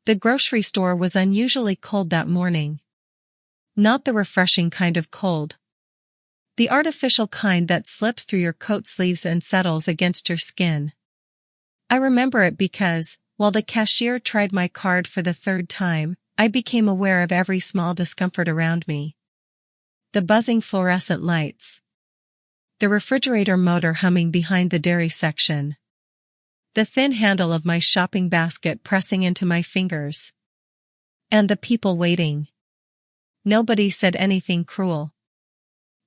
The grocery store was unusually cold that morning. Not the refreshing kind of cold. The artificial kind that slips through your coat sleeves and settles against your skin. I remember it because, while the cashier tried my card for the third time, I became aware of every small discomfort around me. The buzzing fluorescent lights. The refrigerator motor humming behind the dairy section. The thin handle of my shopping basket pressing into my fingers. And the people waiting. Nobody said anything cruel.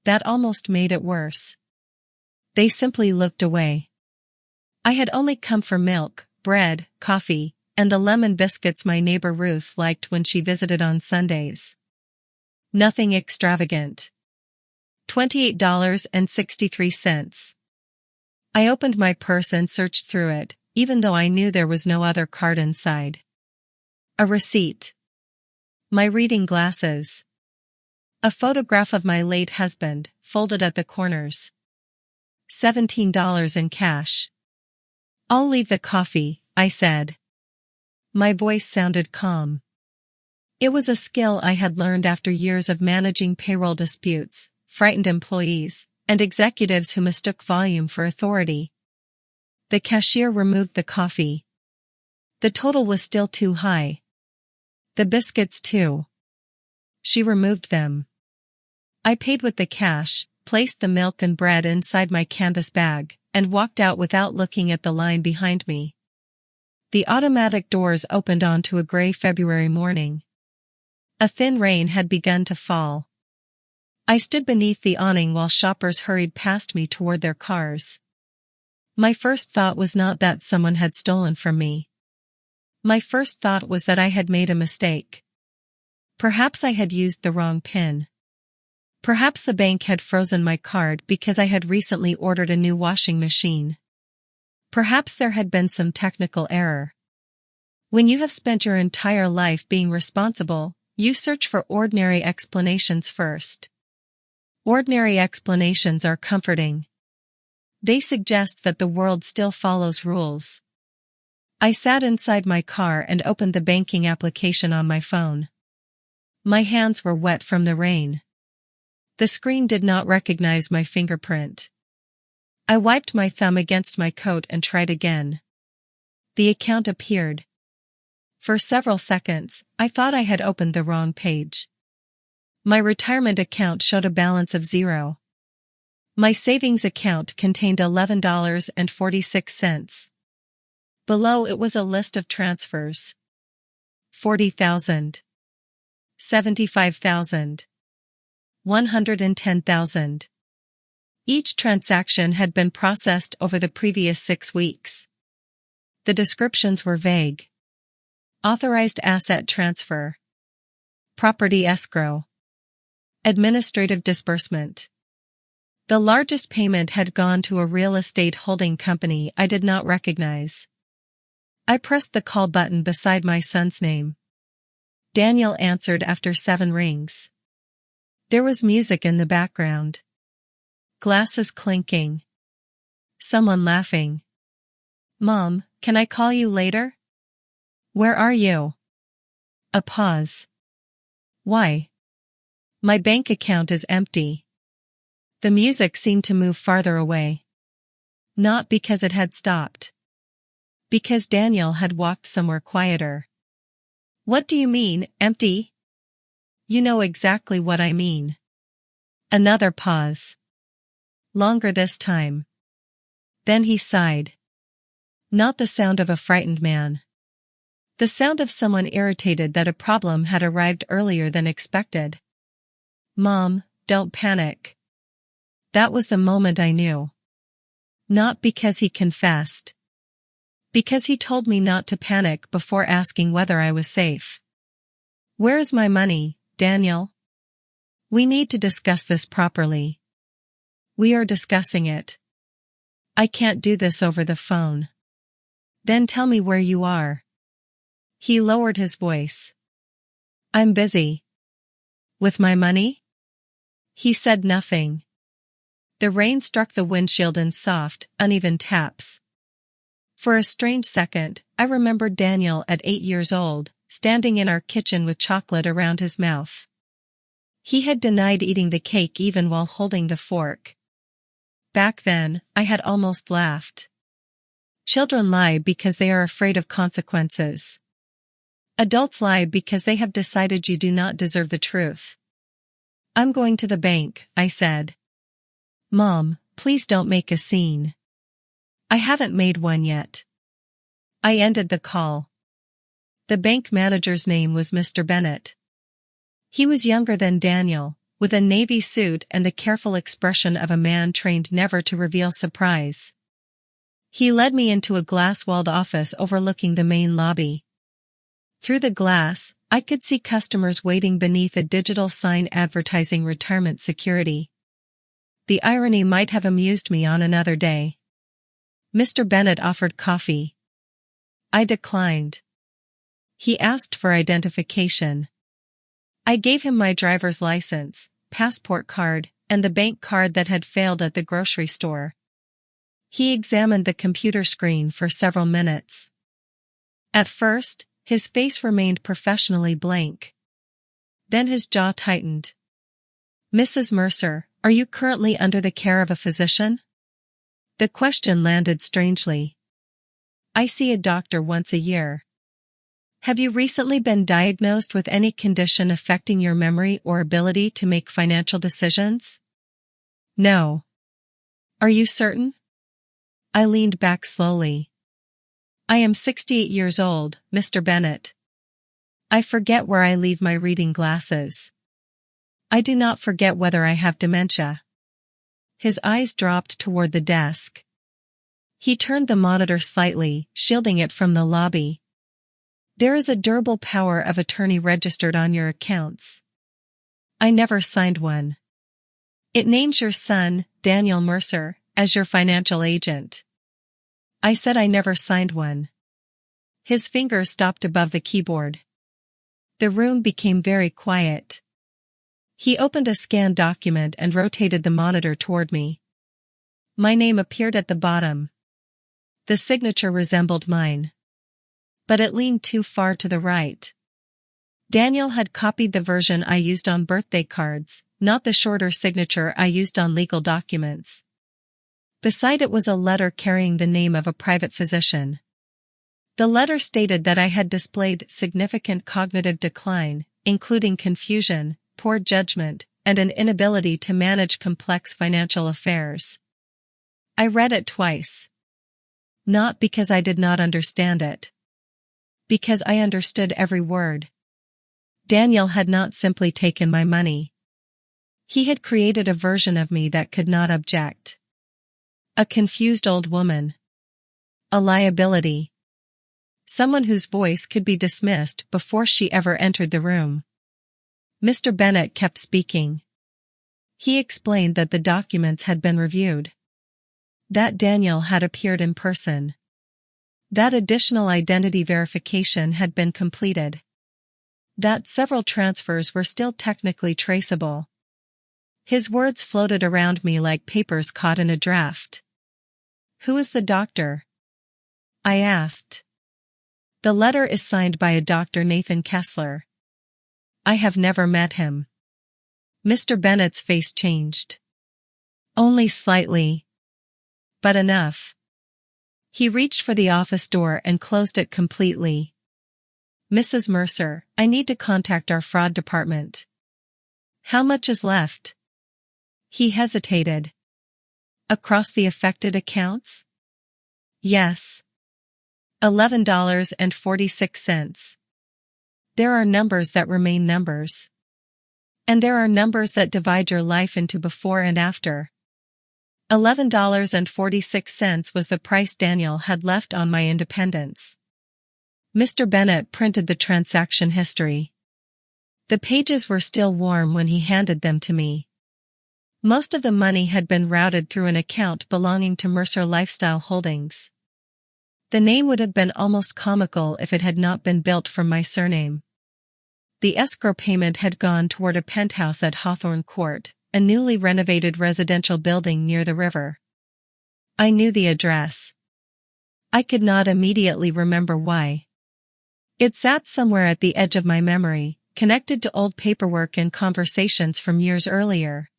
That almost made it worse. They simply looked away. I had only come for milk, bread, coffee, and the lemon biscuits my neighbor Ruth liked when she visited on Sundays. Nothing extravagant. $28.63. I opened my purse and searched through it, even though I knew there was no other card inside. A receipt. My reading glasses. A photograph of my late husband, folded at the corners. $17 in cash. I'll leave the coffee, I said. My voice sounded calm. It was a skill I had learned after years of managing payroll disputes, frightened employees, and executives who mistook volume for authority. The cashier removed the coffee. The total was still too high. The biscuits too. She removed them. I paid with the cash, placed the milk and bread inside my canvas bag, and walked out without looking at the line behind me. The automatic doors opened onto a gray February morning. A thin rain had begun to fall. I stood beneath the awning while shoppers hurried past me toward their cars. My first thought was not that someone had stolen from me. My first thought was that I had made a mistake. Perhaps I had used the wrong PIN. Perhaps the bank had frozen my card because I had recently ordered a new washing machine. Perhaps there had been some technical error. When you have spent your entire life being responsible, you search for ordinary explanations first. Ordinary explanations are comforting. They suggest that the world still follows rules. I sat inside my car and opened the banking application on my phone. My hands were wet from the rain. The screen did not recognize my fingerprint. I wiped my thumb against my coat and tried again. The account appeared. For several seconds, I thought I had opened the wrong page. My retirement account showed a balance of $0. My savings account contained $11.46. Below it was a list of transfers. $40,000. $75,000. $110,000. Each transaction had been processed over the previous 6 weeks. The descriptions were vague. Authorized asset transfer. Property escrow. Administrative disbursement. The largest payment had gone to a real estate holding company I did not recognize. I pressed the call button beside my son's name. Daniel answered after 7 rings. There was music in the background. Glasses clinking. Someone laughing. Mom, can I call you later? Where are you? A pause. Why? My bank account is empty. The music seemed to move farther away. Not because it had stopped. Because Daniel had walked somewhere quieter. What do you mean, empty? You know exactly what I mean. Another pause. Longer this time. Then he sighed. Not the sound of a frightened man. The sound of someone irritated that a problem had arrived earlier than expected. Mom, don't panic. That was the moment I knew. Not because he confessed. Because he told me not to panic before asking whether I was safe. Where is my money, Daniel? We need to discuss this properly. We are discussing it. I can't do this over the phone. Then tell me where you are. He lowered his voice. I'm busy. With my money? He said nothing. The rain struck the windshield in soft, uneven taps. For a strange second, I remembered Daniel at 8 years old, standing in our kitchen with chocolate around his mouth. He had denied eating the cake even while holding the fork. Back then, I had almost laughed. Children lie because they are afraid of consequences. Adults lie because they have decided you do not deserve the truth. I'm going to the bank, I said. Mom, please don't make a scene. I haven't made one yet. I ended the call. The bank manager's name was Mr. Bennett. He was younger than Daniel, with a navy suit and the careful expression of a man trained never to reveal surprise. He led me into a glass-walled office overlooking the main lobby. Through the glass, I could see customers waiting beneath a digital sign advertising retirement security. The irony might have amused me on another day. Mr. Bennett offered coffee. I declined. He asked for identification. I gave him my driver's license, passport card, and the bank card that had failed at the grocery store. He examined the computer screen for several minutes. At first, his face remained professionally blank. Then his jaw tightened. Mrs. Mercer, are you currently under the care of a physician? The question landed strangely. I see a doctor once a year. Have you recently been diagnosed with any condition affecting your memory or ability to make financial decisions? No. Are you certain? I leaned back slowly. I am 68 years old, Mr. Bennett. I forget where I leave my reading glasses. I do not forget whether I have dementia. His eyes dropped toward the desk. He turned the monitor slightly, shielding it from the lobby. There is a durable power of attorney registered on your accounts. I never signed one. It names your son, Daniel Mercer, as your financial agent. I said I never signed one. His fingers stopped above the keyboard. The room became very quiet. He opened a scanned document and rotated the monitor toward me. My name appeared at the bottom. The signature resembled mine. But it leaned too far to the right. Daniel had copied the version I used on birthday cards, not the shorter signature I used on legal documents. Beside it was a letter carrying the name of a private physician. The letter stated that I had displayed significant cognitive decline, including confusion, poor judgment, and an inability to manage complex financial affairs. I read it twice. Not because I did not understand it. Because I understood every word. Daniel had not simply taken my money. He had created a version of me that could not object. A confused old woman. A liability. Someone whose voice could be dismissed before she ever entered the room. Mr. Bennett kept speaking. He explained that the documents had been reviewed. That Daniel had appeared in person. That additional identity verification had been completed. That several transfers were still technically traceable. His words floated around me like papers caught in a draft. Who is the doctor? I asked. The letter is signed by a Dr. Nathan Kessler. I have never met him. Mr. Bennett's face changed. Only slightly. But enough. He reached for the office door and closed it completely. Mrs. Mercer, I need to contact our fraud department. How much is left? He hesitated. Across the affected accounts? Yes. $11.46. There are numbers that remain numbers. And there are numbers that divide your life into before and after. $11.46 was the price Daniel had left on my independence. Mr. Bennett printed the transaction history. The pages were still warm when he handed them to me. Most of the money had been routed through an account belonging to Mercer Lifestyle Holdings. The name would have been almost comical if it had not been built from my surname. The escrow payment had gone toward a penthouse at Hawthorne Court, a newly renovated residential building near the river. I knew the address. I could not immediately remember why. It sat somewhere at the edge of my memory, connected to old paperwork and conversations from years earlier.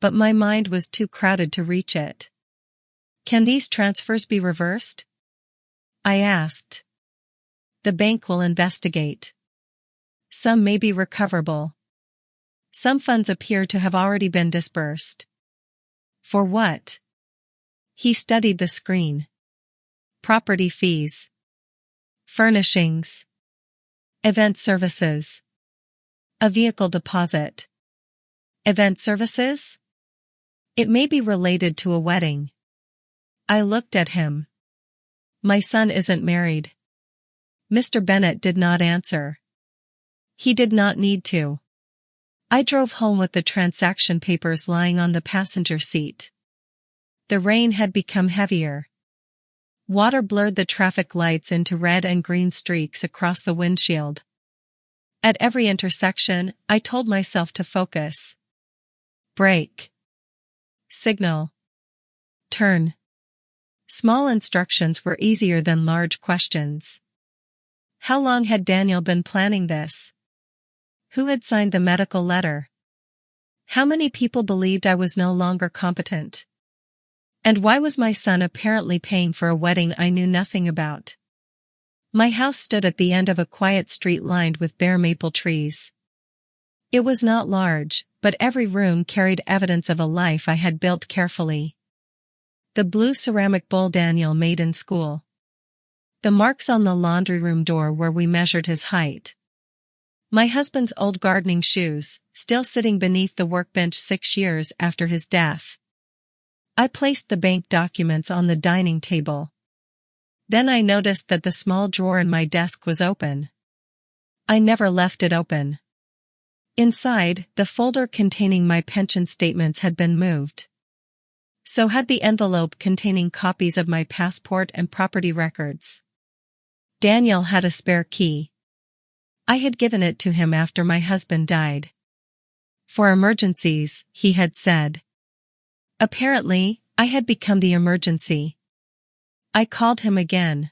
But my mind was too crowded to reach it. Can these transfers be reversed? I asked. The bank will investigate. Some may be recoverable. Some funds appear to have already been disbursed. For what? He studied the screen. Property fees. Furnishings. Event services. A vehicle deposit. Event services? It may be related to a wedding. I looked at him. My son isn't married. Mr. Bennett did not answer. He did not need to. I drove home with the transaction papers lying on the passenger seat. The rain had become heavier. Water blurred the traffic lights into red and green streaks across the windshield. At every intersection, I told myself to focus. Brake. Signal. Turn. Small instructions were easier than large questions. How long had Daniel been planning this? Who had signed the medical letter? How many people believed I was no longer competent? And why was my son apparently paying for a wedding I knew nothing about? My house stood at the end of a quiet street lined with bare maple trees. It was not large, but every room carried evidence of a life I had built carefully. The blue ceramic bowl Daniel made in school. The marks on the laundry room door where we measured his height. My husband's old gardening shoes, still sitting beneath the workbench 6 years after his death. I placed the bank documents on the dining table. Then I noticed that the small drawer in my desk was open. I never left it open. Inside, the folder containing my pension statements had been moved. So had the envelope containing copies of my passport and property records. Daniel had a spare key. I had given it to him after my husband died. For emergencies, he had said. Apparently, I had become the emergency. I called him again.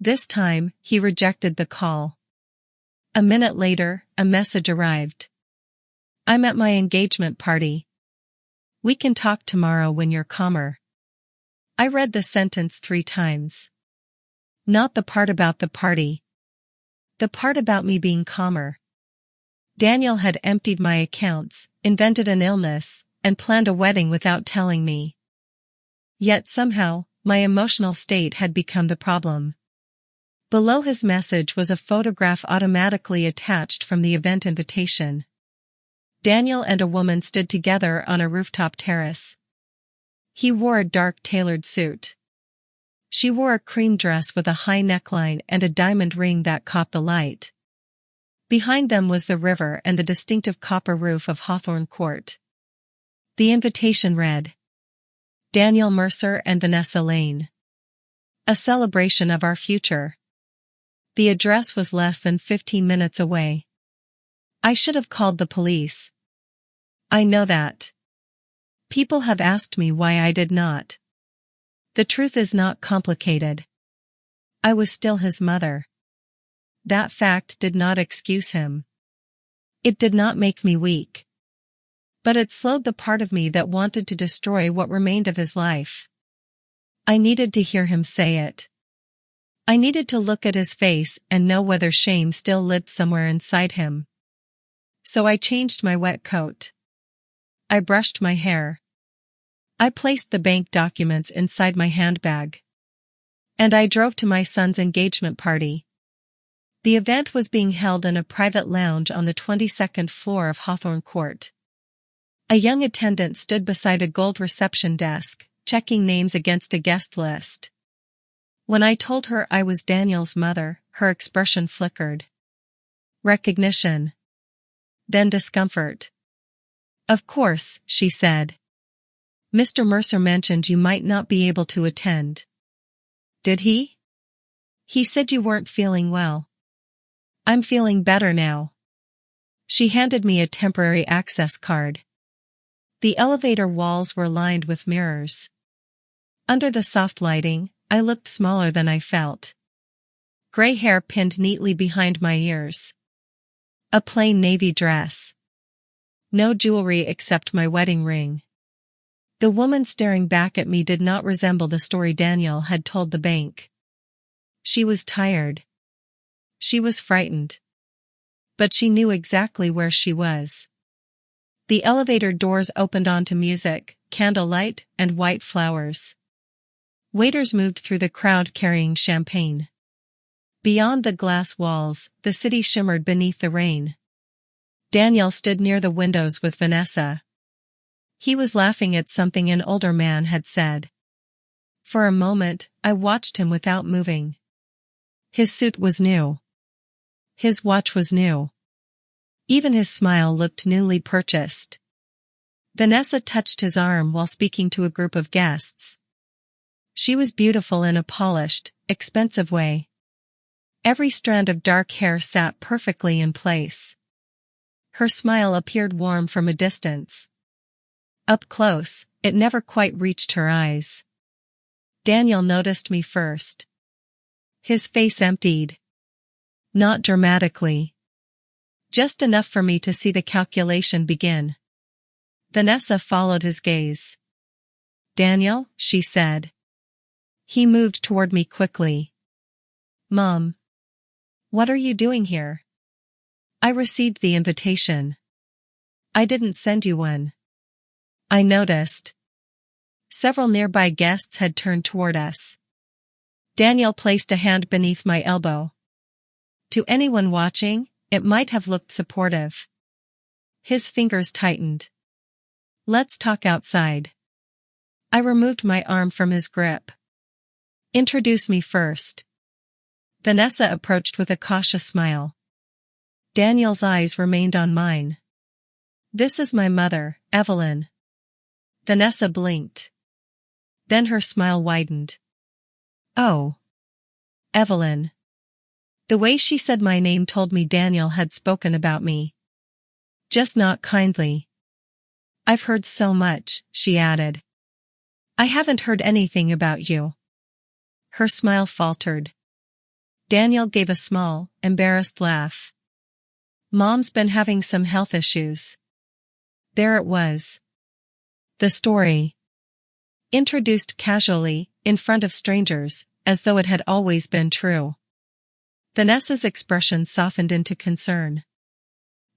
This time, he rejected the call. A minute later, a message arrived. I'm at my engagement party. We can talk tomorrow when you're calmer. I read the sentence 3 times. Not the part about the party. The part about me being calmer. Daniel had emptied my accounts, invented an illness, and planned a wedding without telling me. Yet somehow, my emotional state had become the problem. Below his message was a photograph automatically attached from the event invitation. Daniel and a woman stood together on a rooftop terrace. He wore a dark tailored suit. She wore a cream dress with a high neckline and a diamond ring that caught the light. Behind them was the river and the distinctive copper roof of Hawthorne Court. The invitation read, Daniel Mercer and Vanessa Lane. A celebration of our future. The address was less than 15 minutes away. I should have called the police. I know that. People have asked me why I did not. The truth is not complicated. I was still his mother. That fact did not excuse him. It did not make me weak. But it slowed the part of me that wanted to destroy what remained of his life. I needed to hear him say it. I needed to look at his face and know whether shame still lived somewhere inside him. So I changed my wet coat. I brushed my hair. I placed the bank documents inside my handbag. And I drove to my son's engagement party. The event was being held in a private lounge on the 22nd floor of Hawthorne Court. A young attendant stood beside a gold reception desk, checking names against a guest list. When I told her I was Daniel's mother, her expression flickered. Recognition. Then discomfort. Of course, she said. Mr. Mercer mentioned you might not be able to attend. Did he? He said you weren't feeling well. I'm feeling better now. She handed me a temporary access card. The elevator walls were lined with mirrors. Under the soft lighting, I looked smaller than I felt. Gray hair pinned neatly behind my ears. A plain navy dress. No jewelry except my wedding ring. The woman staring back at me did not resemble the story Daniel had told the bank. She was tired. She was frightened. But she knew exactly where she was. The elevator doors opened onto music, candlelight, and white flowers. Waiters moved through the crowd carrying champagne. Beyond the glass walls, the city shimmered beneath the rain. Daniel stood near the windows with Vanessa. He was laughing at something an older man had said. For a moment, I watched him without moving. His suit was new. His watch was new. Even his smile looked newly purchased. Vanessa touched his arm while speaking to a group of guests. She was beautiful in a polished, expensive way. Every strand of dark hair sat perfectly in place. Her smile appeared warm from a distance. Up close, it never quite reached her eyes. Daniel noticed me first. His face emptied. Not dramatically. Just enough for me to see the calculation begin. Vanessa followed his gaze. "Daniel," she said. He moved toward me quickly. "Mom. What are you doing here?" "I received the invitation." "I didn't send you one." I noticed. Several nearby guests had turned toward us. Daniel placed a hand beneath my elbow. To anyone watching, it might have looked supportive. His fingers tightened. "Let's talk outside." I removed my arm from his grip. "Introduce me first." Vanessa approached with a cautious smile. Daniel's eyes remained on mine. "This is my mother, Evelyn." Vanessa blinked. Then her smile widened. "Oh. Evelyn." The way she said my name told me Daniel had spoken about me. Just not kindly. "I've heard so much," she added. "I haven't heard anything about you." Her smile faltered. Daniel gave a small, embarrassed laugh. "Mom's been having some health issues." There it was. The story. Introduced casually, in front of strangers, as though it had always been true. Vanessa's expression softened into concern.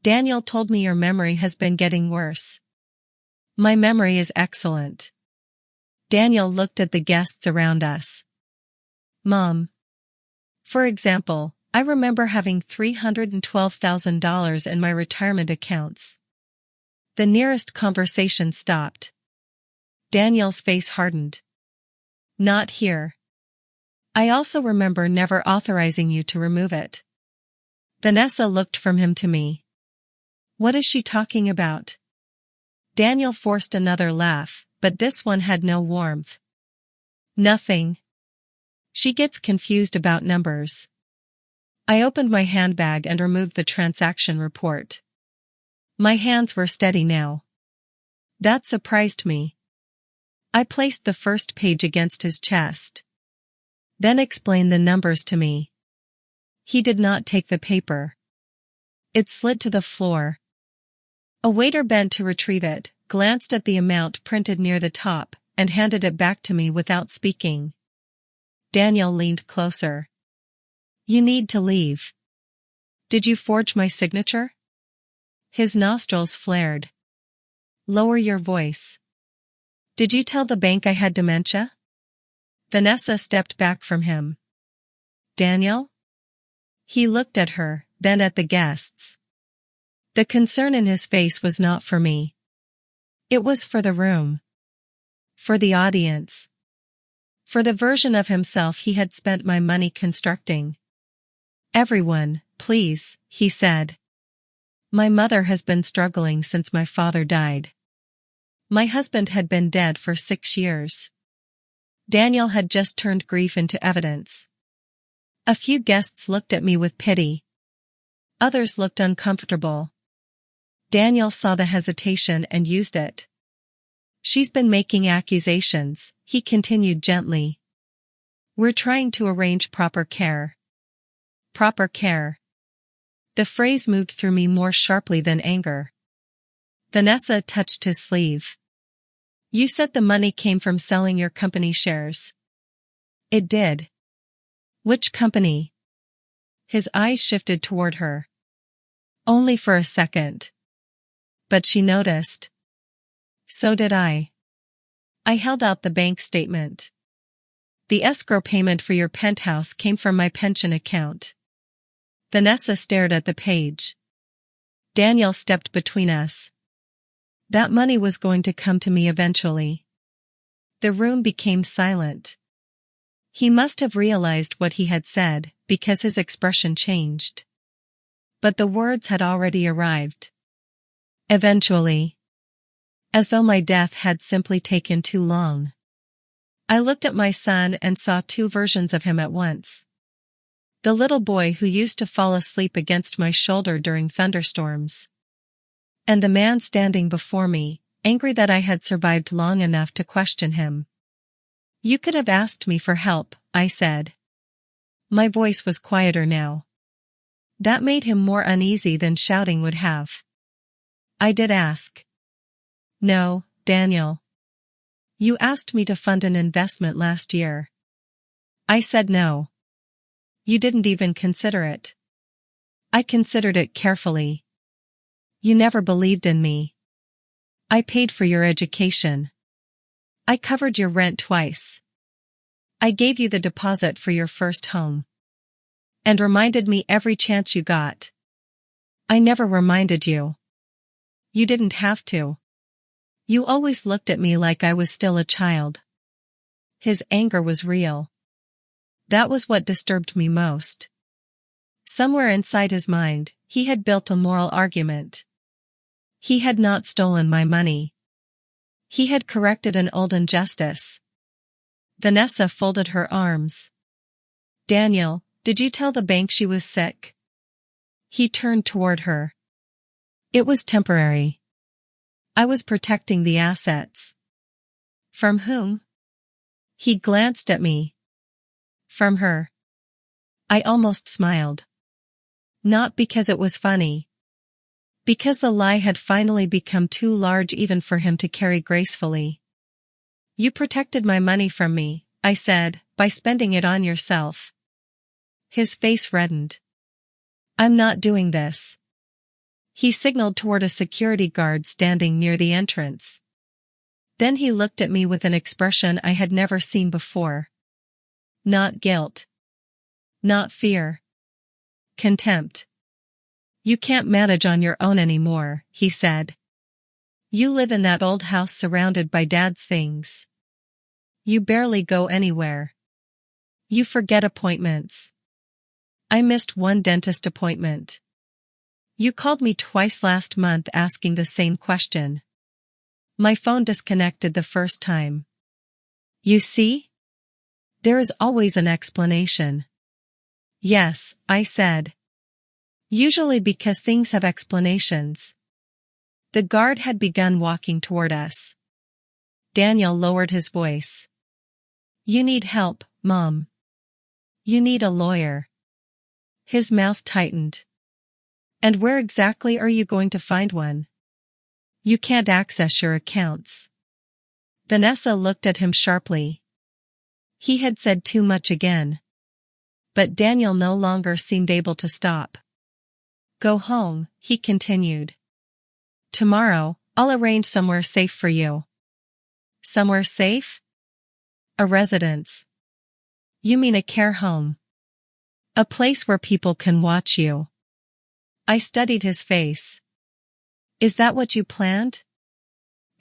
"Daniel told me your memory has been getting worse." "My memory is excellent." Daniel looked at the guests around us. "Mom. For example, I remember having $312,000 in my retirement accounts." The nearest conversation stopped. Daniel's face hardened. "Not here." "I also remember never authorizing you to remove it." Vanessa looked from him to me. What is she talking about? Daniel forced another laugh, but this one had no warmth. "Nothing. She gets confused about numbers." I opened my handbag and removed the transaction report. My hands were steady now. That surprised me. I placed the first page against his chest. Then explained the numbers to me. He did not take the paper. It slid to the floor. A waiter bent to retrieve it, glanced at the amount printed near the top, and handed it back to me without speaking. Daniel leaned closer. "You need to leave." "Did you forge my signature?" His nostrils flared. "Lower your voice." "Did you tell the bank I had dementia?" Vanessa stepped back from him. "Daniel?" He looked at her, then at the guests. The concern in his face was not for me. It was for the room. For the audience. For the version of himself he had spent my money constructing. "Everyone, please," he said. "My mother has been struggling since my father died. My husband had been dead for 6 years. Daniel had just turned grief into evidence." A few guests looked at me with pity. Others looked uncomfortable. Daniel saw the hesitation and used it. "She's been making accusations," he continued gently. "We're trying to arrange proper care." Proper care. The phrase moved through me more sharply than anger. Vanessa touched his sleeve. You said the money came from selling your company shares. It did. Which company? His eyes shifted toward her. Only for a second. But she noticed. So did I. I held out the bank statement. The escrow payment for your penthouse came from my pension account. Vanessa stared at the page. Daniel stepped between us. That money was going to come to me eventually. The room became silent. He must have realized what he had said, because his expression changed. But the words had already arrived. Eventually. As though my death had simply taken too long. I looked at my son and saw two versions of him at once. The little boy who used to fall asleep against my shoulder during thunderstorms. And the man standing before me, angry that I had survived long enough to question him. You could have asked me for help, I said. My voice was quieter now. That made him more uneasy than shouting would have. I did ask. No, Daniel. You asked me to fund an investment last year. I said no. You didn't even consider it. I considered it carefully. You never believed in me. I paid for your education. I covered your rent twice. I gave you the deposit for your first home. And reminded me every chance you got. I never reminded you. You didn't have to. You always looked at me like I was still a child. His anger was real. That was what disturbed me most. Somewhere inside his mind, he had built a moral argument. He had not stolen my money. He had corrected an old injustice. Vanessa folded her arms. Daniel, did you tell the bank she was sick? He turned toward her. It was temporary. I was protecting the assets. From whom? He glanced at me. From her. I almost smiled. Not because it was funny. Because the lie had finally become too large even for him to carry gracefully. You protected my money from me, I said, by spending it on yourself. His face reddened. I'm not doing this. He signaled toward a security guard standing near the entrance. Then he looked at me with an expression I had never seen before. Not guilt. Not fear. Contempt. You can't manage on your own anymore, he said. You live in that old house surrounded by Dad's things. You barely go anywhere. You forget appointments. I missed one dentist appointment. You called me twice last month asking the same question. My phone disconnected the first time. You see? There is always an explanation. Yes, I said. Usually because things have explanations. The guard had begun walking toward us. Daniel lowered his voice. You need help, Mom. You need a lawyer. His mouth tightened. And where exactly are you going to find one? You can't access your accounts. Vanessa looked at him sharply. He had said too much again. But Daniel no longer seemed able to stop. Go home, he continued. Tomorrow, I'll arrange somewhere safe for you. Somewhere safe? A residence. You mean a care home. A place where people can watch you. I studied his face. Is that what you planned?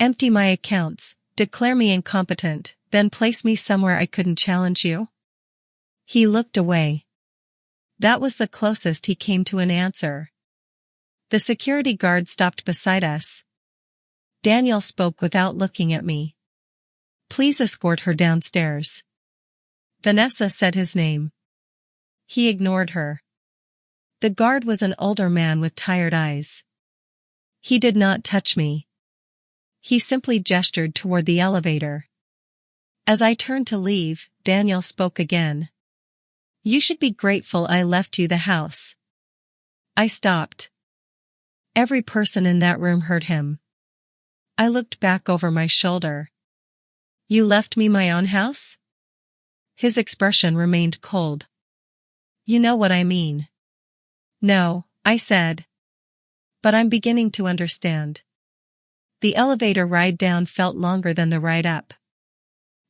Empty my accounts, declare me incompetent, then place me somewhere I couldn't challenge you? He looked away. That was the closest he came to an answer. The security guard stopped beside us. Daniel spoke without looking at me. Please escort her downstairs. Vanessa said his name. He ignored her. The guard was an older man with tired eyes. He did not touch me. He simply gestured toward the elevator. As I turned to leave, Daniel spoke again. You should be grateful I left you the house. I stopped. Every person in that room heard him. I looked back over my shoulder. You left me my own house? His expression remained cold. You know what I mean. No, I said. But I'm beginning to understand. The elevator ride down felt longer than the ride up.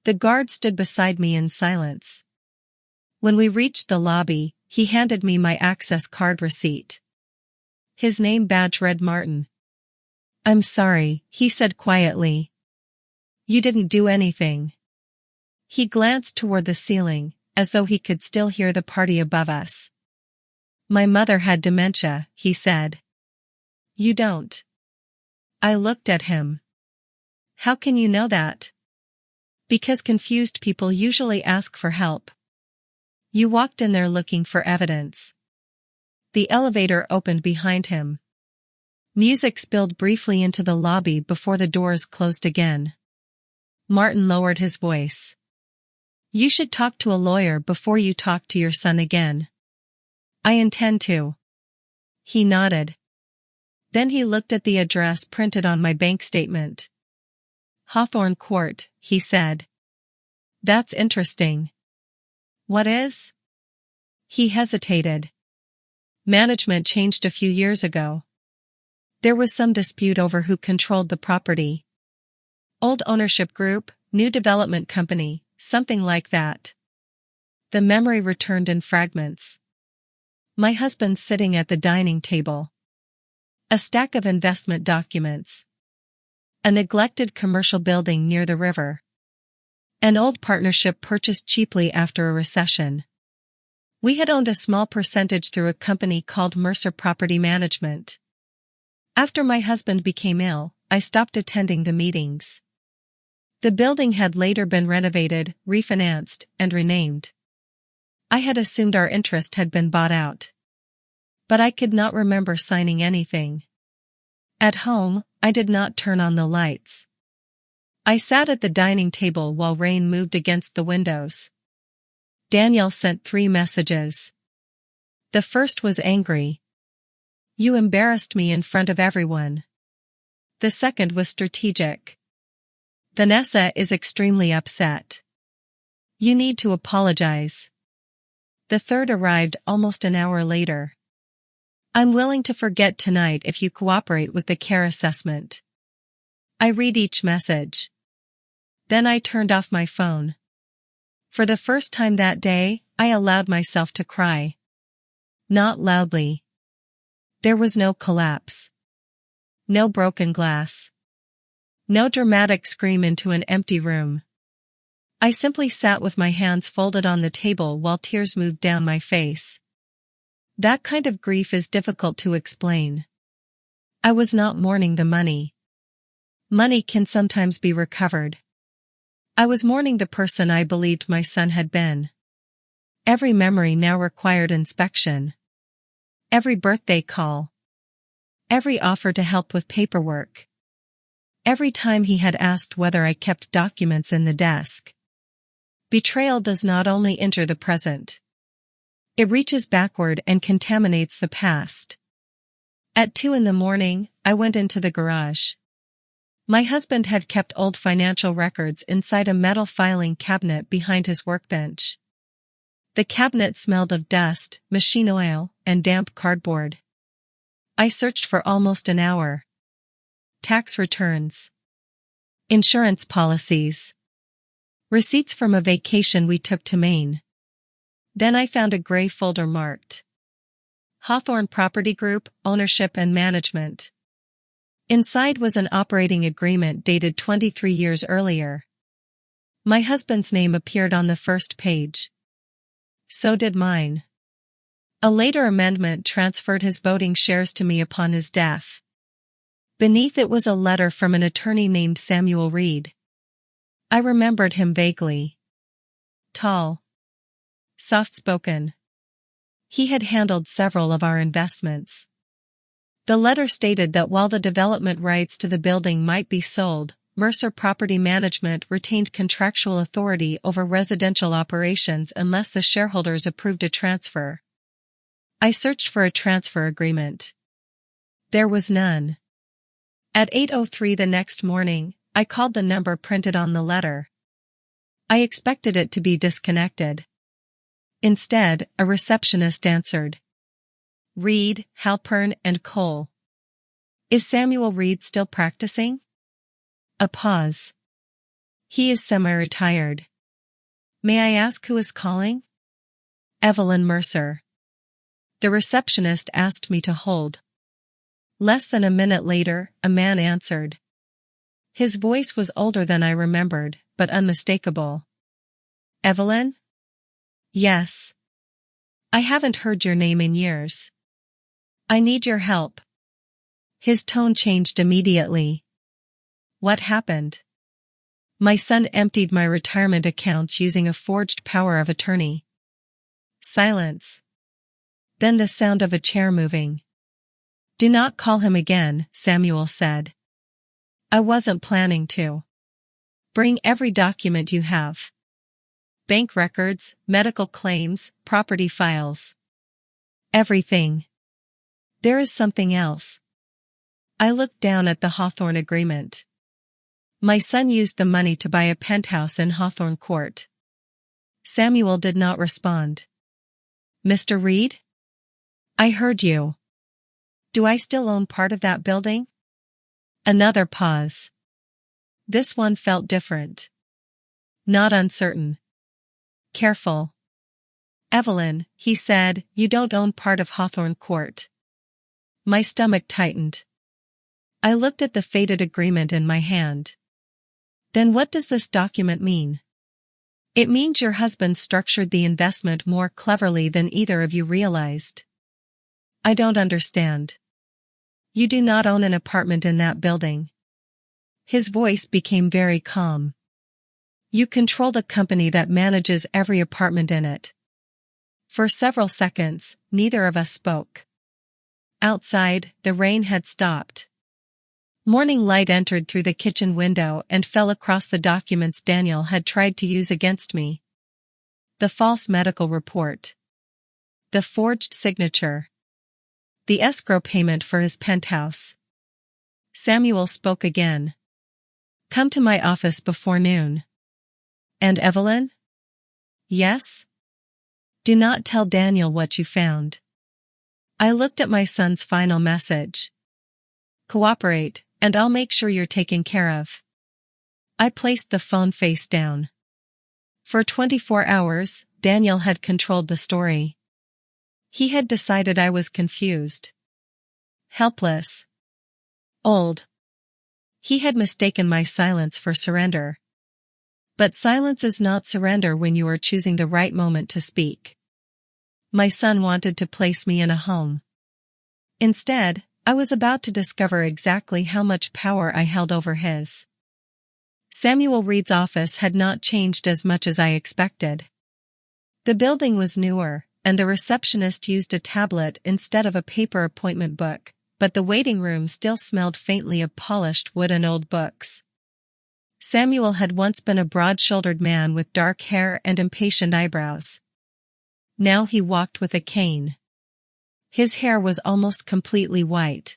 The guard stood beside me in silence. When we reached the lobby, he handed me my access card receipt. His name badge read Martin. I'm sorry, he said quietly. You didn't do anything. He glanced toward the ceiling, as though he could still hear the party above us. My mother had dementia, he said. You don't. I looked at him. How can you know that? Because confused people usually ask for help. You walked in there looking for evidence. The elevator opened behind him. Music spilled briefly into the lobby before the doors closed again. Martin lowered his voice. You should talk to a lawyer before you talk to your son again. I intend to. He nodded. Then he looked at the address printed on my bank statement. Hawthorne Court, he said. That's interesting. What is? He hesitated. Management changed a few years ago. There was some dispute over who controlled the property. Old ownership group, new development company, something like that. The memory returned in fragments. My husband sitting at the dining table. A stack of investment documents. A neglected commercial building near the river. An old partnership purchased cheaply after a recession. We had owned a small percentage through a company called Mercer Property Management. After my husband became ill, I stopped attending the meetings. The building had later been renovated, refinanced, and renamed. I had assumed our interest had been bought out. But I could not remember signing anything. At home, I did not turn on the lights. I sat at the dining table while rain moved against the windows. Danielle sent 3 messages. The first was angry. You embarrassed me in front of everyone. The second was strategic. Vanessa is extremely upset. You need to apologize. The third arrived almost an hour later. I'm willing to forget tonight if you cooperate with the care assessment. I read each message. Then I turned off my phone. For the first time that day, I allowed myself to cry. Not loudly. There was no collapse. No broken glass. No dramatic scream into an empty room. I simply sat with my hands folded on the table while tears moved down my face. That kind of grief is difficult to explain. I was not mourning the money. Money can sometimes be recovered. I was mourning the person I believed my son had been. Every memory now required inspection. Every birthday call. Every offer to help with paperwork. Every time he had asked whether I kept documents in the desk. Betrayal does not only enter the present. It reaches backward and contaminates the past. At 2 a.m, I went into the garage. My husband had kept old financial records inside a metal filing cabinet behind his workbench. The cabinet smelled of dust, machine oil, and damp cardboard. I searched for almost an hour. Tax returns. Insurance policies. Receipts from a vacation we took to Maine. Then I found a gray folder marked Hawthorne Property Group, Ownership and Management. Inside was an operating agreement dated 23 years earlier. My husband's name appeared on the first page. So did mine. A later amendment transferred his voting shares to me upon his death. Beneath it was a letter from an attorney named Samuel Reed. I remembered him vaguely. Tall. Soft-spoken. He had handled several of our investments. The letter stated that while the development rights to the building might be sold, Mercer Property Management retained contractual authority over residential operations unless the shareholders approved a transfer. I searched for a transfer agreement. There was none. At 8:03 the next morning, I called the number printed on the letter. I expected it to be disconnected. Instead, a receptionist answered. Reed, Halpern and Cole. Is Samuel Reed still practicing? A pause. He is semi-retired. May I ask who is calling? Evelyn Mercer. The receptionist asked me to hold. Less than a minute later, a man answered. His voice was older than I remembered, but unmistakable. Evelyn? Yes. I haven't heard your name in years. I need your help. His tone changed immediately. What happened? My son emptied my retirement accounts using a forged power of attorney. Silence. Then the sound of a chair moving. Do not call him again, Samuel said. I wasn't planning to. Bring every document you have. Bank records, medical claims, property files. Everything. There is something else. I looked down at the Hawthorne agreement. My son used the money to buy a penthouse in Hawthorne Court. Samuel did not respond. Mr. Reed? I heard you. Do I still own part of that building? Another pause. This one felt different. Not uncertain. Careful. Evelyn, he said, you don't own part of Hawthorne Court. My stomach tightened. I looked at the faded agreement in my hand. Then what does this document mean? It means your husband structured the investment more cleverly than either of you realized. I don't understand. You do not own an apartment in that building. His voice became very calm. You control the company that manages every apartment in it. For several seconds, neither of us spoke. Outside, the rain had stopped. Morning light entered through the kitchen window and fell across the documents Daniel had tried to use against me. The false medical report. The forged signature. The escrow payment for his penthouse. Samuel spoke again. Come to my office before noon. And Evelyn? Yes? Do not tell Daniel what you found. I looked at my son's final message. Cooperate, and I'll make sure you're taken care of. I placed the phone face down. For 24 hours, Daniel had controlled the story. He had decided I was confused. Helpless. Old. He had mistaken my silence for surrender. But silence is not surrender when you are choosing the right moment to speak. My son wanted to place me in a home. Instead, I was about to discover exactly how much power I held over his. Samuel Reed's office had not changed as much as I expected. The building was newer, and the receptionist used a tablet instead of a paper appointment book, but the waiting room still smelled faintly of polished wood and old books. Samuel had once been a broad-shouldered man with dark hair and impatient eyebrows. Now he walked with a cane. His hair was almost completely white.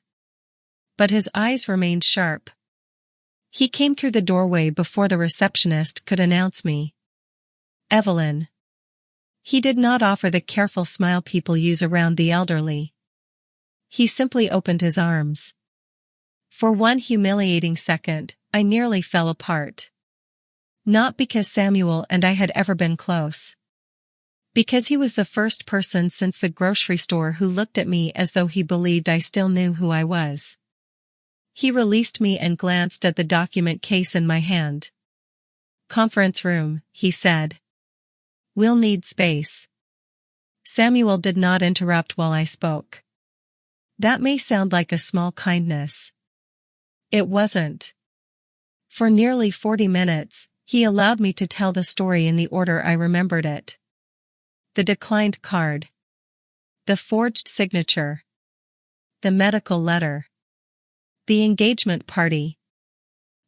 But his eyes remained sharp. He came through the doorway before the receptionist could announce me. Evelyn. He did not offer the careful smile people use around the elderly. He simply opened his arms. For one humiliating second, I nearly fell apart. Not because Samuel and I had ever been close. Because he was the first person since the grocery store who looked at me as though he believed I still knew who I was. He released me and glanced at the document case in my hand. Conference room, he said. We'll need space. Samuel did not interrupt while I spoke. That may sound like a small kindness. It wasn't. For nearly 40 minutes, he allowed me to tell the story in the order I remembered it. The declined card. The forged signature. The medical letter. The engagement party.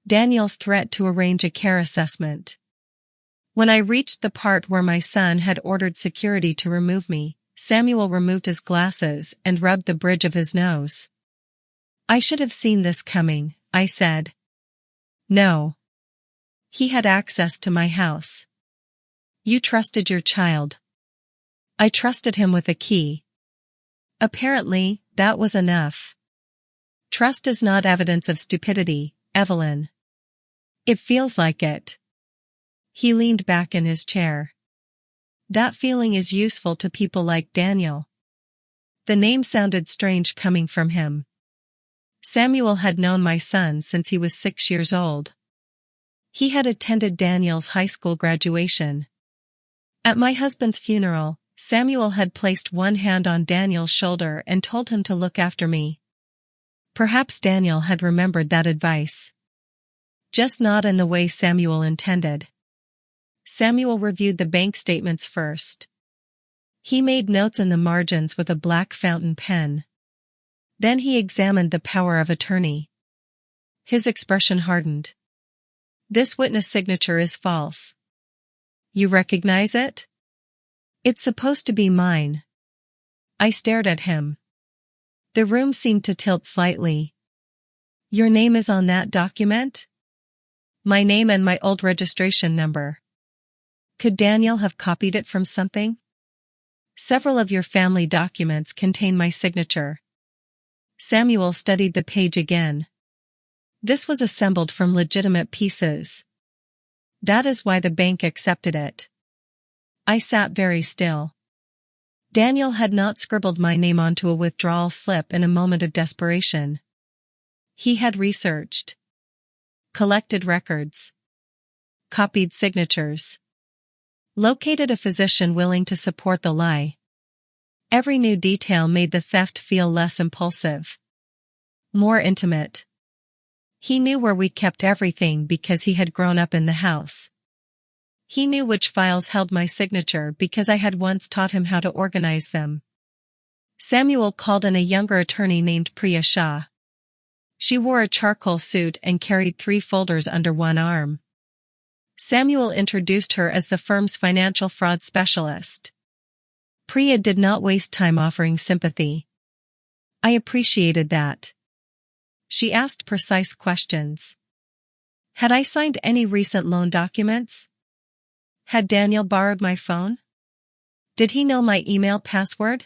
Daniel's threat to arrange a care assessment. When I reached the part where my son had ordered security to remove me, Samuel removed his glasses and rubbed the bridge of his nose. I should have seen this coming, I said. No. He had access to my house. You trusted your child. I trusted him with a key. Apparently, that was enough. Trust is not evidence of stupidity, Evelyn. It feels like it. He leaned back in his chair. That feeling is useful to people like Daniel. The name sounded strange coming from him. Samuel had known my son since he was 6 years old. He had attended Daniel's high school graduation. At my husband's funeral, Samuel had placed one hand on Daniel's shoulder and told him to look after me. Perhaps Daniel had remembered that advice. Just not in the way Samuel intended. Samuel reviewed the bank statements first. He made notes in the margins with a black fountain pen. Then he examined the power of attorney. His expression hardened. This witness signature is false. You recognize it? It's supposed to be mine. I stared at him. The room seemed to tilt slightly. Your name is on that document? My name and my old registration number. Could Daniel have copied it from something? Several of your family documents contain my signature. Samuel studied the page again. This was assembled from legitimate pieces. That is why the bank accepted it. I sat very still. Daniel had not scribbled my name onto a withdrawal slip in a moment of desperation. He had researched. Collected records. Copied signatures. Located a physician willing to support the lie. Every new detail made the theft feel less impulsive. More intimate. He knew where we kept everything because he had grown up in the house. He knew which files held my signature because I had once taught him how to organize them. Samuel called in a younger attorney named Priya Shah. She wore a charcoal suit and carried 3 folders under one arm. Samuel introduced her as the firm's financial fraud specialist. Priya did not waste time offering sympathy. I appreciated that. She asked precise questions. Had I signed any recent loan documents? Had Daniel borrowed my phone? Did he know my email password?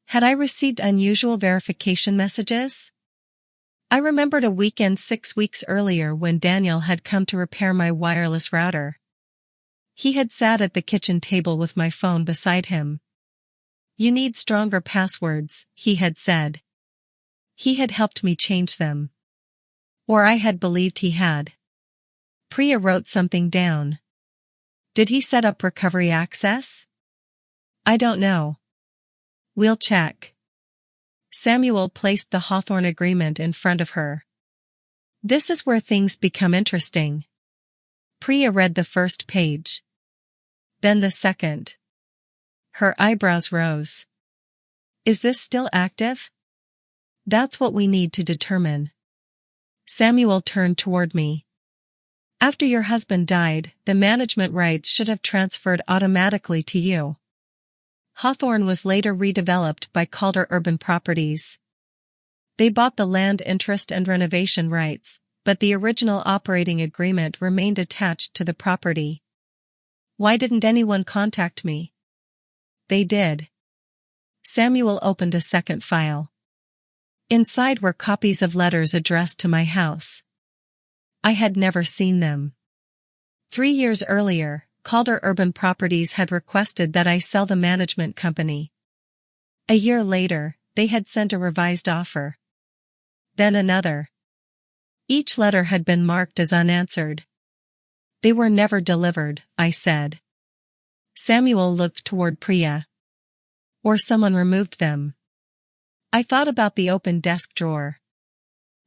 Had I received unusual verification messages? I remembered a weekend 6 weeks earlier when Daniel had come to repair my wireless router. He had sat at the kitchen table with my phone beside him. You need stronger passwords, he had said. He had helped me change them. Or I had believed he had. Priya wrote something down. Did he set up recovery access? I don't know. We'll check. Samuel placed the Hawthorne agreement in front of her. This is where things become interesting. Priya read the first page. Then the second. Her eyebrows rose. Is this still active? That's what we need to determine. Samuel turned toward me. After your husband died, the management rights should have transferred automatically to you. Hawthorne was later redeveloped by Calder Urban Properties. They bought the land interest and renovation rights, but the original operating agreement remained attached to the property. Why didn't anyone contact me? They did. Samuel opened a second file. Inside were copies of letters addressed to my house. I had never seen them. 3 years earlier, Calder Urban Properties had requested that I sell the management company. A year later, they had sent a revised offer. Then another. Each letter had been marked as unanswered. They were never delivered, I said. Samuel looked toward Priya. Or someone removed them. I thought about the open desk drawer.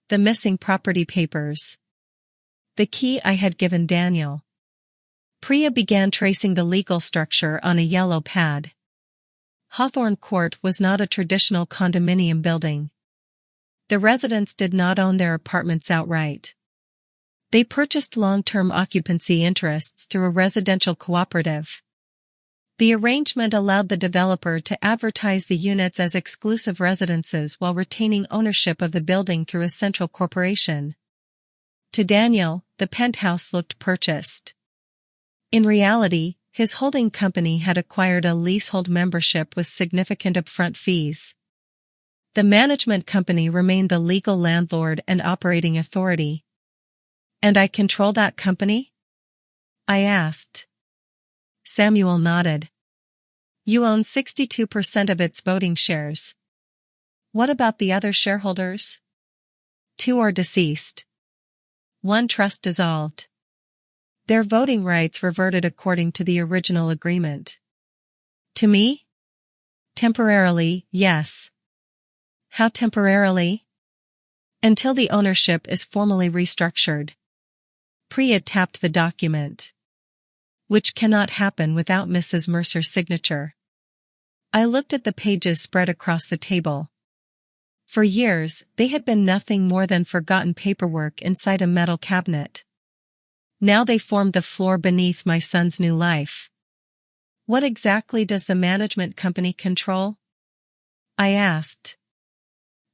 The missing property papers. The key I had given Daniel. Priya began tracing the legal structure on a yellow pad. Hawthorne Court was not a traditional condominium building. The residents did not own their apartments outright. They purchased long-term occupancy interests through a residential cooperative. The arrangement allowed the developer to advertise the units as exclusive residences while retaining ownership of the building through a central corporation. To Daniel, the penthouse looked purchased. In reality, his holding company had acquired a leasehold membership with significant upfront fees. The management company remained the legal landlord and operating authority. "And I control that company?" I asked. Samuel nodded. "You own 62% of its voting shares." "What about the other shareholders?" "Two are deceased. One trust dissolved. Their voting rights reverted according to the original agreement." "To me?" "Temporarily, yes." "How temporarily?" "Until the ownership is formally restructured." Priya tapped the document. "Which cannot happen without Mrs. Mercer's signature." I looked at the pages spread across the table. For years, they had been nothing more than forgotten paperwork inside a metal cabinet. Now they formed the floor beneath my son's new life. "What exactly does the management company control?" I asked.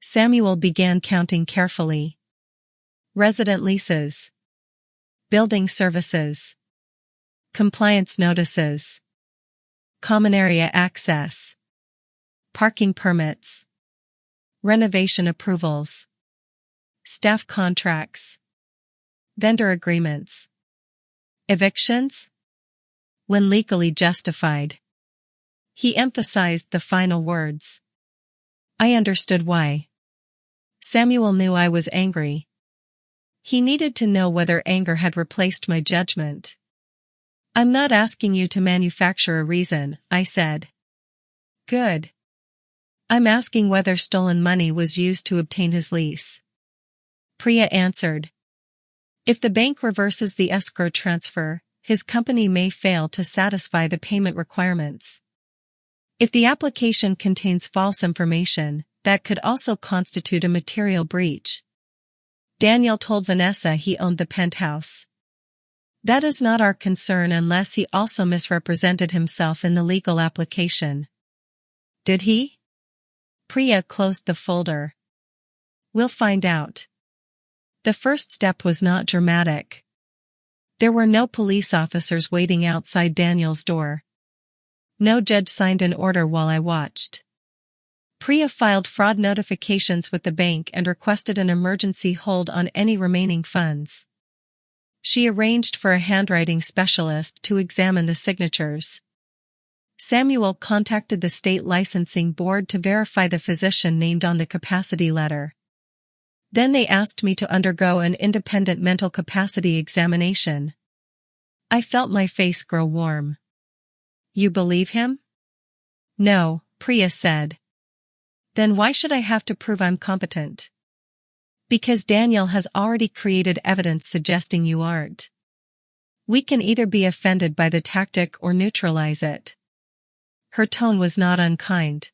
Samuel began counting carefully. Resident leases. Building services. Compliance notices. Common area access. Parking permits. Renovation approvals. Staff contracts. Vendor agreements. Evictions? When legally justified. He emphasized the final words. I understood why. Samuel knew I was angry. He needed to know whether anger had replaced my judgment. "I'm not asking you to manufacture a reason," I said. "Good. I'm asking whether stolen money was used to obtain his lease." Priya answered. "If the bank reverses the escrow transfer, his company may fail to satisfy the payment requirements. If the application contains false information, that could also constitute a material breach." Daniel told Vanessa he owned the penthouse. "That is not our concern unless he also misrepresented himself in the legal application." "Did he?" Priya closed the folder. "We'll find out." The first step was not dramatic. There were no police officers waiting outside Daniel's door. No judge signed an order while I watched. Priya filed fraud notifications with the bank and requested an emergency hold on any remaining funds. She arranged for a handwriting specialist to examine the signatures. Samuel contacted the state licensing board to verify the physician named on the capacity letter. Then they asked me to undergo an independent mental capacity examination. I felt my face grow warm. "You believe him?" "No," Priya said. "Then why should I have to prove I'm competent?" "Because Daniel has already created evidence suggesting you aren't. We can either be offended by the tactic or neutralize it." Her tone was not unkind.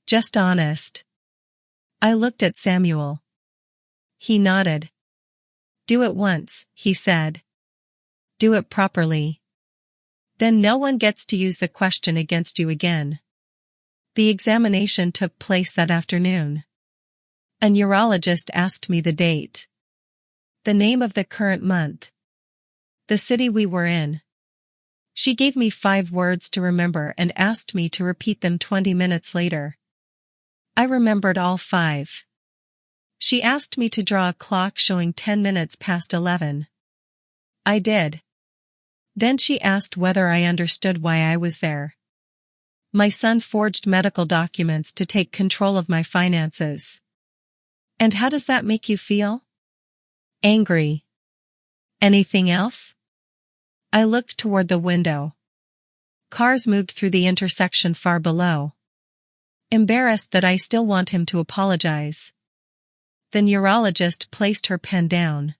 Just honest. I looked at Samuel. He nodded. "Do it once," he said. "Do it properly. Then no one gets to use the question against you again." The examination took place that afternoon. A neurologist asked me the date. The name of the current month. The city we were in. She gave me 5 words to remember and asked me to repeat them 20 minutes later. I remembered all 5. She asked me to draw a clock showing 10 minutes past 11. I did. Then she asked whether I understood why I was there. My son forged medical documents to take control of my finances. "And how does that make you feel?" "Angry." "Anything else?" I looked toward the window. Cars moved through the intersection far below. Embarrassed that I still want him to apologize. The neurologist placed her pen down.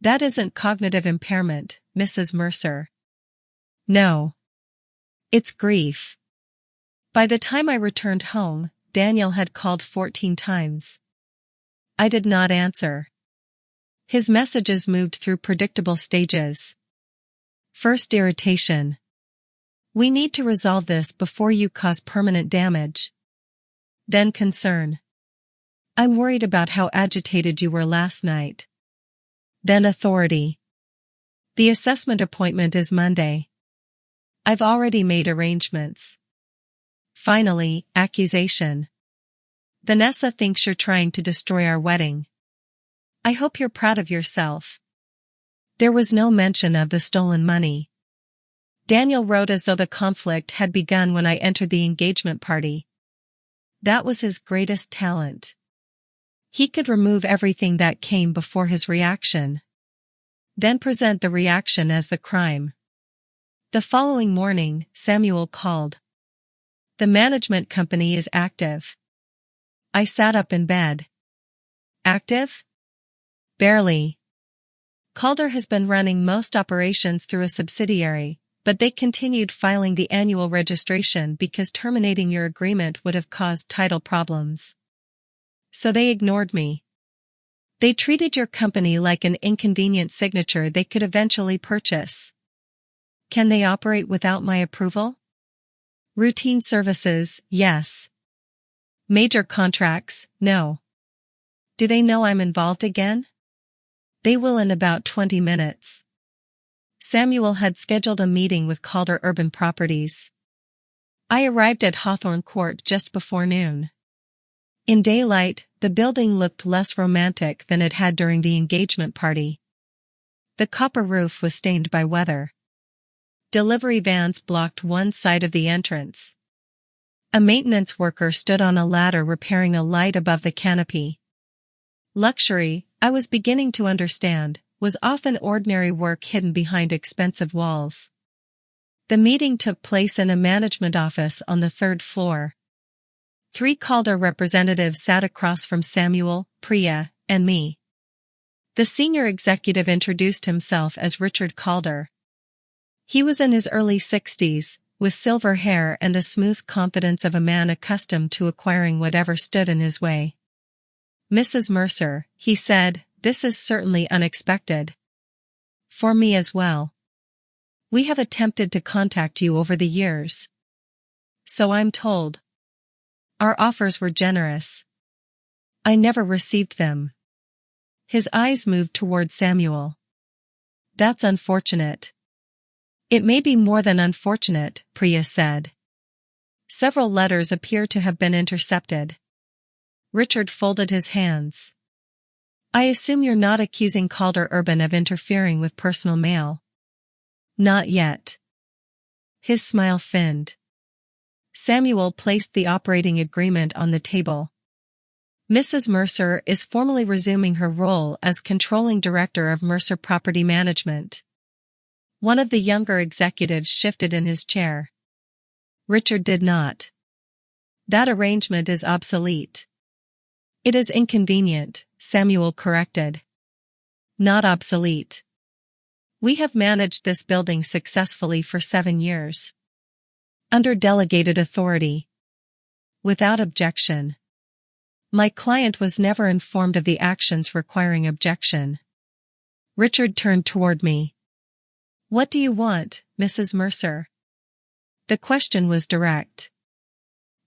"That isn't cognitive impairment, Mrs. Mercer." "No. It's grief." By the time I returned home, Daniel had called 14 times. I did not answer. His messages moved through predictable stages. First, irritation. We need to resolve this before you cause permanent damage. Then concern. I'm worried about how agitated you were last night. Then authority. The assessment appointment is Monday. I've already made arrangements. Finally, accusation. Vanessa thinks you're trying to destroy our wedding. I hope you're proud of yourself. There was no mention of the stolen money. Daniel wrote as though the conflict had begun when I entered the engagement party. That was his greatest talent. He could remove everything that came before his reaction, then present the reaction as the crime. The following morning, Samuel called. The management company is active. I sat up in bed. Active? Barely. Calder has been running most operations through a subsidiary, but they continued filing the annual registration because terminating your agreement would have caused title problems. So they ignored me. They treated your company like an inconvenient signature they could eventually purchase. Can they operate without my approval? Routine services, yes. Major contracts, no. Do they know I'm involved again? They will in about 20 minutes. Samuel had scheduled a meeting with Calder Urban Properties. I arrived at Hawthorne Court just before noon. In daylight, the building looked less romantic than it had during the engagement party. The copper roof was stained by weather. Delivery vans blocked one side of the entrance. A maintenance worker stood on a ladder repairing a light above the canopy. Luxury, I was beginning to understand, was often ordinary work hidden behind expensive walls. The meeting took place in a management office on the third floor. 3 Calder representatives sat across from Samuel, Priya, and me. The senior executive introduced himself as Richard Calder. He was in his early 60s, with silver hair and the smooth confidence of a man accustomed to acquiring whatever stood in his way. Mrs. Mercer, he said, this is certainly unexpected. For me as well. We have attempted to contact you over the years. So I'm told. Our offers were generous. I never received them. His eyes moved toward Samuel. That's unfortunate. It may be more than unfortunate, Priya said. Several letters appear to have been intercepted. Richard folded his hands. I assume you're not accusing Calder Urban of interfering with personal mail. Not yet. His smile thinned. Samuel placed the operating agreement on the table. Mrs. Mercer is formally resuming her role as controlling director of Mercer Property Management. One of the younger executives shifted in his chair. Richard did not. That arrangement is obsolete. It is inconvenient, Samuel corrected. Not obsolete. We have managed this building successfully for 7 years. Under delegated authority. Without objection. My client was never informed of the actions requiring objection. Richard turned toward me. What do you want, Mrs. Mercer? The question was direct.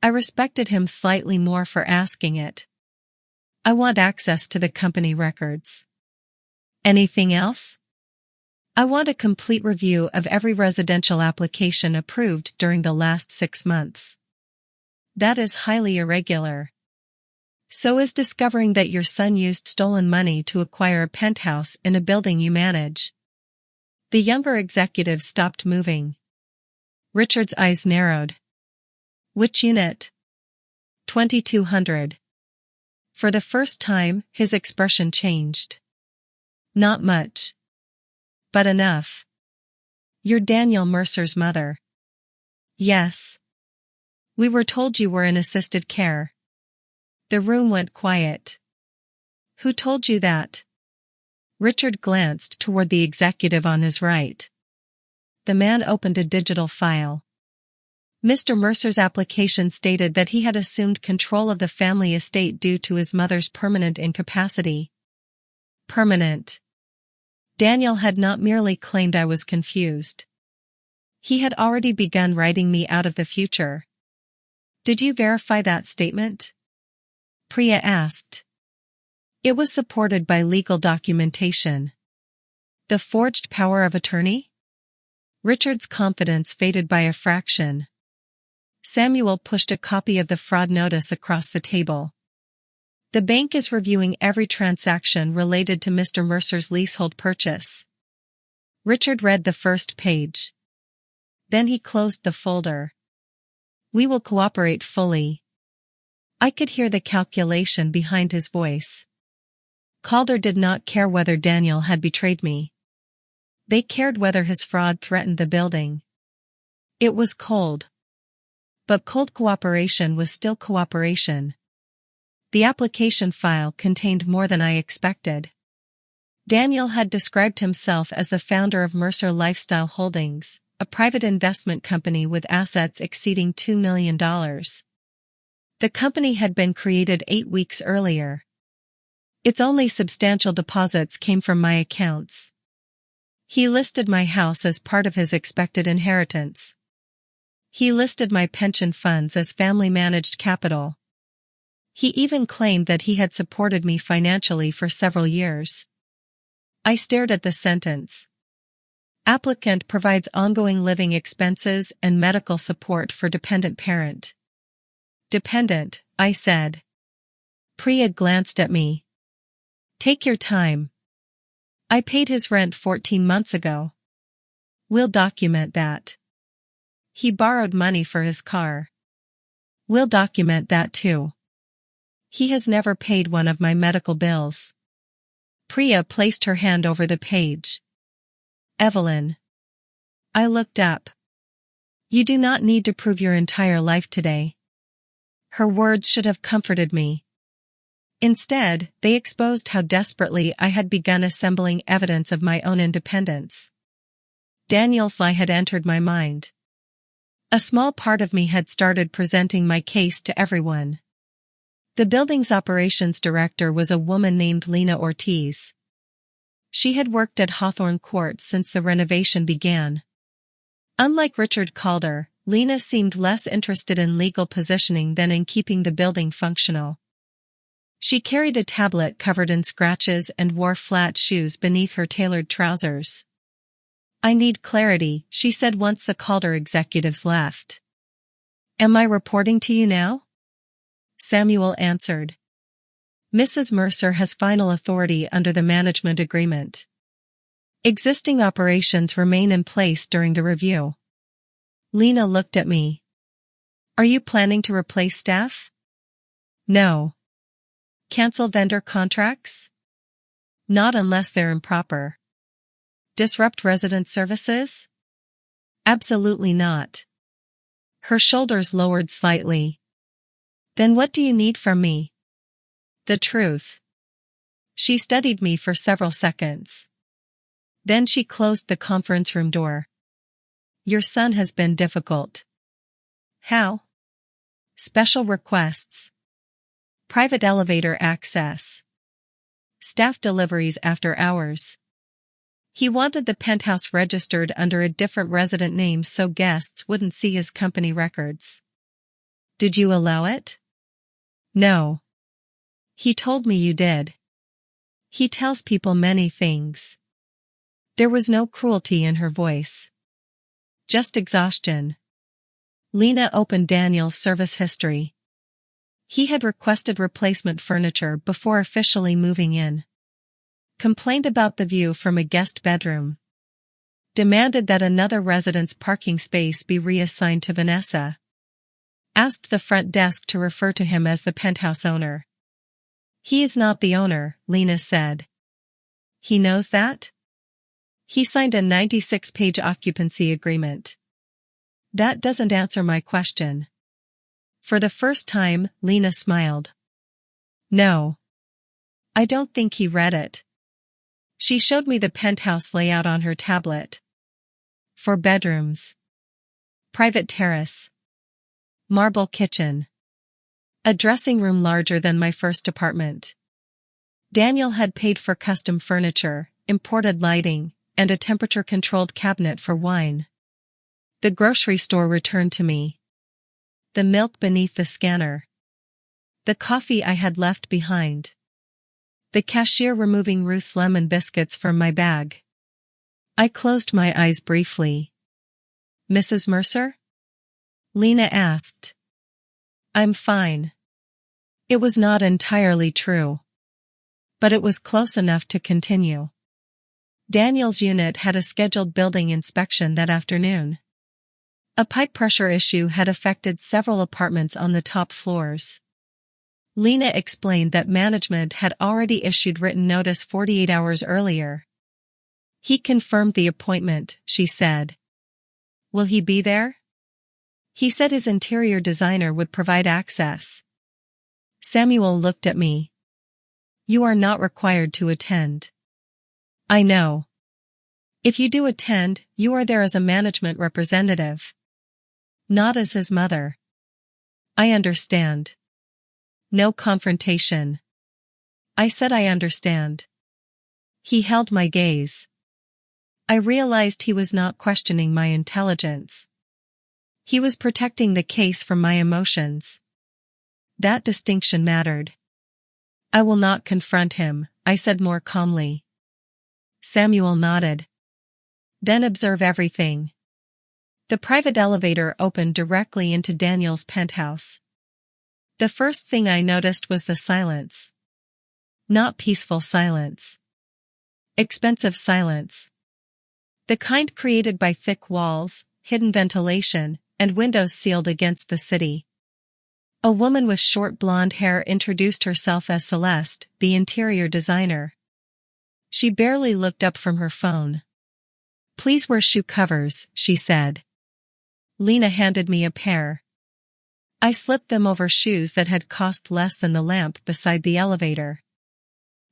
I respected him slightly more for asking it. I want access to the company records. Anything else? I want a complete review of every residential application approved during the last 6 months. That is highly irregular. So is discovering that your son used stolen money to acquire a penthouse in a building you manage. The younger executive stopped moving. Richard's eyes narrowed. Which unit? 2200. For the first time, his expression changed. Not much. But enough. You're Daniel Mercer's mother. Yes. We were told you were in assisted care. The room went quiet. Who told you that? Richard glanced toward the executive on his right. The man opened a digital file. Mr. Mercer's application stated that he had assumed control of the family estate due to his mother's permanent incapacity. Permanent. Daniel had not merely claimed I was confused. He had already begun writing me out of the future. Did you verify that statement? Priya asked. It was supported by legal documentation. The forged power of attorney? Richard's confidence faded by a fraction. Samuel pushed a copy of the fraud notice across the table. The bank is reviewing every transaction related to Mr. Mercer's leasehold purchase. Richard read the first page. Then he closed the folder. We will cooperate fully. I could hear the calculation behind his voice. Calder did not care whether Daniel had betrayed me. They cared whether his fraud threatened the building. It was cold. But cold cooperation was still cooperation. The application file contained more than I expected. Daniel had described himself as the founder of Mercer Lifestyle Holdings, a private investment company with assets exceeding $2 million. The company had been created 8 weeks earlier. Its only substantial deposits came from my accounts. He listed my house as part of his expected inheritance. He listed my pension funds as family-managed capital. He even claimed that he had supported me financially for several years. I stared at the sentence. Applicant provides ongoing living expenses and medical support for dependent parent. Dependent, I said. Priya glanced at me. Take your time. I paid his rent 14 months ago. We'll document that. He borrowed money for his car. We'll document that too. He has never paid one of my medical bills. Priya placed her hand over the page. Evelyn. I looked up. You do not need to prove your entire life today. Her words should have comforted me. Instead, they exposed how desperately I had begun assembling evidence of my own independence. Daniel's lie had entered my mind. A small part of me had started presenting my case to everyone. The building's operations director was a woman named Lena Ortiz. She had worked at Hawthorne Court since the renovation began. Unlike Richard Calder, Lena seemed less interested in legal positioning than in keeping the building functional. She carried a tablet covered in scratches and wore flat shoes beneath her tailored trousers. I need clarity, she said once the Calder executives left. Am I reporting to you now? Samuel answered. Mrs. Mercer has final authority under the management agreement. Existing operations remain in place during the review. Lena looked at me. Are you planning to replace staff? No. Cancel vendor contracts? Not unless they're improper. Disrupt resident services? Absolutely not. Her shoulders lowered slightly. Then what do you need from me? The truth. She studied me for several seconds. Then she closed the conference room door. Your son has been difficult. How? Special requests. Private elevator access. Staff deliveries after hours. He wanted the penthouse registered under a different resident name so guests wouldn't see his company records. Did you allow it? No. He told me you did. He tells people many things. There was no cruelty in her voice. Just exhaustion. Lena opened Daniel's service history. He had requested replacement furniture before officially moving in. Complained about the view from a guest bedroom. Demanded that another resident's parking space be reassigned to Vanessa. Asked the front desk to refer to him as the penthouse owner. He is not the owner, Lena said. He knows that? He signed a 96-page occupancy agreement. That doesn't answer my question. For the first time, Lena smiled. No. I don't think he read it. She showed me the penthouse layout on her tablet. 4 bedrooms. Private terrace. Marble kitchen. A dressing room larger than my first apartment. Daniel had paid for custom furniture, imported lighting, and a temperature-controlled cabinet for wine. The grocery store returned to me. The milk beneath the scanner. The coffee I had left behind. The cashier removing Ruth's lemon biscuits from my bag. I closed my eyes briefly. "Mrs. Mercer?" Lena asked. "I'm fine." It was not entirely true. But it was close enough to continue. Daniel's unit had a scheduled building inspection that afternoon. A pipe pressure issue had affected several apartments on the top floors. Lena explained that management had already issued written notice 48 hours earlier. "He confirmed the appointment," she said. "Will he be there?" "He said his interior designer would provide access." Samuel looked at me. "You are not required to attend." "I know. If you do attend, you are there as a management representative. Not as his mother." "I understand." No confrontation. I said I understand. He held my gaze. I realized he was not questioning my intelligence. He was protecting the case from my emotions. That distinction mattered. "I will not confront him," I said more calmly. Samuel nodded. "Then observe everything." The private elevator opened directly into Daniel's penthouse. The first thing I noticed was the silence. Not peaceful silence. Expensive silence. The kind created by thick walls, hidden ventilation, and windows sealed against the city. A woman with short blonde hair introduced herself as Celeste, the interior designer. She barely looked up from her phone. "Please wear shoe covers," she said. Lena handed me a pair. I slipped them over shoes that had cost less than the lamp beside the elevator.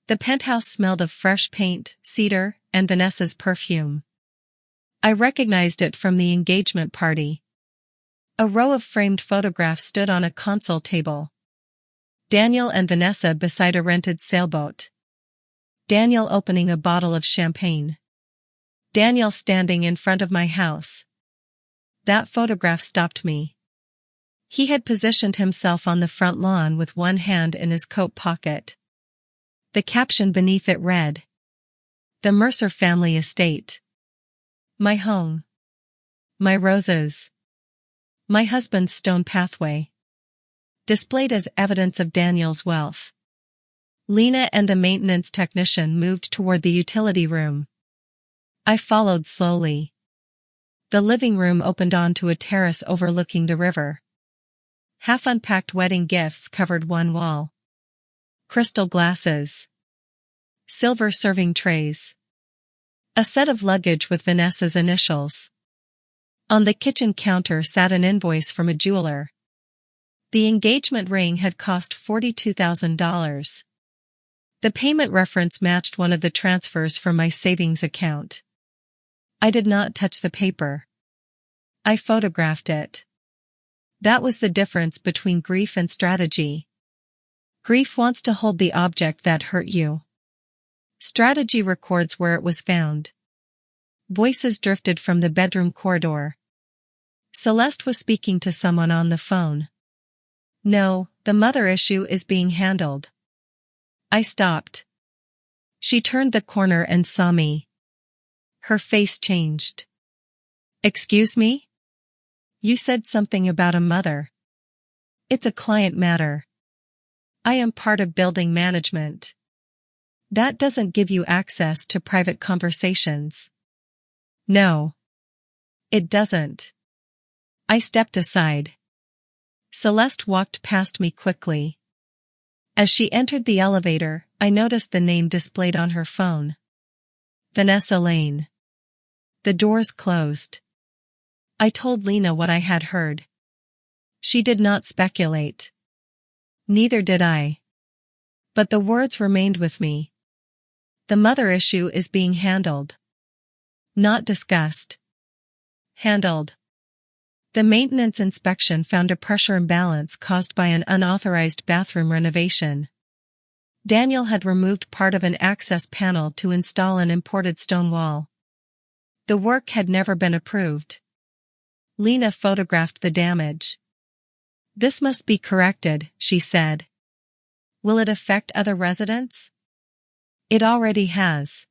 The penthouse smelled of fresh paint, cedar, and Vanessa's perfume. I recognized it from the engagement party. A row of framed photographs stood on a console table. Daniel and Vanessa beside a rented sailboat. Daniel opening a bottle of champagne. Daniel standing in front of my house. That photograph stopped me. He had positioned himself on the front lawn with one hand in his coat pocket. The caption beneath it read, "The Mercer Family Estate. My home. My roses. My husband's stone pathway." Displayed as evidence of Daniel's wealth. Lena and the maintenance technician moved toward the utility room. I followed slowly. The living room opened onto a terrace overlooking the river. Half-unpacked wedding gifts covered one wall. Crystal glasses. Silver serving trays. A set of luggage with Vanessa's initials. On the kitchen counter sat an invoice from a jeweler. The engagement ring had cost $42,000. The payment reference matched one of the transfers from my savings account. I did not touch the paper. I photographed it. That was the difference between grief and strategy. Grief wants to hold the object that hurt you. Strategy records where it was found. Voices drifted from the bedroom corridor. Celeste was speaking to someone on the phone. "No, the mother issue is being handled." I stopped. She turned the corner and saw me. Her face changed. "Excuse me? You said something about a mother." "It's a client matter. I am part of building management. That doesn't give you access to private conversations." "No. It doesn't." I stepped aside. Celeste walked past me quickly. As she entered the elevator, I noticed the name displayed on her phone. Vanessa Lane. The doors closed. I told Lena what I had heard. She did not speculate. Neither did I. But the words remained with me. The mother issue is being handled. Not discussed. Handled. The maintenance inspection found a pressure imbalance caused by an unauthorized bathroom renovation. Daniel had removed part of an access panel to install an imported stone wall. The work had never been approved. Lena photographed the damage. "This must be corrected," she said. "Will it affect other residents?" "It already has."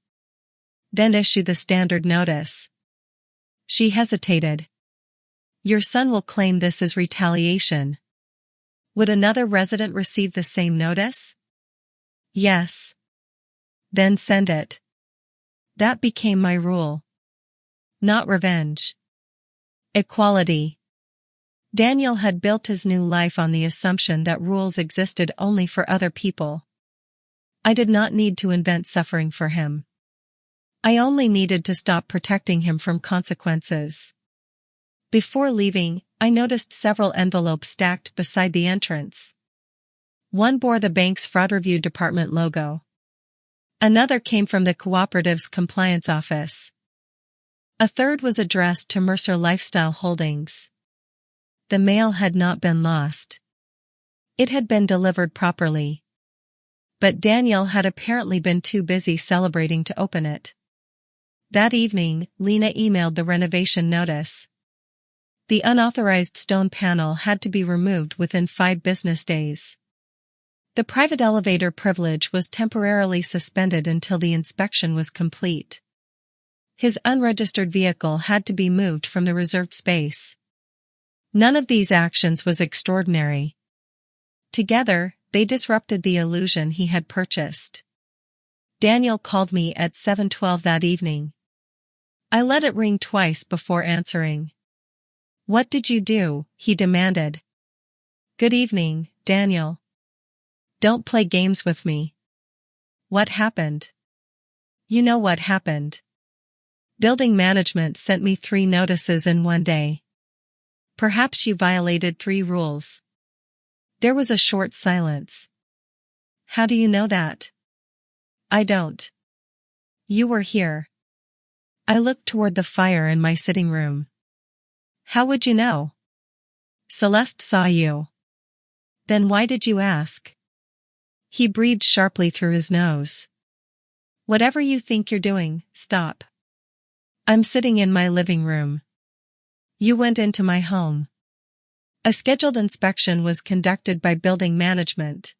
"Then issue the standard notice." She hesitated. "Your son will claim this as retaliation." "Would another resident receive the same notice?" "Yes." "Then send it." That became my rule. Not revenge. Equality. Daniel had built his new life on the assumption that rules existed only for other people. I did not need to invent suffering for him. I only needed to stop protecting him from consequences. Before leaving, I noticed several envelopes stacked beside the entrance. One bore the bank's fraud review department logo. Another came from the cooperative's compliance office. A third was addressed to Mercer Lifestyle Holdings. The mail had not been lost. It had been delivered properly. But Daniel had apparently been too busy celebrating to open it. That evening, Lena emailed the renovation notice. The unauthorized stone panel had to be removed within 5 business days. The private elevator privilege was temporarily suspended until the inspection was complete. His unregistered vehicle had to be moved from the reserved space. None of these actions was extraordinary. Together, they disrupted the illusion he had purchased. Daniel called me at 7:12 that evening. I let it ring twice before answering. "What did you do?" he demanded. "Good evening, Daniel. Don't play games with me." "What happened?" "You know what happened. Building management sent me 3 notices in one day. Perhaps you violated 3 rules." There was a short silence. "How do you know that?" "I don't. You were here." I looked toward the fire in my sitting room. "How would you know?" "Celeste saw you." "Then why did you ask?" He breathed sharply through his nose. "Whatever you think you're doing, stop. I'm sitting in my living room. You went into my home. A scheduled inspection was conducted by building management.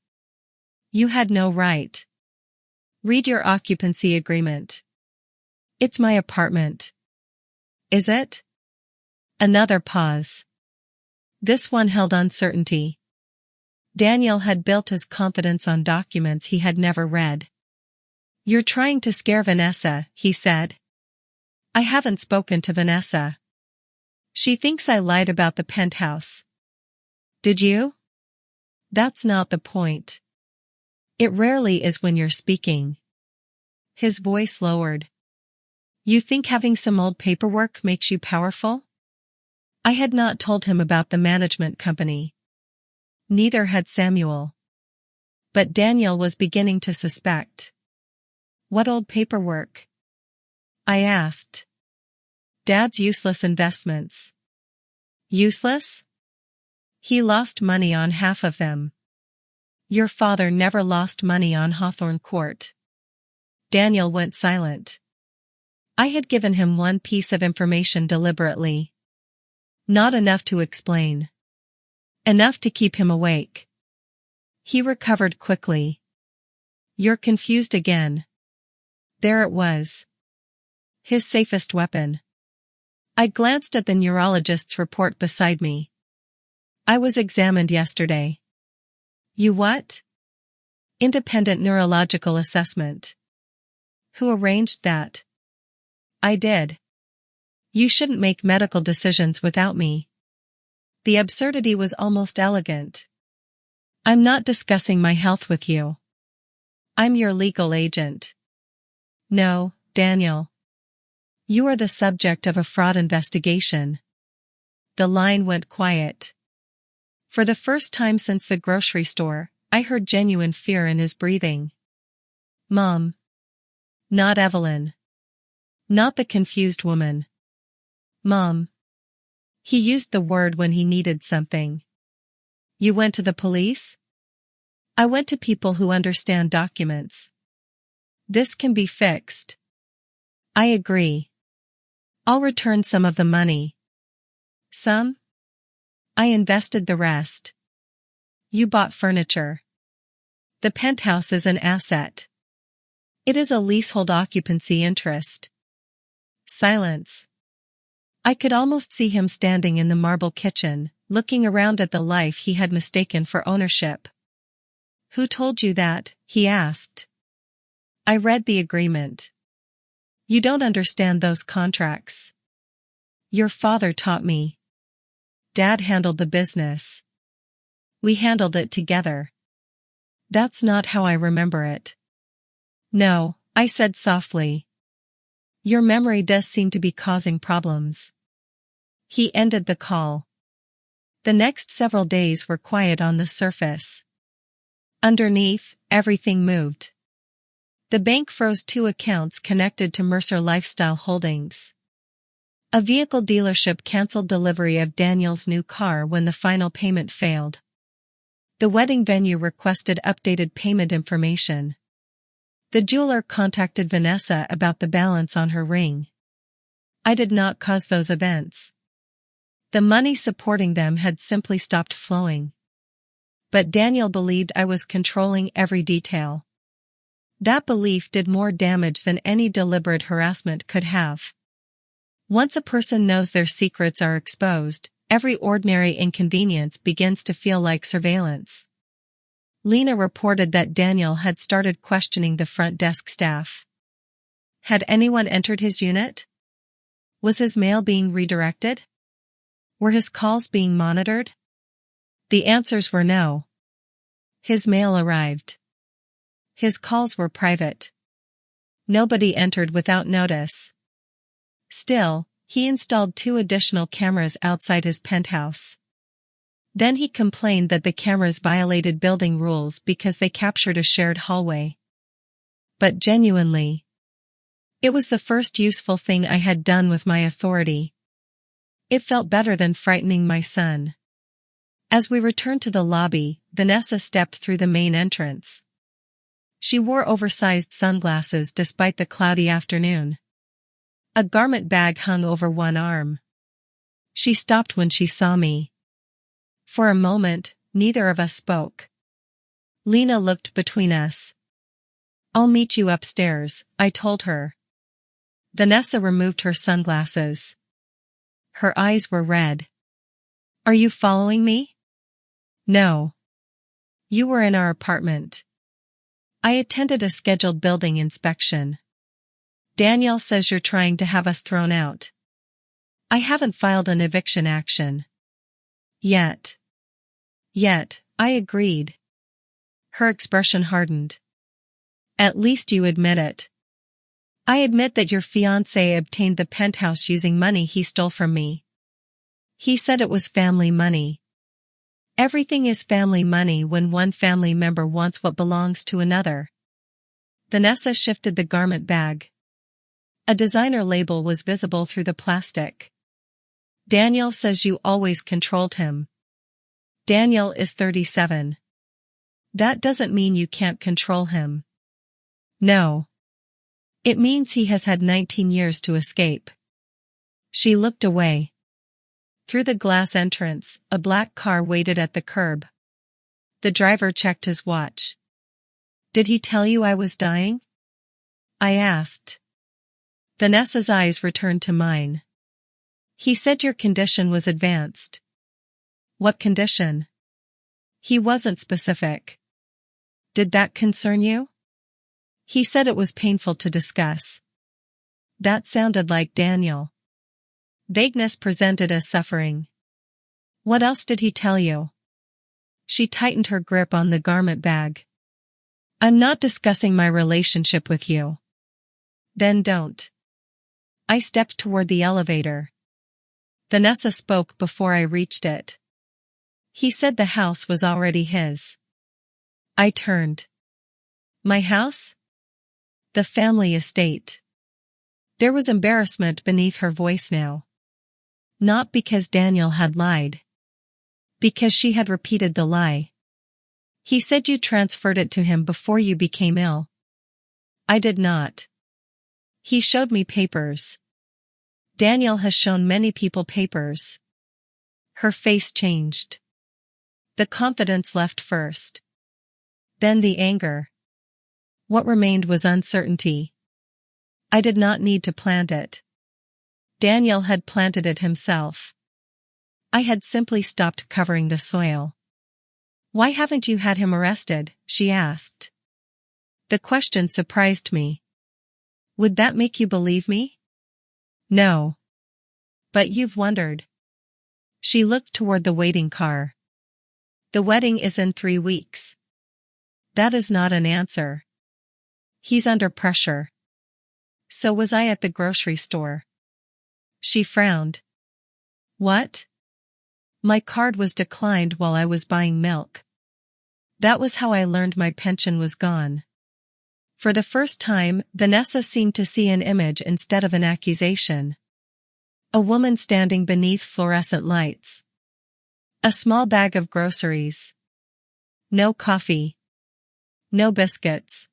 You had no right. Read your occupancy agreement. It's my apartment." "Is it?" Another pause. This one held uncertainty. Daniel had built his confidence on documents he had never read. "You're trying to scare Vanessa," he said. "I haven't spoken to Vanessa. She thinks I lied about the penthouse." "Did you?" "That's not the point. It rarely is when you're speaking." His voice lowered. "You think having some old paperwork makes you powerful?" I had not told him about the management company. Neither had Samuel. But Daniel was beginning to suspect. "What old paperwork?" I asked. "Dad's useless investments." "Useless?" "He lost money on half of them." "Your father never lost money on Hawthorne Court." Daniel went silent. I had given him one piece of information deliberately. Not enough to explain. Enough to keep him awake. He recovered quickly. "You're confused again." There it was. His safest weapon. I glanced at the neurologist's report beside me. "I was examined yesterday." "You what?" "Independent neurological assessment." "Who arranged that?" "I did." "You shouldn't make medical decisions without me." The absurdity was almost elegant. "I'm not discussing my health with you. I'm your legal agent." "No, Daniel. You are the subject of a fraud investigation." The line went quiet. For the first time since the grocery store, I heard genuine fear in his breathing. "Mom." Not Evelyn. Not the confused woman. "Mom." He used the word when he needed something. "You went to the police?" I went to people who understand documents. This can be fixed. I agree. I'll return some of the money. Some? I invested the rest. You bought furniture. The penthouse is an asset. It is a leasehold occupancy interest. Silence. I could almost see him standing in the marble kitchen, looking around at the life he had mistaken for ownership. Who told you that? He asked. I read the agreement. You don't understand those contracts. Your father taught me. Dad handled the business. We handled it together. That's not how I remember it. No, I said softly. Your memory does seem to be causing problems. He ended the call. The next several days were quiet on the surface. Underneath, everything moved. The bank froze 2 accounts connected to Mercer Lifestyle Holdings. A vehicle dealership canceled delivery of Daniel's new car when the final payment failed. The wedding venue requested updated payment information. The jeweler contacted Vanessa about the balance on her ring. I did not cause those events. The money supporting them had simply stopped flowing. But Daniel believed I was controlling every detail. That belief did more damage than any deliberate harassment could have. Once a person knows their secrets are exposed, every ordinary inconvenience begins to feel like surveillance. Lena reported that Daniel had started questioning the front desk staff. Had anyone entered his unit? Was his mail being redirected? Were his calls being monitored? The answers were no. His mail arrived. His calls were private. Nobody entered without notice. Still, he installed 2 additional cameras outside his penthouse. Then he complained that the cameras violated building rules because they captured a shared hallway. But genuinely, it was the first useful thing I had done with my authority. It felt better than frightening my son. As we returned to the lobby, Vanessa stepped through the main entrance. She wore oversized sunglasses despite the cloudy afternoon. A garment bag hung over one arm. She stopped when she saw me. For a moment, neither of us spoke. Lena looked between us. I'll meet you upstairs, I told her. Vanessa removed her sunglasses. Her eyes were red. Are you following me? No. You were in our apartment. I attended a scheduled building inspection. Daniel says you're trying to have us thrown out. I haven't filed an eviction action. Yet, I agreed. Her expression hardened. At least you admit it. I admit that your fiancé obtained the penthouse using money he stole from me. He said it was family money. Everything is family money when one family member wants what belongs to another. Vanessa shifted the garment bag. A designer label was visible through the plastic. Daniel says you always controlled him. Daniel is 37. That doesn't mean you can't control him. No. It means he has had 19 years to escape. She looked away. Through the glass entrance, a black car waited at the curb. The driver checked his watch. Did he tell you I was dying? I asked. Vanessa's eyes returned to mine. He said your condition was advanced. What condition? He wasn't specific. Did that concern you? He said it was painful to discuss. That sounded like Daniel. Vagueness presented as suffering. What else did he tell you? She tightened her grip on the garment bag. I'm not discussing my relationship with you. Then don't. I stepped toward the elevator. Vanessa spoke before I reached it. He said the house was already his. I turned. My house? The family estate. There was embarrassment beneath her voice now. Not because Daniel had lied. Because she had repeated the lie. He said you transferred it to him before you became ill. I did not. He showed me papers. Daniel has shown many people papers. Her face changed. The confidence left first. Then the anger. What remained was uncertainty. I did not need to plant it. Daniel had planted it himself. I had simply stopped covering the soil. Why haven't you had him arrested? She asked. The question surprised me. Would that make you believe me? No. But you've wondered. She looked toward the waiting car. The wedding is in 3 weeks. That is not an answer. He's under pressure. So was I at the grocery store. She frowned. What? My card was declined while I was buying milk. That was how I learned my pension was gone. For the first time, Vanessa seemed to see an image instead of an accusation. A woman standing beneath fluorescent lights. A small bag of groceries. No coffee. No biscuits.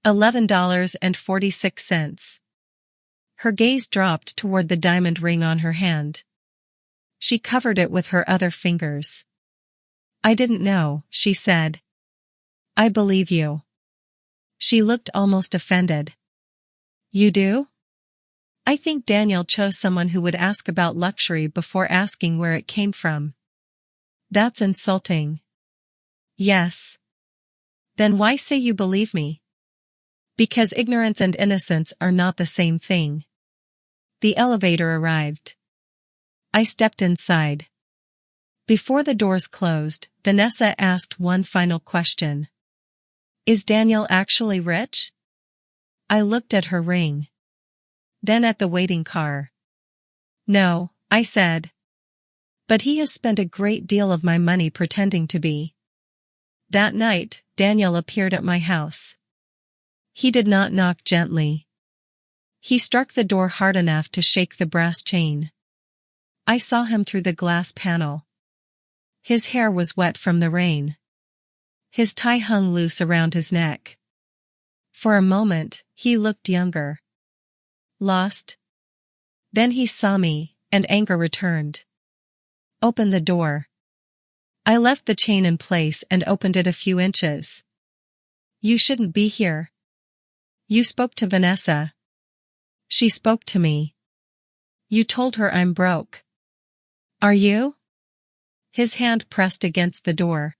$11.46. Her gaze dropped toward the diamond ring on her hand. She covered it with her other fingers. I didn't know, she said. I believe you. She looked almost offended. You do? I think Daniel chose someone who would ask about luxury before asking where it came from. That's insulting. Yes. Then why say you believe me? Because ignorance and innocence are not the same thing. The elevator arrived. I stepped inside. Before the doors closed, Vanessa asked one final question. Is Daniel actually rich? I looked at her ring. Then at the waiting car. No, I said. But he has spent a great deal of my money pretending to be. That night, Daniel appeared at my house. He did not knock gently. He struck the door hard enough to shake the brass chain. I saw him through the glass panel. His hair was wet from the rain. His tie hung loose around his neck. For a moment, he looked younger. Lost. Then he saw me, and anger returned. Open the door. I left the chain in place and opened it a few inches. You shouldn't be here. You spoke to Vanessa. She spoke to me. You told her I'm broke. Are you? His hand pressed against the door.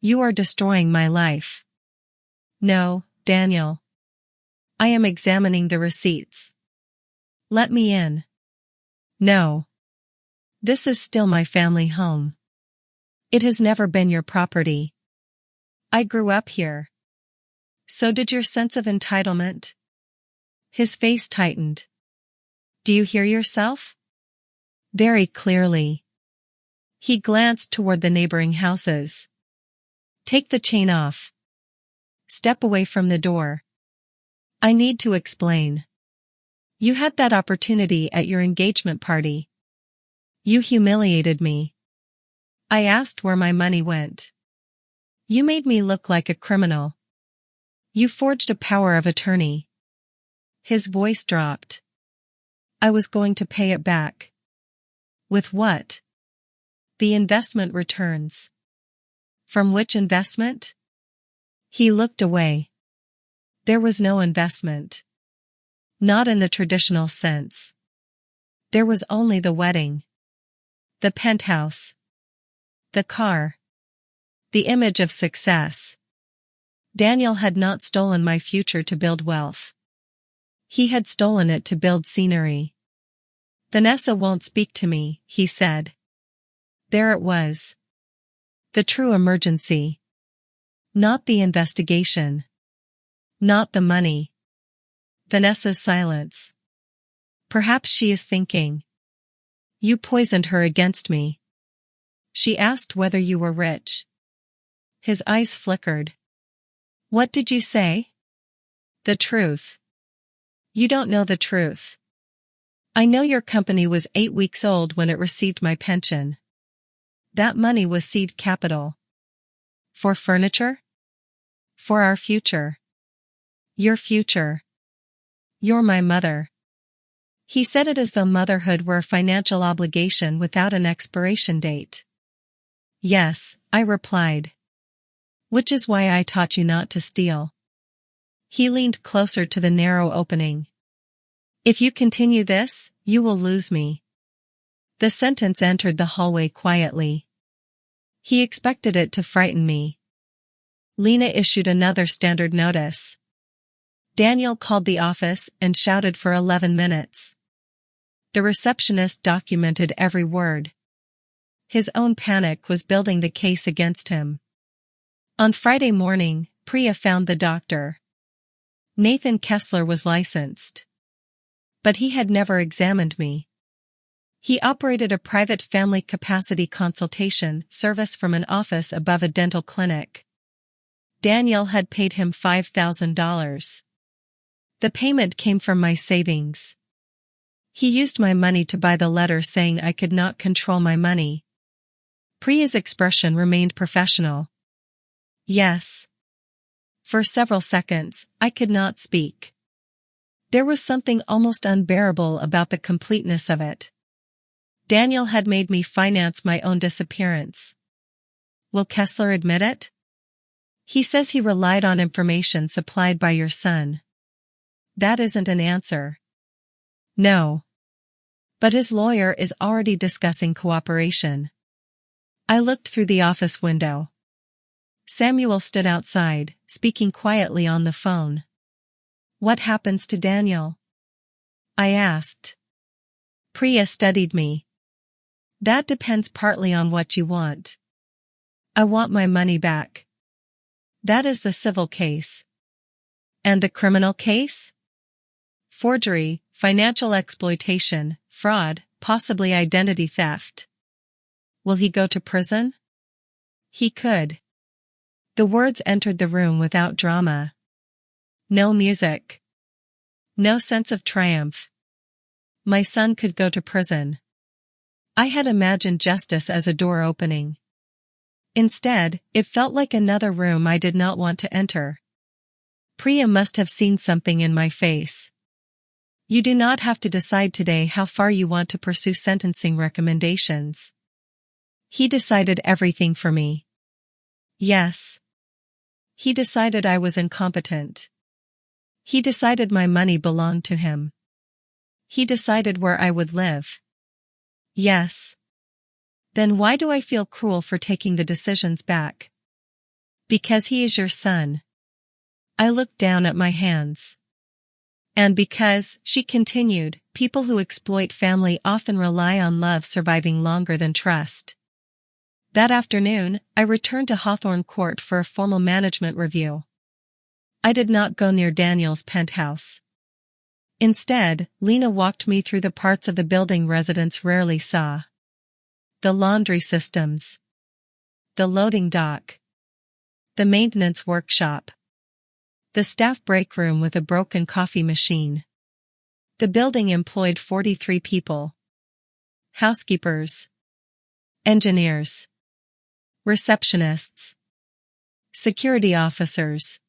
You are destroying my life. No, Daniel. I am examining the receipts. Let me in. No. This is still my family home. It has never been your property. I grew up here. So did your sense of entitlement. His face tightened. Do you hear yourself? Very clearly. He glanced toward the neighboring houses. Take the chain off. Step away from the door. I need to explain. You had that opportunity at your engagement party. You humiliated me. I asked where my money went. You made me look like a criminal. You forged a power of attorney. His voice dropped. I was going to pay it back. With what? The investment returns. From which investment? He looked away. There was no investment. Not in the traditional sense. There was only the wedding. The penthouse. The car. The image of success. Daniel had not stolen my future to build wealth. He had stolen it to build scenery. Vanessa won't speak to me, he said. There it was. The true emergency. Not the investigation. Not the money. Vanessa's silence. Perhaps she is thinking. You poisoned her against me. She asked whether you were rich. His eyes flickered. What did you say? The truth. You don't know the truth. I know your company was 8 weeks old when it received my pension. That money was seed capital. For furniture? For our future. Your future. You're my mother. He said it as though motherhood were a financial obligation without an expiration date. Yes, I replied. Which is why I taught you not to steal. He leaned closer to the narrow opening. If you continue this, you will lose me. The sentence entered the hallway quietly. He expected it to frighten me. Lena issued another standard notice. Daniel called the office and shouted for 11 minutes. The receptionist documented every word. His own panic was building the case against him. On Friday morning, Priya found the doctor. Nathan Kessler was licensed. But he had never examined me. He operated a private family capacity consultation service from an office above a dental clinic. Daniel had paid him $5,000. The payment came from my savings. He used my money to buy the letter saying I could not control my money. Priya's expression remained professional. Yes. For several seconds, I could not speak. There was something almost unbearable about the completeness of it. Daniel had made me finance my own disappearance. Will Kessler admit it? He says he relied on information supplied by your son. That isn't an answer. No. But his lawyer is already discussing cooperation. I looked through the office window. Samuel stood outside, speaking quietly on the phone. What happens to Daniel? I asked. Priya studied me. That depends partly on what you want. I want my money back. That is the civil case. And the criminal case? Forgery, financial exploitation, fraud, possibly identity theft. Will he go to prison? He could. The words entered the room without drama. No music. No sense of triumph. My son could go to prison. I had imagined justice as a door opening. Instead, it felt like another room I did not want to enter. Priya must have seen something in my face. You do not have to decide today how far you want to pursue sentencing recommendations. He decided everything for me. Yes. He decided I was incompetent. He decided my money belonged to him. He decided where I would live. Yes. Then why do I feel cruel for taking the decisions back? Because he is your son. I looked down at my hands. And because, she continued, people who exploit family often rely on love surviving longer than trust. That afternoon, I returned to Hawthorne Court for a formal management review. I did not go near Daniel's penthouse. Instead, Lena walked me through the parts of the building residents rarely saw. The laundry systems. The loading dock. The maintenance workshop. The staff break room with a broken coffee machine. The building employed 43 people. Housekeepers. Engineers. Receptionists. Security officers.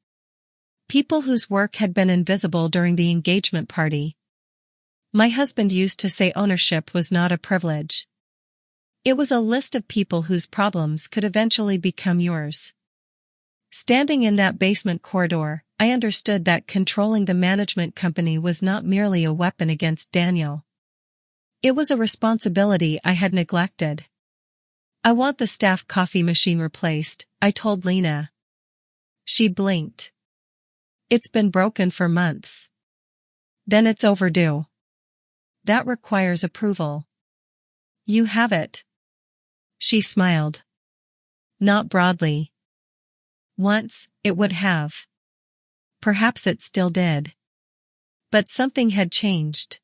People whose work had been invisible during the engagement party. My husband used to say ownership was not a privilege. It was a list of people whose problems could eventually become yours. Standing in that basement corridor, I understood that controlling the management company was not merely a weapon against Daniel. It was a responsibility I had neglected. I want the staff coffee machine replaced, I told Lena. She blinked. It's been broken for months. Then it's overdue. That requires approval. You have it. She smiled. Not broadly. Once, it would have. Perhaps it still did. But something had changed.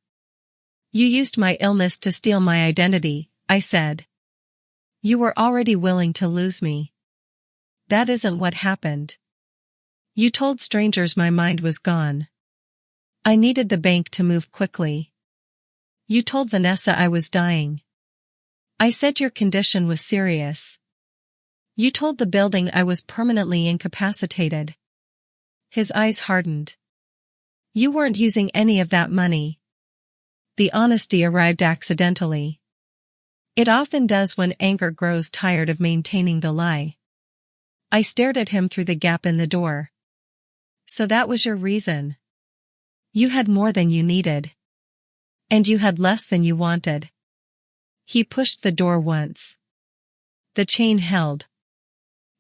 You used my illness to steal my identity, I said. You were already willing to lose me. That isn't what happened. You told strangers my mind was gone. I needed the bank to move quickly. You told Vanessa I was dying. I said your condition was serious. You told the building I was permanently incapacitated. His eyes hardened. You weren't using any of that money. The honesty arrived accidentally. It often does when anger grows tired of maintaining the lie. I stared at him through the gap in the door. So that was your reason. You had more than you needed. And you had less than you wanted. He pushed the door once. The chain held.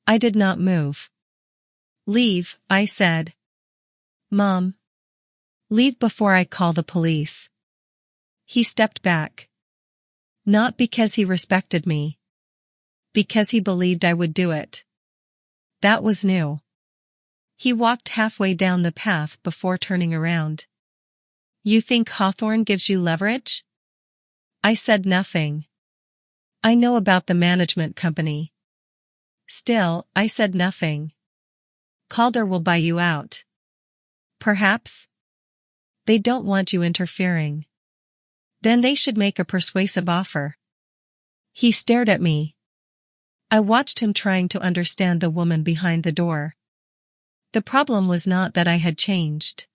I did not move. Leave, I said. Mom. Leave before I call the police. He stepped back. Not because he respected me. Because he believed I would do it. That was new. He walked halfway down the path before turning around. You think Hawthorne gives you leverage? I said nothing. I know about the management company. Still, I said nothing. Calder will buy you out. Perhaps. They don't want you interfering. Then they should make a persuasive offer. He stared at me. I watched him trying to understand the woman behind the door. The problem was not that I had changed.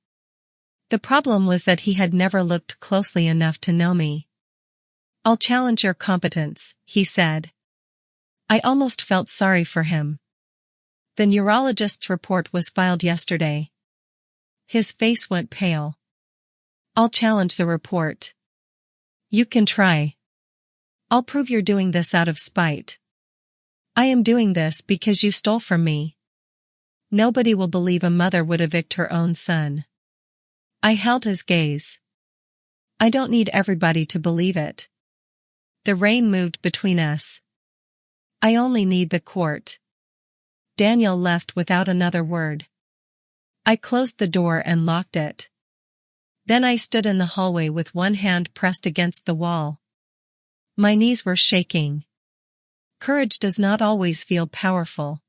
The problem was that he had never looked closely enough to know me. I'll challenge your competence, he said. I almost felt sorry for him. The neurologist's report was filed yesterday. His face went pale. I'll challenge the report. You can try. I'll prove you're doing this out of spite. I am doing this because you stole from me. Nobody will believe a mother would evict her own son. I held his gaze. I don't need everybody to believe it. The rain moved between us. I only need the court. Daniel left without another word. I closed the door and locked it. Then I stood in the hallway with one hand pressed against the wall. My knees were shaking. Courage does not always feel powerful.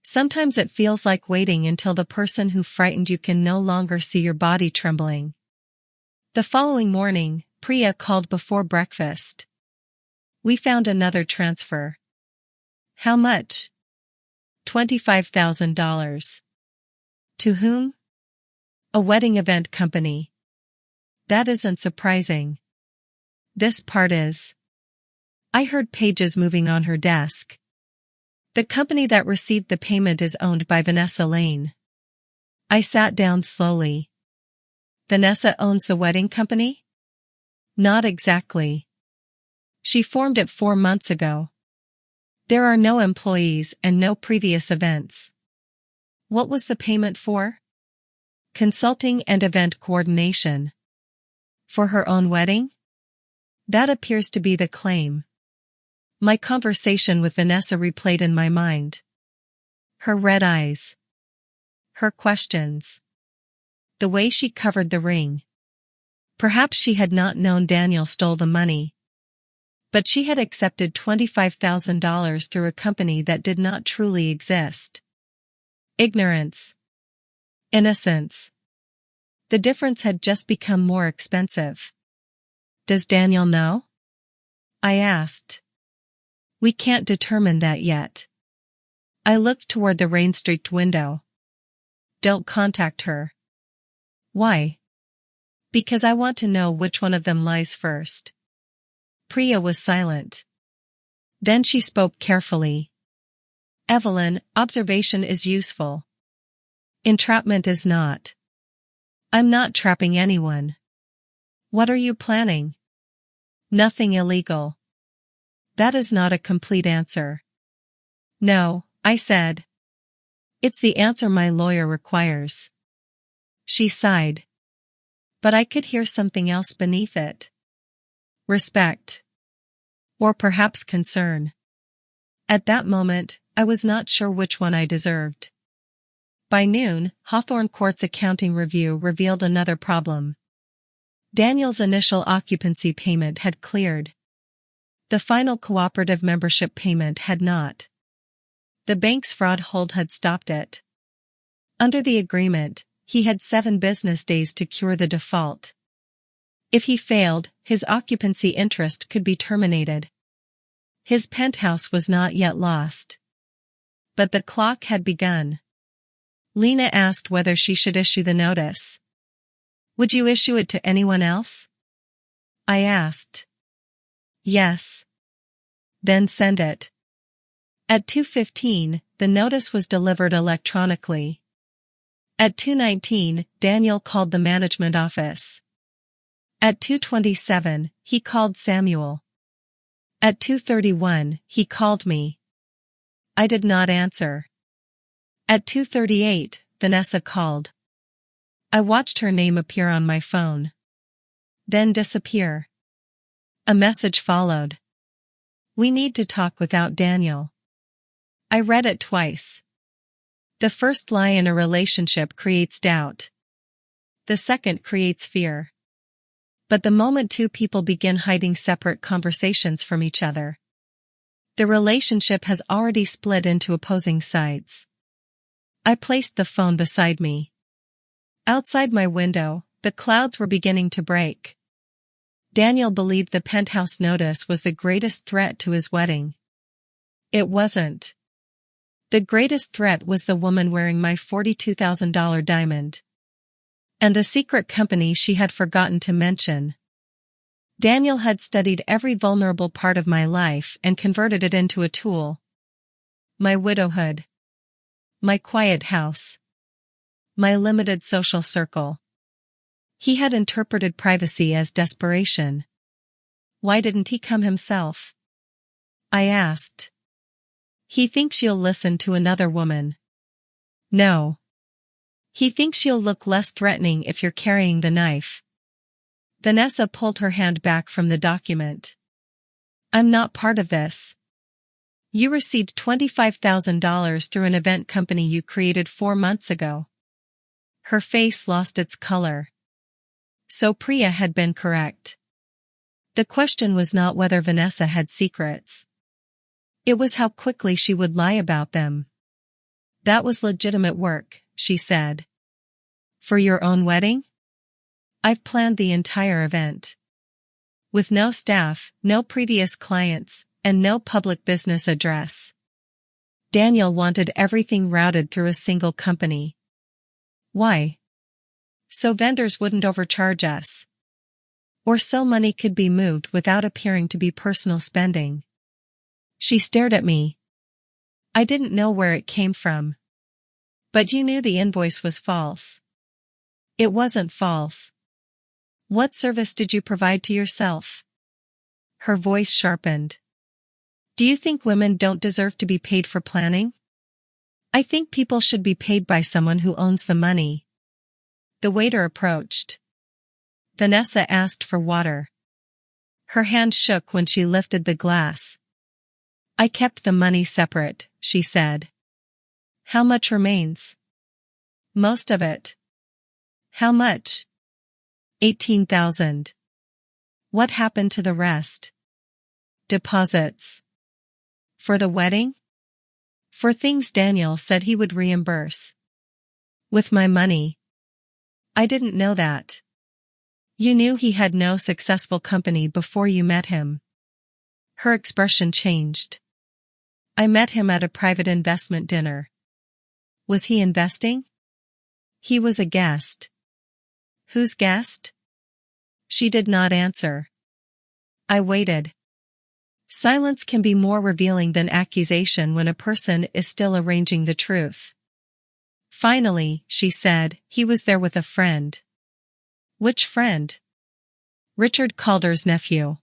Sometimes it feels like waiting until the person who frightened you can no longer see your body trembling. The following morning, Priya called before breakfast. We found another transfer. How much? $25,000. To whom? A wedding event company. That isn't surprising. This part is. I heard pages moving on her desk. The company that received the payment is owned by Vanessa Lane. I sat down slowly. Vanessa owns the wedding company? Not exactly. She formed it 4 months ago. There are no employees and no previous events. What was the payment for? Consulting and event coordination. For her own wedding? That appears to be the claim. My conversation with Vanessa replayed in my mind. Her red eyes. Her questions. The way she covered the ring. Perhaps she had not known Daniel stole the money. But she had accepted $25,000 through a company that did not truly exist. Ignorance. Innocence. The difference had just become more expensive. Does Daniel know? I asked. We can't determine that yet. I looked toward the rain-streaked window. Don't contact her. Why? Because I want to know which one of them lies first. Priya was silent. Then she spoke carefully. Evelyn, observation is useful. Entrapment is not. I'm not trapping anyone. What are you planning? Nothing illegal. That is not a complete answer. No, I said. It's the answer my lawyer requires. She sighed. But I could hear something else beneath it. Respect. Or perhaps concern. At that moment, I was not sure which one I deserved. By noon, Hawthorne Court's accounting review revealed another problem. Daniel's initial occupancy payment had cleared. The final cooperative membership payment had not. The bank's fraud hold had stopped it. Under the agreement, he had 7 business days to cure the default. If he failed, his occupancy interest could be terminated. His penthouse was not yet lost. But the clock had begun. Lena asked whether she should issue the notice. Would you issue it to anyone else? I asked. Yes. Then send it. At 2:15, the notice was delivered electronically. At 2:19, Daniel called the management office. At 2:27, he called Samuel. At 2:31, he called me. I did not answer. At 2:38, Vanessa called. I watched her name appear on my phone. Then disappear. A message followed. We need to talk without Daniel. I read it twice. The first lie in a relationship creates doubt. The second creates fear. But the moment two people begin hiding separate conversations from each other, the relationship has already split into opposing sides. I placed the phone beside me. Outside my window, the clouds were beginning to break. Daniel believed the penthouse notice was the greatest threat to his wedding. It wasn't. The greatest threat was the woman wearing my $42,000 diamond. And the secret company she had forgotten to mention. Daniel had studied every vulnerable part of my life and converted it into a tool. My widowhood. My quiet house. My limited social circle. He had interpreted privacy as desperation. Why didn't he come himself? I asked. He thinks you'll listen to another woman. No. He thinks you'll look less threatening if you're carrying the knife. Vanessa pulled her hand back from the document. I'm not part of this. You received $25,000 through an event company you created 4 months ago. Her face lost its color. So Priya had been correct. The question was not whether Vanessa had secrets. It was how quickly she would lie about them. That was legitimate work, she said. For your own wedding? I've planned the entire event. With no staff, no previous clients, and no public business address. Daniel wanted everything routed through a single company. Why? So vendors wouldn't overcharge us. Or so money could be moved without appearing to be personal spending. She stared at me. I didn't know where it came from. But you knew the invoice was false. It wasn't false. What service did you provide to yourself? Her voice sharpened. Do you think women don't deserve to be paid for planning? I think people should be paid by someone who owns the money. The waiter approached. Vanessa asked for water. Her hand shook when she lifted the glass. I kept the money separate, she said. How much remains? Most of it. How much? 18,000. What happened to the rest? Deposits. For the wedding? For things Daniel said he would reimburse. With my money. I didn't know that. You knew he had no successful company before you met him. Her expression changed. I met him at a private investment dinner. Was he investing? He was a guest. Whose guest? She did not answer. I waited. Silence can be more revealing than accusation when a person is still arranging the truth. Finally, she said, he was there with a friend. Which friend? Richard Calder's nephew.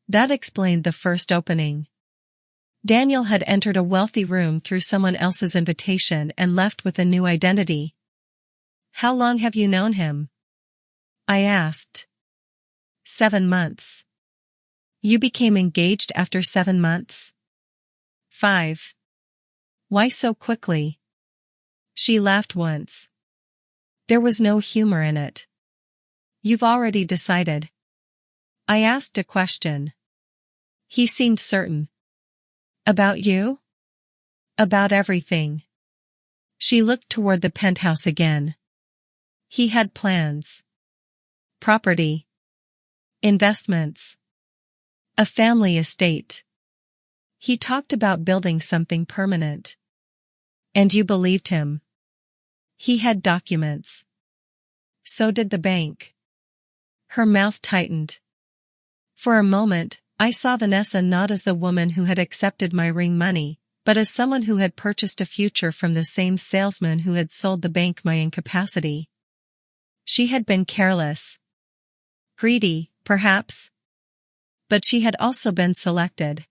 That explained the first opening. Daniel had entered a wealthy room through someone else's invitation and left with a new identity. How long have you known him? I asked. 7 months. You became engaged after 7 months? 5. Why so quickly? She laughed once. There was no humor in it. You've already decided. I asked a question. He seemed certain. About you? About everything. She looked toward the penthouse again. He had plans. Property. Investments. A family estate. He talked about building something permanent. And you believed him. He had documents. So did the bank. Her mouth tightened. For a moment, I saw Vanessa not as the woman who had accepted my ring money, but as someone who had purchased a future from the same salesman who had sold the bank my incapacity. She had been careless. Greedy, perhaps. But she had also been selected.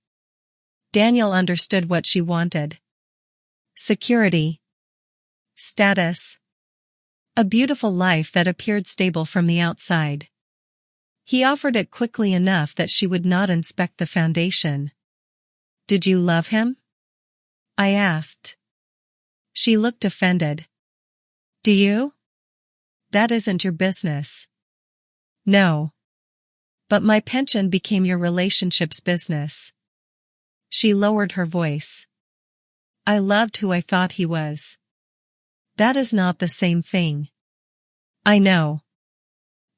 Daniel understood what she wanted. Security. Status. A beautiful life that appeared stable from the outside. He offered it quickly enough that she would not inspect the foundation. Did you love him? I asked. She looked offended. Do you? That isn't your business. No. But my pension became your relationship's business. She lowered her voice. I loved who I thought he was. That is not the same thing. I know.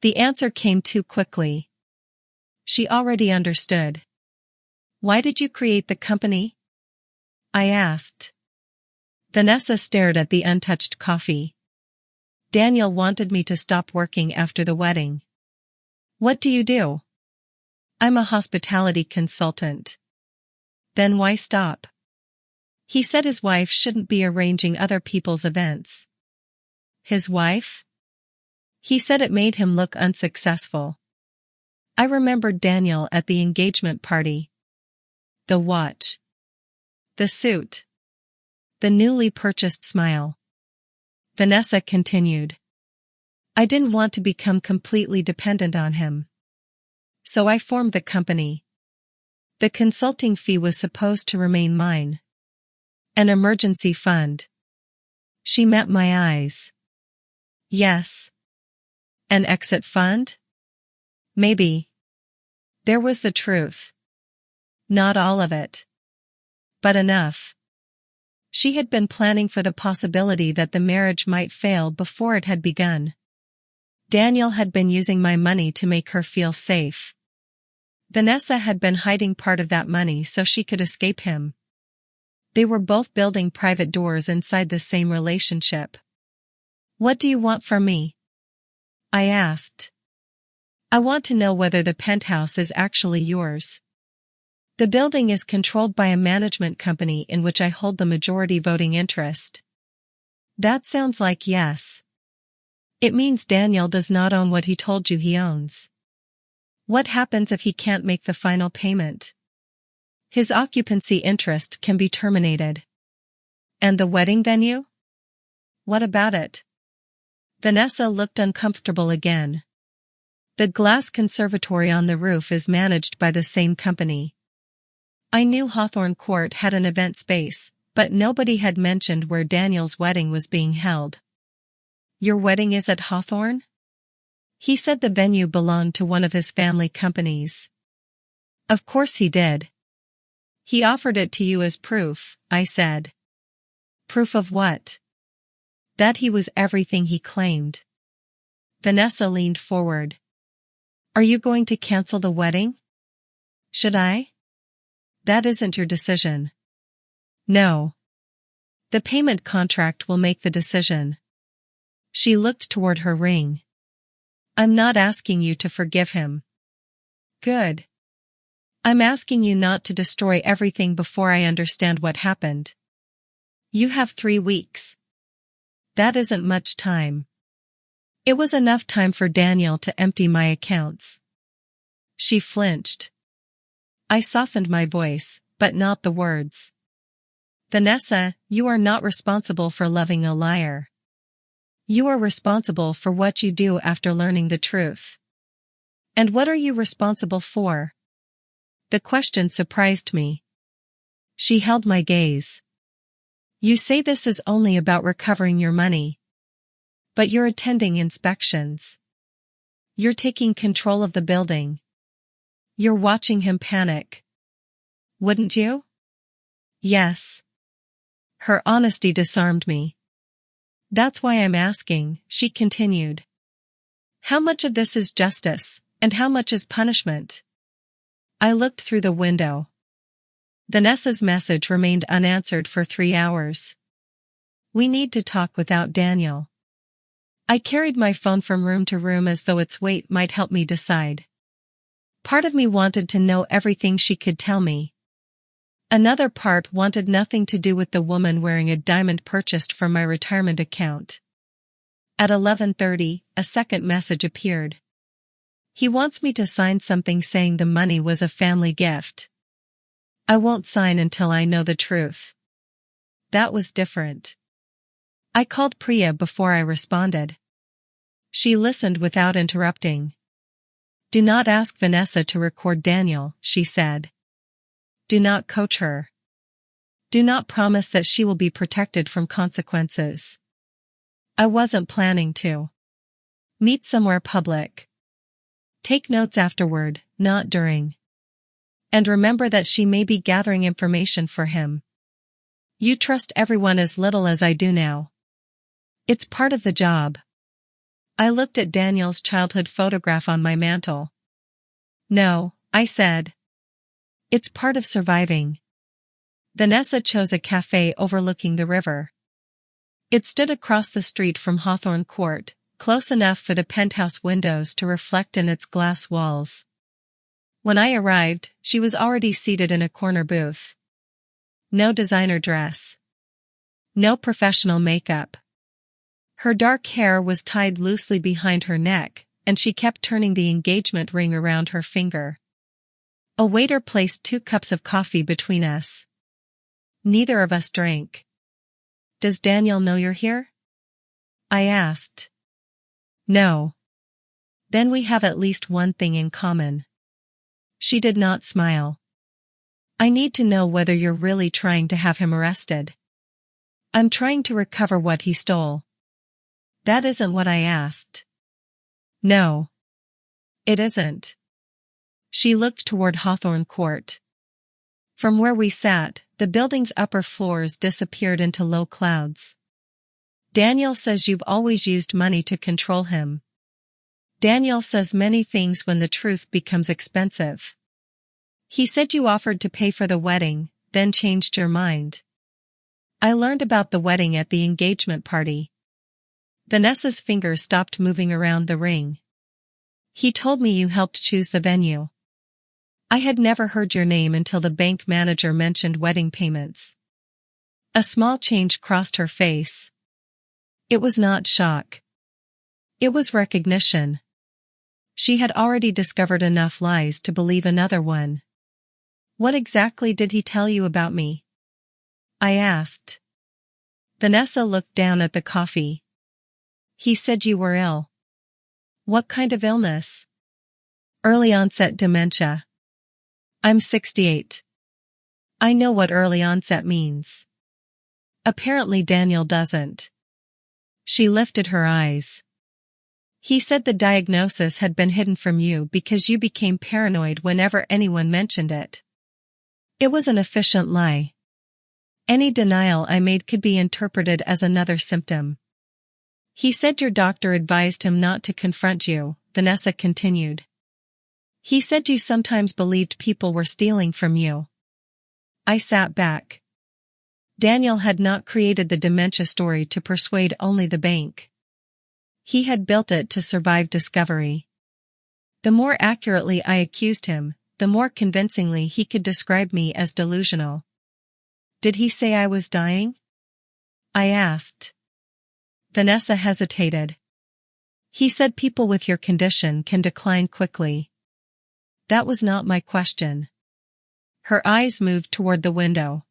The answer came too quickly. She already understood. Why did you create the company? I asked. Vanessa stared at the untouched coffee. Daniel wanted me to stop working after the wedding. What do you do? I'm a hospitality consultant. Then why stop? He said his wife shouldn't be arranging other people's events. His wife? He said it made him look unsuccessful. I remembered Daniel at the engagement party. The watch. The suit. The newly purchased smile. Vanessa continued. I didn't want to become completely dependent on him. So I formed the company. The consulting fee was supposed to remain mine. An emergency fund. She met my eyes. Yes. An exit fund? Maybe. There was the truth. Not all of it. But enough. She had been planning for the possibility that the marriage might fail before it had begun. Daniel had been using my money to make her feel safe. Vanessa had been hiding part of that money so she could escape him. They were both building private doors inside the same relationship. What do you want from me? I asked. I want to know whether the penthouse is actually yours. The building is controlled by a management company in which I hold the majority voting interest. That sounds like yes. It means Daniel does not own what he told you he owns. What happens if he can't make the final payment? His occupancy interest can be terminated. And the wedding venue? What about it? Vanessa looked uncomfortable again. The glass conservatory on the roof is managed by the same company. I knew Hawthorne Court had an event space, but nobody had mentioned where Daniel's wedding was being held. Your wedding is at Hawthorne? He said the venue belonged to one of his family companies. Of course he did. He offered it to you as proof, I said. Proof of what? That he was everything he claimed. Vanessa leaned forward. Are you going to cancel the wedding? Should I? That isn't your decision. No. The payment contract will make the decision. She looked toward her ring. I'm not asking you to forgive him. Good. I'm asking you not to destroy everything before I understand what happened. You have 3 weeks. That isn't much time. It was enough time for Daniel to empty my accounts. She flinched. I softened my voice, but not the words. Vanessa, you are not responsible for loving a liar. You are responsible for what you do after learning the truth. And what are you responsible for? The question surprised me. She held my gaze. You say this is only about recovering your money. But you're attending inspections. You're taking control of the building. You're watching him panic. Wouldn't you? Yes. Her honesty disarmed me. That's why I'm asking, she continued. How much of this is justice, and how much is punishment? I looked through the window. Vanessa's message remained unanswered for 3 hours. We need to talk without Daniel. I carried my phone from room to room as though its weight might help me decide. Part of me wanted to know everything she could tell me. Another part wanted nothing to do with the woman wearing a diamond purchased from my retirement account. At 11:30, a second message appeared. He wants me to sign something saying the money was a family gift. I won't sign until I know the truth. That was different. I called Priya before I responded. She listened without interrupting. Do not ask Vanessa to record Daniel, she said. Do not coach her. Do not promise that she will be protected from consequences. I wasn't planning to. Meet somewhere public. Take notes afterward, not during. And remember that she may be gathering information for him. You trust everyone as little as I do now. It's part of the job. I looked at Daniel's childhood photograph on my mantle. No, I said. It's part of surviving. Vanessa chose a cafe overlooking the river. It stood across the street from Hawthorne Court, close enough for the penthouse windows to reflect in its glass walls. When I arrived, she was already seated in a corner booth. No designer dress. No professional makeup. Her dark hair was tied loosely behind her neck, and she kept turning the engagement ring around her finger. A waiter placed 2 cups of coffee between us. Neither of us drank. Does Daniel know you're here? I asked. No. Then we have at least one thing in common. She did not smile. I need to know whether you're really trying to have him arrested. I'm trying to recover what he stole. That isn't what I asked. No. It isn't. She looked toward Hawthorne Court. From where we sat, the building's upper floors disappeared into low clouds. Daniel says you've always used money to control him. Daniel says many things when the truth becomes expensive. He said you offered to pay for the wedding, then changed your mind. I learned about the wedding at the engagement party. Vanessa's fingers stopped moving around the ring. He told me you helped choose the venue. I had never heard your name until the bank manager mentioned wedding payments. A small change crossed her face. It was not shock. It was recognition. She had already discovered enough lies to believe another one. What exactly did he tell you about me? I asked. Vanessa looked down at the coffee. He said you were ill. What kind of illness? Early onset dementia. I'm 68. I know what early onset means. Apparently Daniel doesn't. She lifted her eyes. He said the diagnosis had been hidden from you because you became paranoid whenever anyone mentioned it. It was an efficient lie. Any denial I made could be interpreted as another symptom. He said your doctor advised him not to confront you, Vanessa continued. He said you sometimes believed people were stealing from you. I sat back. Daniel had not created the dementia story to persuade only the bank. He had built it to survive discovery. The more accurately I accused him, the more convincingly he could describe me as delusional. Did he say I was dying? I asked. Vanessa hesitated. He said people with your condition can decline quickly. That was not my question. Her eyes moved toward the window.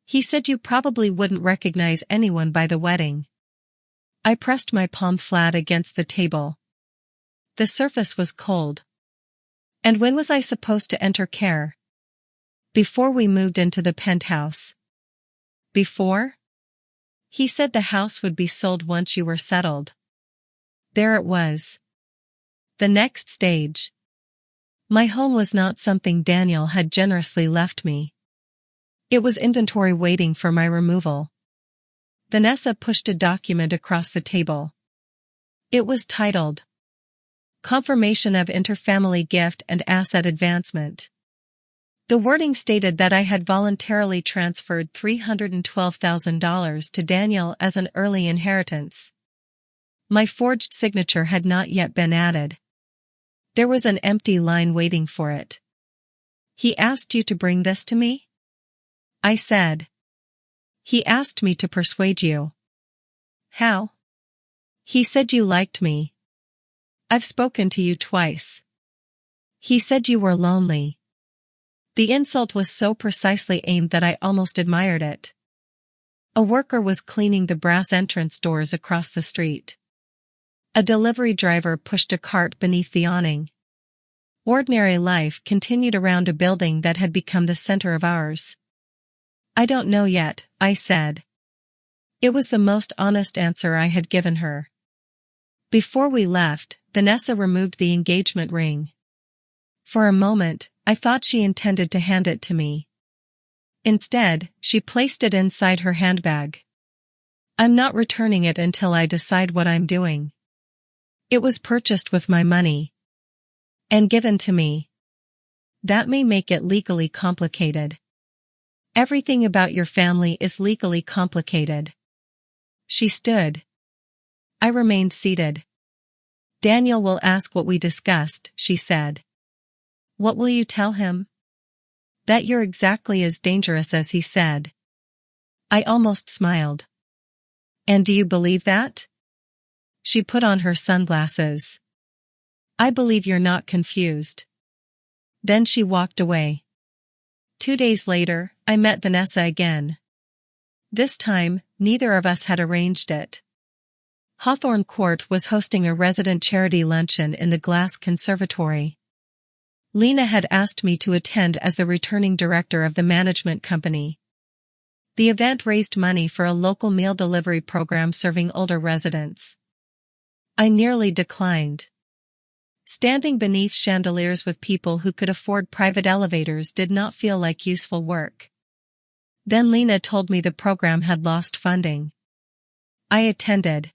He said you probably wouldn't recognize anyone by the wedding. I pressed my palm flat against the table. The surface was cold. And when was I supposed to enter care? Before we moved into the penthouse. Before? He said the house would be sold once you were settled. There it was. The next stage. My home was not something Daniel had generously left me. It was inventory waiting for my removal. Vanessa pushed a document across the table. It was titled, Confirmation of Interfamily Gift and Asset Advancement. The wording stated that I had voluntarily transferred $312,000 to Daniel as an early inheritance. My forged signature had not yet been added. There was an empty line waiting for it. "He asked you to bring this to me?" I said. "He asked me to persuade you." "How?" "He said you liked me. I've spoken to you twice. He said you were lonely." The insult was so precisely aimed that I almost admired it. A worker was cleaning the brass entrance doors across the street. A delivery driver pushed a cart beneath the awning. Ordinary life continued around a building that had become the center of ours. "I don't know yet," I said. It was the most honest answer I had given her. Before we left, Vanessa removed the engagement ring. For a moment, I thought she intended to hand it to me. Instead, she placed it inside her handbag. "I'm not returning it until I decide what I'm doing." It was purchased with my money. And given to me. That may make it legally complicated. Everything about your family is legally complicated. She stood. I remained seated. "Daniel will ask what we discussed," she said. "What will you tell him?" "That you're exactly as dangerous as he said." I almost smiled. "And do you believe that?" She put on her sunglasses. "I believe you're not confused." Then she walked away. 2 days later, I met Vanessa again. This time, neither of us had arranged it. Hawthorne Court was hosting a resident charity luncheon in the Glass Conservatory. Lena had asked me to attend as the returning director of the management company. The event raised money for a local meal delivery program serving older residents. I nearly declined. Standing beneath chandeliers with people who could afford private elevators did not feel like useful work. Then Lena told me the program had lost funding. I attended.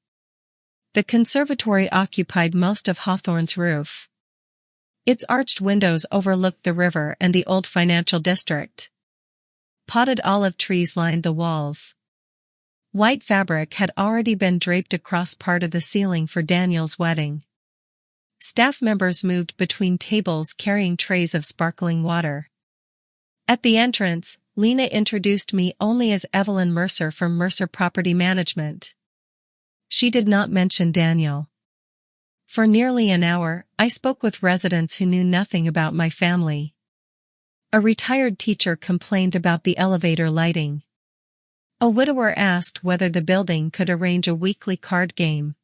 The conservatory occupied most of Hawthorne's roof. Its arched windows overlooked the river and the old financial district. Potted olive trees lined the walls. White fabric had already been draped across part of the ceiling for Daniel's wedding. Staff members moved between tables carrying trays of sparkling water. At the entrance, Lena introduced me only as Evelyn Mercer from Mercer Property Management. She did not mention Daniel. For nearly an hour, I spoke with residents who knew nothing about my family. A retired teacher complained about the elevator lighting. A widower asked whether the building could arrange a weekly card game.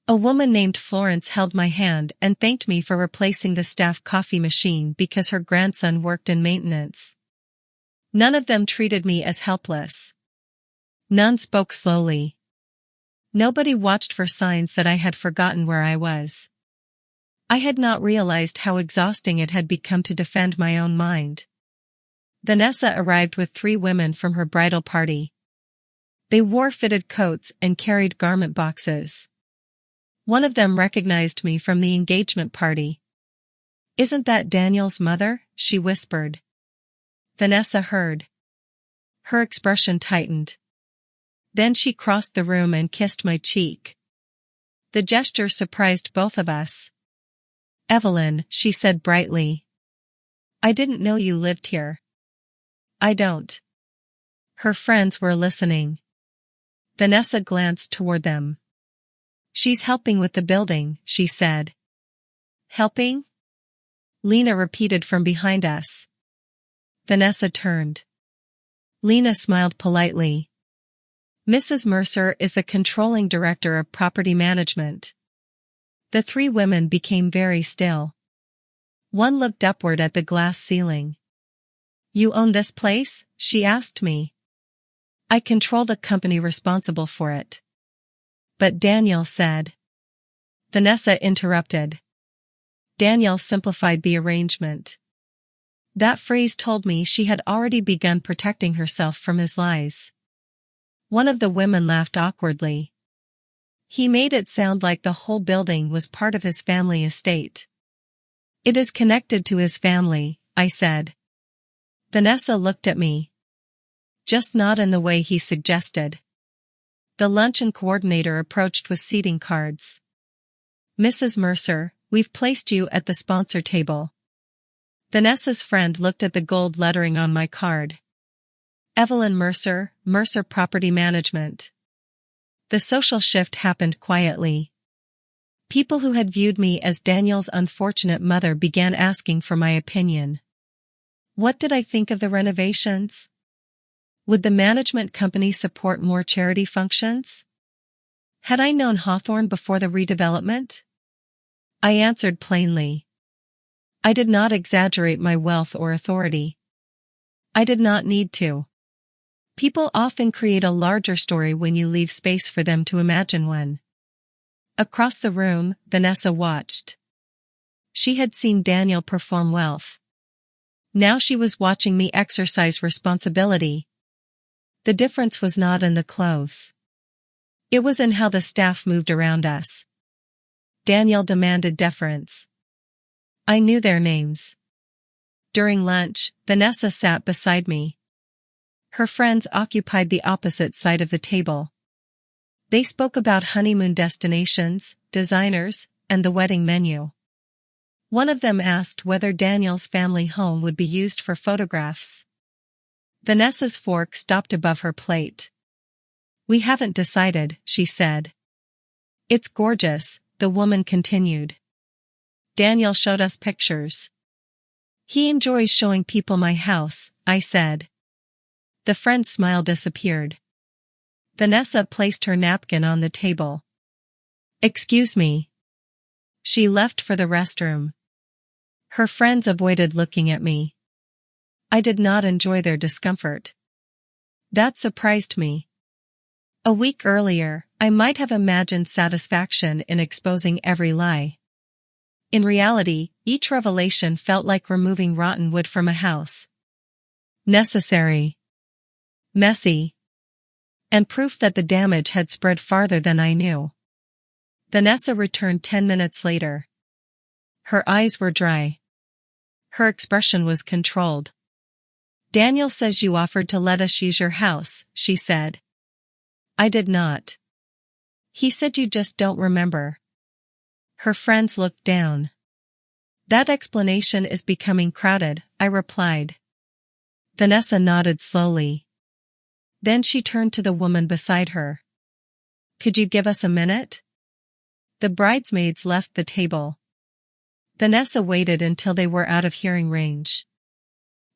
A woman named Florence held my hand and thanked me for replacing the staff coffee machine because her grandson worked in maintenance. None of them treated me as helpless. None spoke slowly. Nobody watched for signs that I had forgotten where I was. I had not realized how exhausting it had become to defend my own mind. Vanessa arrived with 3 women from her bridal party. They wore fitted coats and carried garment boxes. One of them recognized me from the engagement party. "Isn't that Daniel's mother?" she whispered. Vanessa heard. Her expression tightened. Then she crossed the room and kissed my cheek. The gesture surprised both of us. "Evelyn," she said brightly. "I didn't know you lived here." "I don't." Her friends were listening. Vanessa glanced toward them. "She's helping with the building," she said. "Helping?" Lena repeated from behind us. Vanessa turned. Lena smiled politely. "Mrs. Mercer is the controlling director of property management." The 3 women became very still. One looked upward at the glass ceiling. "You own this place?" she asked me. "I control the company responsible for it." "But Daniel said." Vanessa interrupted. "Daniel simplified the arrangement." That phrase told me she had already begun protecting herself from his lies. One of the women laughed awkwardly. "He made it sound like the whole building was part of his family estate." "It is connected to his family," I said. Vanessa looked at me. Just not in the way he suggested. The luncheon coordinator approached with seating cards. Mrs. Mercer, we've placed you at the sponsor table. Vanessa's friend looked at the gold lettering on my card. Evelyn Mercer, Mercer Property Management. The social shift happened quietly. People who had viewed me as Daniel's unfortunate mother began asking for my opinion. What did I think of the renovations? Would the management company support more charity functions? Had I known Hawthorne before the redevelopment? I answered plainly. I did not exaggerate my wealth or authority. I did not need to. People often create a larger story when you leave space for them to imagine one. Across the room, Vanessa watched. She had seen Daniel perform wealth. Now she was watching me exercise responsibility. The difference was not in the clothes. It was in how the staff moved around us. Daniel demanded deference. I knew their names. During lunch, Vanessa sat beside me. Her friends occupied the opposite side of the table. They spoke about honeymoon destinations, designers, and the wedding menu. One of them asked whether Daniel's family home would be used for photographs. Vanessa's fork stopped above her plate. We haven't decided, she said. It's gorgeous, the woman continued. Daniel showed us pictures. He enjoys showing people my house, I said. The friend's smile disappeared. Vanessa placed her napkin on the table. Excuse me. She left for the restroom. Her friends avoided looking at me. I did not enjoy their discomfort. That surprised me. A week earlier, I might have imagined satisfaction in exposing every lie. In reality, each revelation felt like removing rotten wood from a house. Necessary. Messy. And proof that the damage had spread farther than I knew. Vanessa returned 10 minutes later. Her eyes were dry. Her expression was controlled. Daniel says you offered to let us use your house, she said. I did not. He said you just don't remember. Her friends looked down. That explanation is becoming crowded, I replied. Vanessa nodded slowly. Then she turned to the woman beside her. Could you give us a minute? The bridesmaids left the table. Vanessa waited until they were out of hearing range.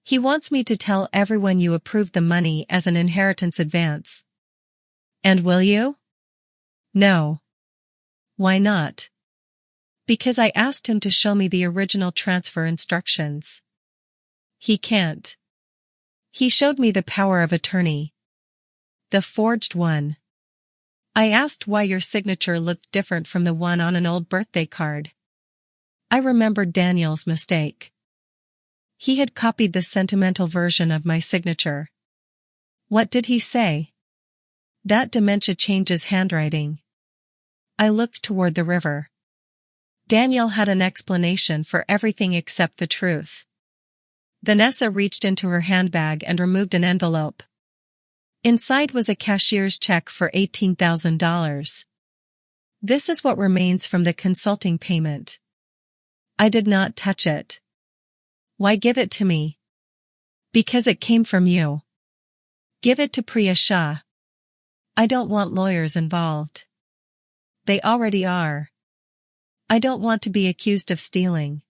He wants me to tell everyone you approved the money as an inheritance advance. And will you? No. Why not? Because I asked him to show me the original transfer instructions. He can't. He showed me the power of attorney. The forged one. I asked why your signature looked different from the one on an old birthday card. I remembered Daniel's mistake. He had copied the sentimental version of my signature. What did he say? That dementia changes handwriting. I looked toward the river. Daniel had an explanation for everything except the truth. Vanessa reached into her handbag and removed an envelope. Inside was a cashier's check for $18,000. This is what remains from the consulting payment. I did not touch it. Why give it to me? Because it came from you. Give it to Priya Shah. I don't want lawyers involved. They already are. I don't want to be accused of stealing.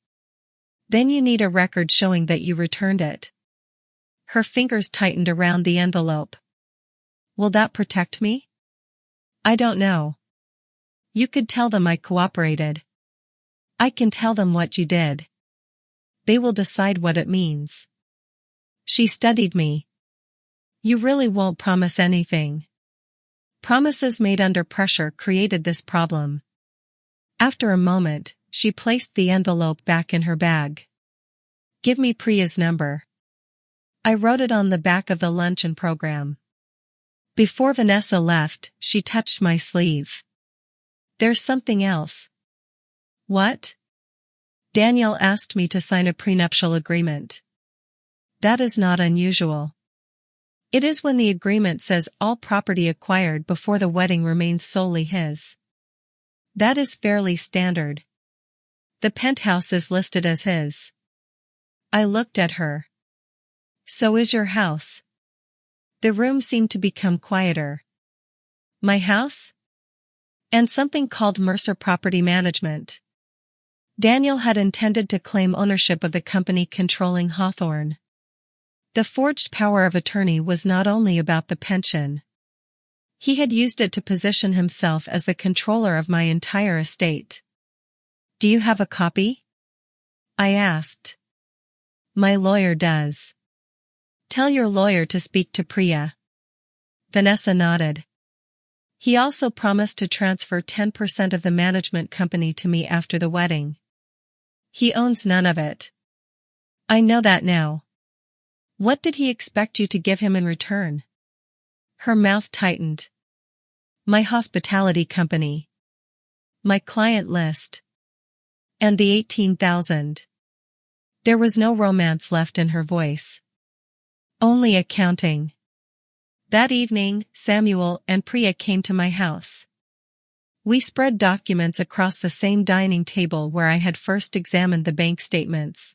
Then you need a record showing that you returned it. Her fingers tightened around the envelope. Will that protect me? I don't know. You could tell them I cooperated. I can tell them what you did. They will decide what it means. She studied me. You really won't promise anything. Promises made under pressure created this problem. After a moment, she placed the envelope back in her bag. Give me Priya's number. I wrote it on the back of the luncheon program. Before Vanessa left, she touched my sleeve. There's something else. What? Daniel asked me to sign a prenuptial agreement. That is not unusual. It is when the agreement says all property acquired before the wedding remains solely his. That is fairly standard. The penthouse is listed as his. I looked at her. So is your house. The room seemed to become quieter. My house? And something called Mercer Property Management. Daniel had intended to claim ownership of the company controlling Hawthorne. The forged power of attorney was not only about the pension. He had used it to position himself as the controller of my entire estate. Do you have a copy? I asked. My lawyer does. Tell your lawyer to speak to Priya. Vanessa nodded. He also promised to transfer 10% of the management company to me after the wedding. He owns none of it. I know that now. What did he expect you to give him in return? Her mouth tightened. My hospitality company. My client list. And the 18,000. There was no romance left in her voice. Only accounting. That evening, Samuel and Priya came to my house. We spread documents across the same dining table where I had first examined the bank statements.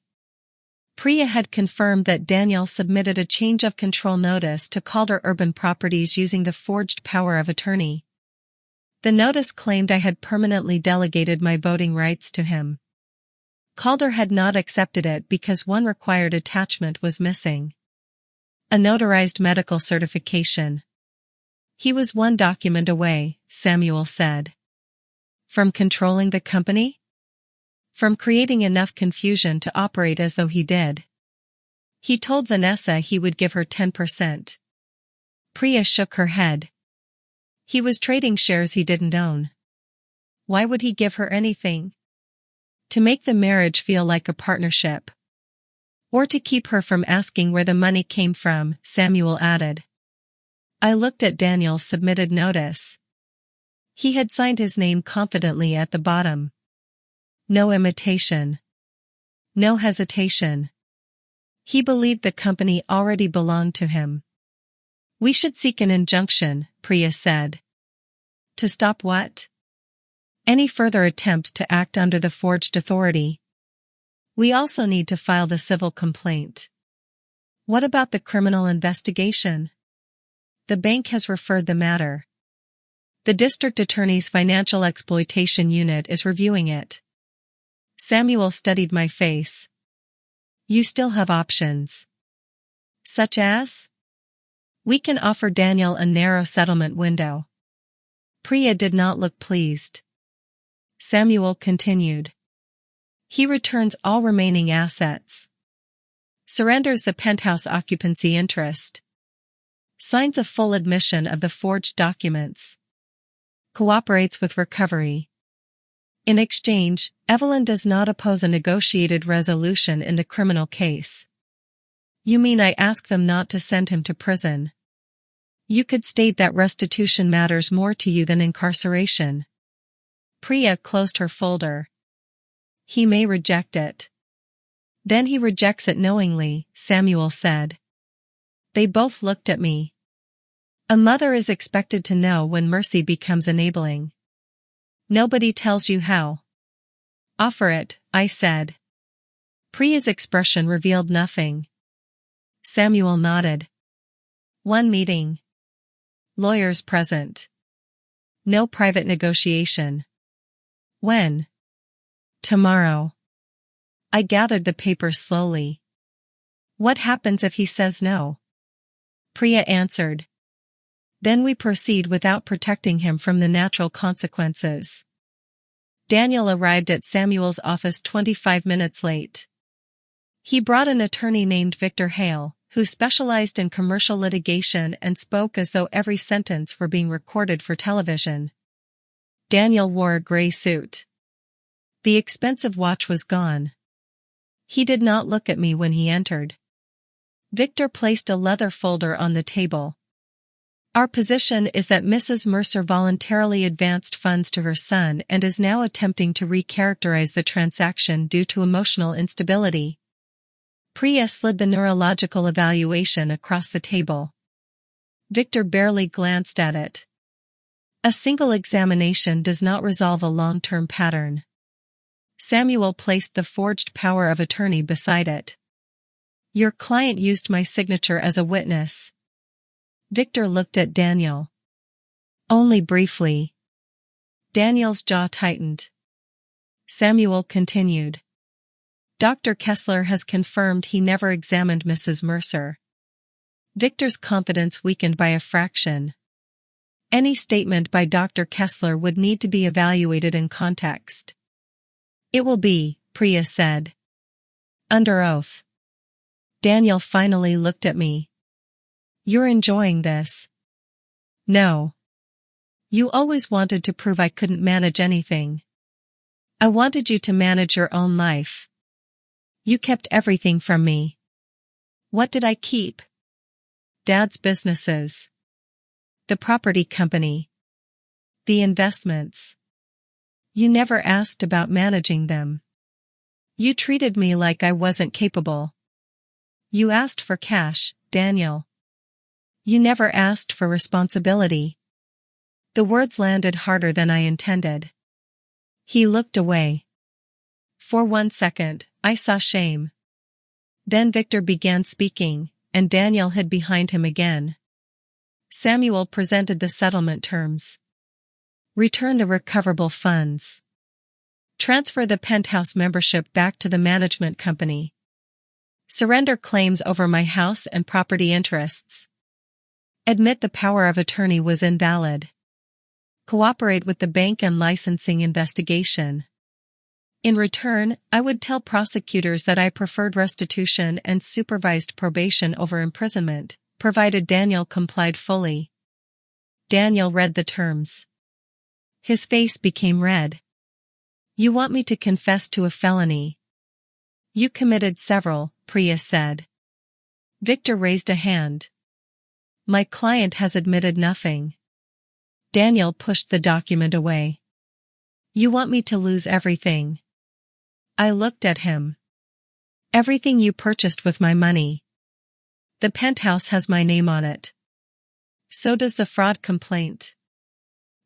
Priya had confirmed that Daniel submitted a change of control notice to Calder Urban Properties using the forged power of attorney. The notice claimed I had permanently delegated my voting rights to him. Calder had not accepted it because one required attachment was missing. A notarized medical certification. He was one document away, Samuel said. From controlling the company? From creating enough confusion to operate as though he did. He told Vanessa he would give her 10%. Priya shook her head. He was trading shares he didn't own. Why would he give her anything? To make the marriage feel like a partnership. Or to keep her from asking where the money came from, Samuel added. I looked at Daniel's submitted notice. He had signed his name confidently at the bottom. No imitation. No hesitation. He believed the company already belonged to him. We should seek an injunction, Priya said. To stop what? Any further attempt to act under the forged authority. We also need to file the civil complaint. What about the criminal investigation? The bank has referred the matter. The district attorney's financial exploitation unit is reviewing it. Samuel studied my face. You still have options. Such as? We can offer Daniel a narrow settlement window. Priya did not look pleased. Samuel continued. He returns all remaining assets. Surrenders the penthouse occupancy interest. Signs a full admission of the forged documents. Cooperates with recovery. In exchange, Evelyn does not oppose a negotiated resolution in the criminal case. You mean I ask them not to send him to prison? You could state that restitution matters more to you than incarceration. Priya closed her folder. He may reject it. Then he rejects it knowingly, Samuel said. They both looked at me. A mother is expected to know when mercy becomes enabling. Nobody tells you how. Offer it, I said. Priya's expression revealed nothing. Samuel nodded. One meeting. Lawyers present. No private negotiation. When? Tomorrow. I gathered the papers slowly. What happens if he says no? Priya answered. Then we proceed without protecting him from the natural consequences. Daniel arrived at Samuel's office 25 minutes late. He brought an attorney named Victor Hale, who specialized in commercial litigation and spoke as though every sentence were being recorded for television. Daniel wore a gray suit. The expensive watch was gone. He did not look at me when he entered. Victor placed a leather folder on the table. Our position is that Mrs. Mercer voluntarily advanced funds to her son and is now attempting to recharacterize the transaction due to emotional instability. Priya slid the neurological evaluation across the table. Victor barely glanced at it. A single examination does not resolve a long-term pattern. Samuel placed the forged power of attorney beside it. Your client used my signature as a witness. Victor looked at Daniel. Only briefly. Daniel's jaw tightened. Samuel continued. Dr. Kessler has confirmed he never examined Mrs. Mercer. Victor's confidence weakened by a fraction. Any statement by Dr. Kessler would need to be evaluated in context. It will be, Priya said. Under oath. Daniel finally looked at me. You're enjoying this? No. You always wanted to prove I couldn't manage anything. I wanted you to manage your own life. You kept everything from me. What did I keep? Dad's businesses. The property company. The investments. You never asked about managing them. You treated me like I wasn't capable. You asked for cash, Daniel. You never asked for responsibility. The words landed harder than I intended. He looked away. For 1 second, I saw shame. Then Victor began speaking, and Daniel hid behind him again. Samuel presented the settlement terms. Return the recoverable funds. Transfer the penthouse membership back to the management company. Surrender claims over my house and property interests. Admit the power of attorney was invalid. Cooperate with the bank and licensing investigation. In return, I would tell prosecutors that I preferred restitution and supervised probation over imprisonment, provided Daniel complied fully. Daniel read the terms. His face became red. You want me to confess to a felony? You committed several, Priya said. Victor raised a hand. My client has admitted nothing. Daniel pushed the document away. You want me to lose everything? I looked at him. Everything you purchased with my money. The penthouse has my name on it. So does the fraud complaint.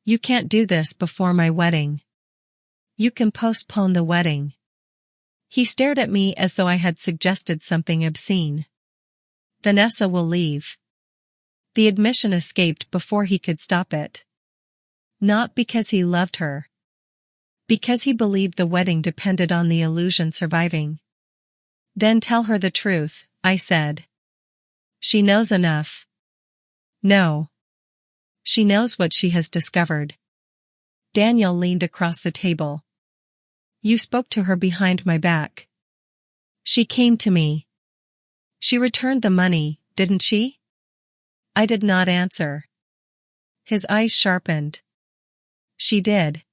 You can't do this before my wedding. You can postpone the wedding. He stared at me as though I had suggested something obscene. Vanessa will leave. The admission escaped before he could stop it. Not because he loved her. Because he believed the wedding depended on the illusion surviving. Then tell her the truth, I said. She knows enough. No. She knows what she has discovered. Daniel leaned across the table. You spoke to her behind my back. She came to me. She returned the money, didn't she? I did not answer. His eyes sharpened. She did.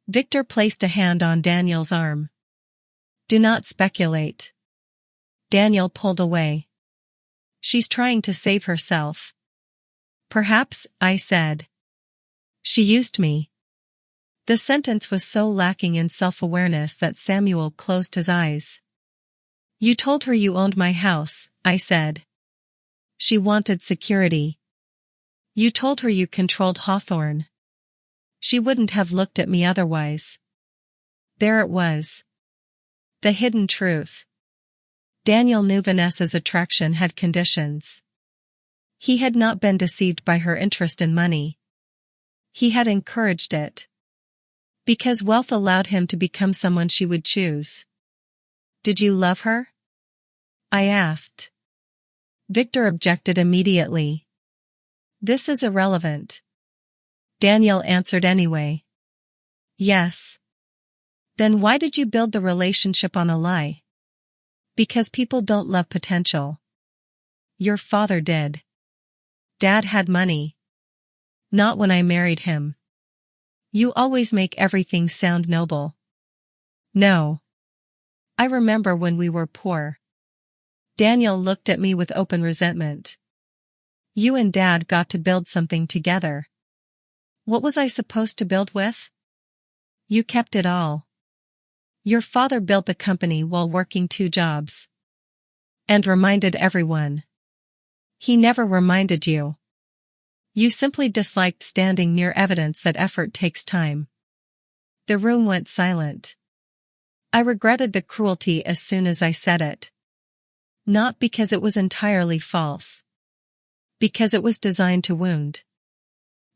Victor placed a hand on Daniel's arm. Do not speculate. Daniel pulled away. She's trying to save herself. Perhaps, I said. She used me. The sentence was so lacking in self-awareness that Samuel closed his eyes. You told her you owned my house, I said. She wanted security. You told her you controlled Hawthorne. She wouldn't have looked at me otherwise. There it was. The hidden truth. Daniel knew Vanessa's attraction had conditions. He had not been deceived by her interest in money. He had encouraged it. Because wealth allowed him to become someone she would choose. Did you love her? I asked. Victor objected immediately. This is irrelevant. Daniel answered anyway. Yes. Then why did you build the relationship on a lie? Because people don't love potential. Your father did. Dad had money. Not when I married him. You always make everything sound noble. No. I remember when we were poor. Daniel looked at me with open resentment. You and Dad got to build something together. What was I supposed to build with? You kept it all. Your father built the company while working 2 jobs. And reminded everyone. He never reminded you. You simply disliked standing near evidence that effort takes time. The room went silent. I regretted the cruelty as soon as I said it. Not because it was entirely false. Because it was designed to wound.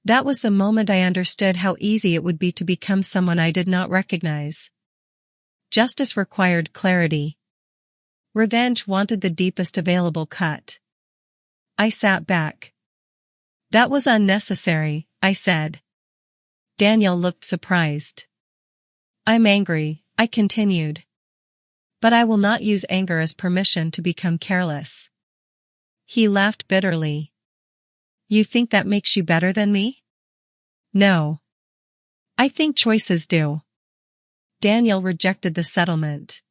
That was the moment I understood how easy it would be to become someone I did not recognize. Justice required clarity. Revenge wanted the deepest available cut. I sat back. That was unnecessary, I said. Daniel looked surprised. I'm angry, I continued. But I will not use anger as permission to become careless. He laughed bitterly. You think that makes you better than me? No. I think choices do. Daniel rejected the settlement.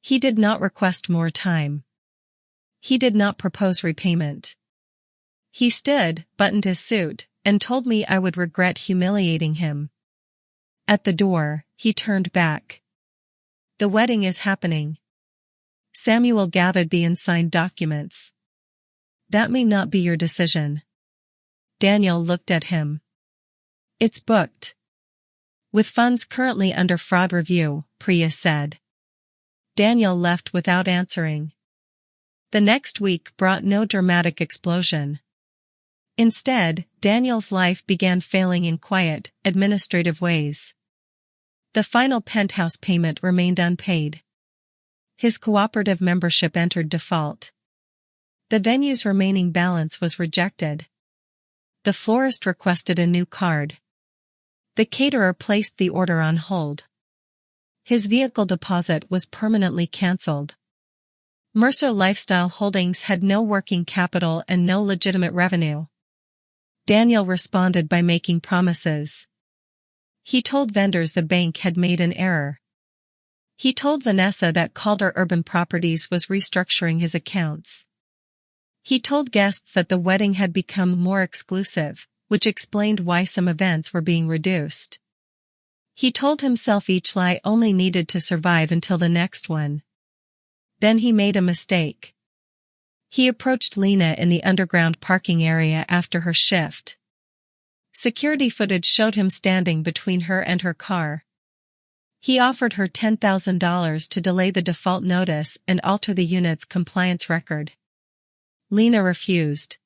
He did not request more time. He did not propose repayment. He stood, buttoned his suit, and told me I would regret humiliating him. At the door, he turned back. The wedding is happening. Samuel gathered the unsigned documents. That may not be your decision. Daniel looked at him. It's booked. With funds currently under fraud review, Priya said. Daniel left without answering. The next week brought no dramatic explosion. Instead, Daniel's life began failing in quiet, administrative ways. The final penthouse payment remained unpaid. His cooperative membership entered default. The venue's remaining balance was rejected. The florist requested a new card. The caterer placed the order on hold. His vehicle deposit was permanently cancelled. Mercer Lifestyle Holdings had no working capital and no legitimate revenue. Daniel responded by making promises. He told vendors the bank had made an error. He told Vanessa that Calder Urban Properties was restructuring his accounts. He told guests that the wedding had become more exclusive, which explained why some events were being reduced. He told himself each lie only needed to survive until the next one. Then he made a mistake. He approached Lena in the underground parking area after her shift. Security footage showed him standing between her and her car. He offered her $10,000 to delay the default notice and alter the unit's compliance record. Lena refused.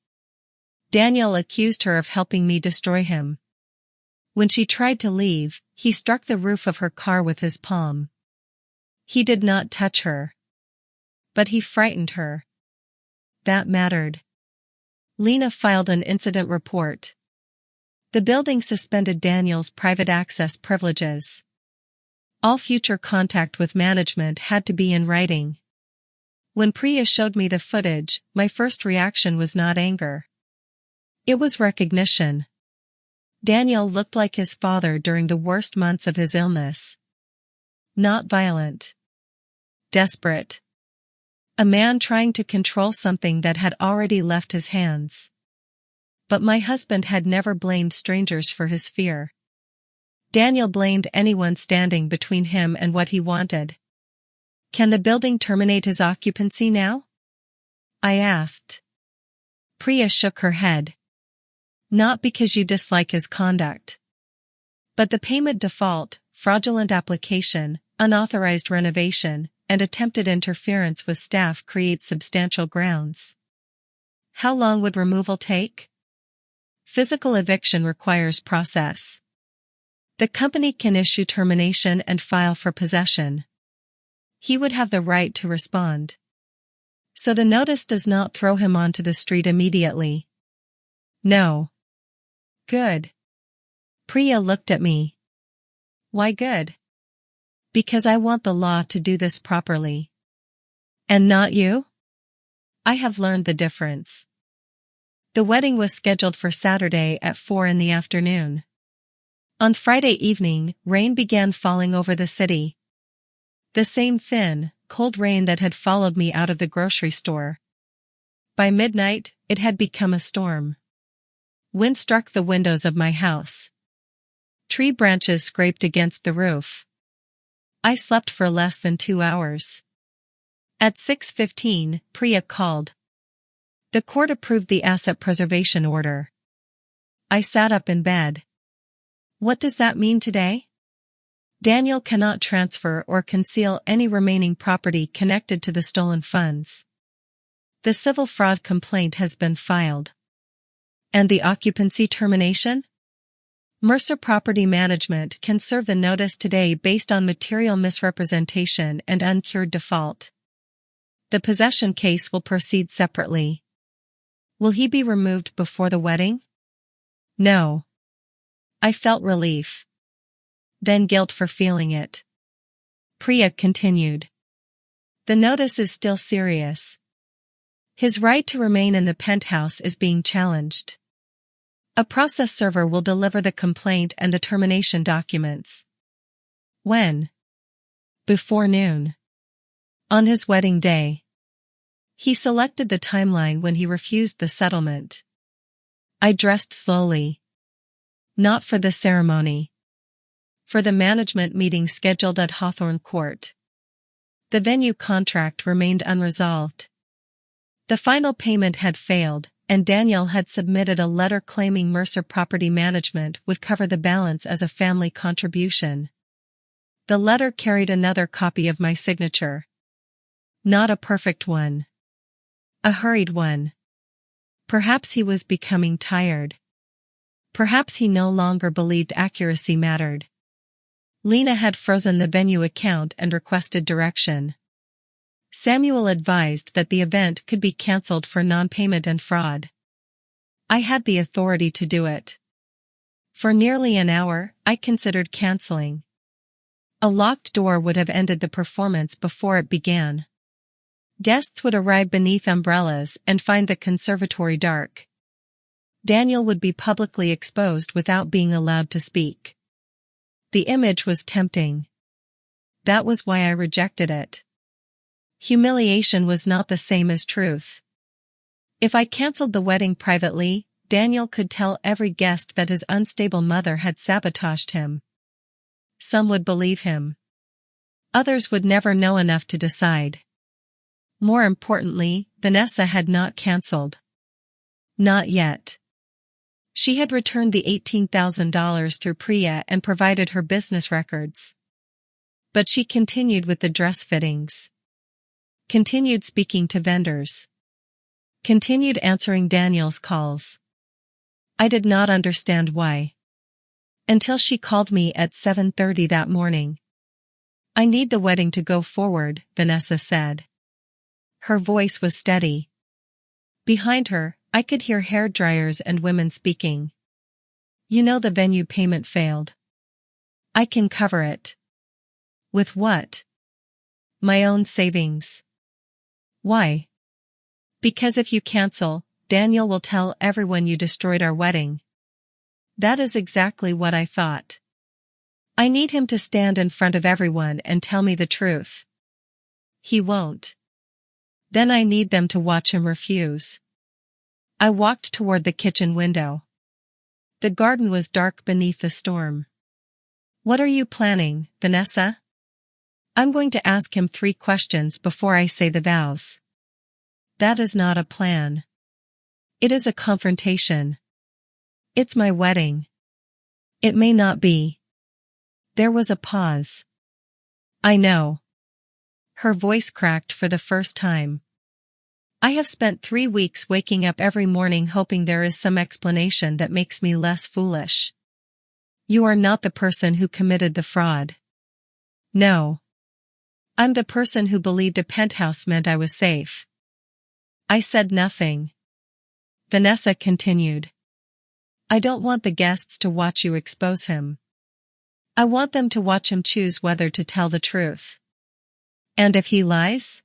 Daniel accused her of helping me destroy him. When she tried to leave, he struck the roof of her car with his palm. He did not touch her. But he frightened her. That mattered. Lena filed an incident report. The building suspended Daniel's private access privileges. All future contact with management had to be in writing. When Priya showed me the footage, my first reaction was not anger. It was recognition. Daniel looked like his father during the worst months of his illness. Not violent. Desperate. A man trying to control something that had already left his hands. But my husband had never blamed strangers for his fear. Daniel blamed anyone standing between him and what he wanted. Can the building terminate his occupancy now? I asked. Priya shook her head. Not because you dislike his conduct. But the payment default, fraudulent application, unauthorized renovation, and attempted interference with staff create substantial grounds. How long would removal take? Physical eviction requires process. The company can issue termination and file for possession. He would have the right to respond. So the notice does not throw him onto the street immediately. No. Good. Priya looked at me. Why good? Because I want the law to do this properly. And not you? I have learned the difference. The wedding was scheduled for Saturday at 4 in the afternoon. On Friday evening, rain began falling over the city. The same thin, cold rain that had followed me out of the grocery store. By midnight, it had become a storm. Wind struck the windows of my house. Tree branches scraped against the roof. I slept for less than 2 hours. At 6:15, Priya called. The court approved the asset preservation order. I sat up in bed. What does that mean today? Daniel cannot transfer or conceal any remaining property connected to the stolen funds. The civil fraud complaint has been filed. And the occupancy termination? Mercer Property Management can serve the notice today based on material misrepresentation and uncured default. The possession case will proceed separately. Will he be removed before the wedding? No. I felt relief. Then guilt for feeling it. Priya continued. The notice is still serious. His right to remain in the penthouse is being challenged. A process server will deliver the complaint and the termination documents. When? Before noon. On his wedding day. He selected the timeline when he refused the settlement. I dressed slowly. Not for the ceremony. For the management meeting scheduled at Hawthorne Court. The venue contract remained unresolved. The final payment had failed, and Daniel had submitted a letter claiming Mercer Property Management would cover the balance as a family contribution. The letter carried another copy of my signature. Not a perfect one. A hurried one. Perhaps he was becoming tired. Perhaps he no longer believed accuracy mattered. Lena had frozen the venue account and requested direction. Samuel advised that the event could be cancelled for non-payment and fraud. I had the authority to do it. For nearly an hour, I considered cancelling. A locked door would have ended the performance before it began. Guests would arrive beneath umbrellas and find the conservatory dark. Daniel would be publicly exposed without being allowed to speak. The image was tempting. That was why I rejected it. Humiliation was not the same as truth. If I cancelled the wedding privately, Daniel could tell every guest that his unstable mother had sabotaged him. Some would believe him. Others would never know enough to decide. More importantly, Vanessa had not cancelled. Not yet. She had returned the $18,000 through Priya and provided her business records. But she continued with the dress fittings. Continued speaking to vendors. Continued answering Daniel's calls. I did not understand why. Until she called me at 7:30 that morning. I need the wedding to go forward, Vanessa said. Her voice was steady. Behind her, I could hear hairdryers and women speaking. You know the venue payment failed. I can cover it. With what? My own savings. Why? Because if you cancel, Daniel will tell everyone you destroyed our wedding. That is exactly what I thought. I need him to stand in front of everyone and tell me the truth. He won't. Then I need them to watch him refuse. I walked toward the kitchen window. The garden was dark beneath the storm. What are you planning, Vanessa? I'm going to ask him 3 questions before I say the vows. That is not a plan. It is a confrontation. It's my wedding. It may not be. There was a pause. I know. Her voice cracked for the first time. I have spent 3 weeks waking up every morning hoping there is some explanation that makes me less foolish. You are not the person who committed the fraud. No. I'm the person who believed a penthouse meant I was safe. I said nothing. Vanessa continued. I don't want the guests to watch you expose him. I want them to watch him choose whether to tell the truth. And if he lies?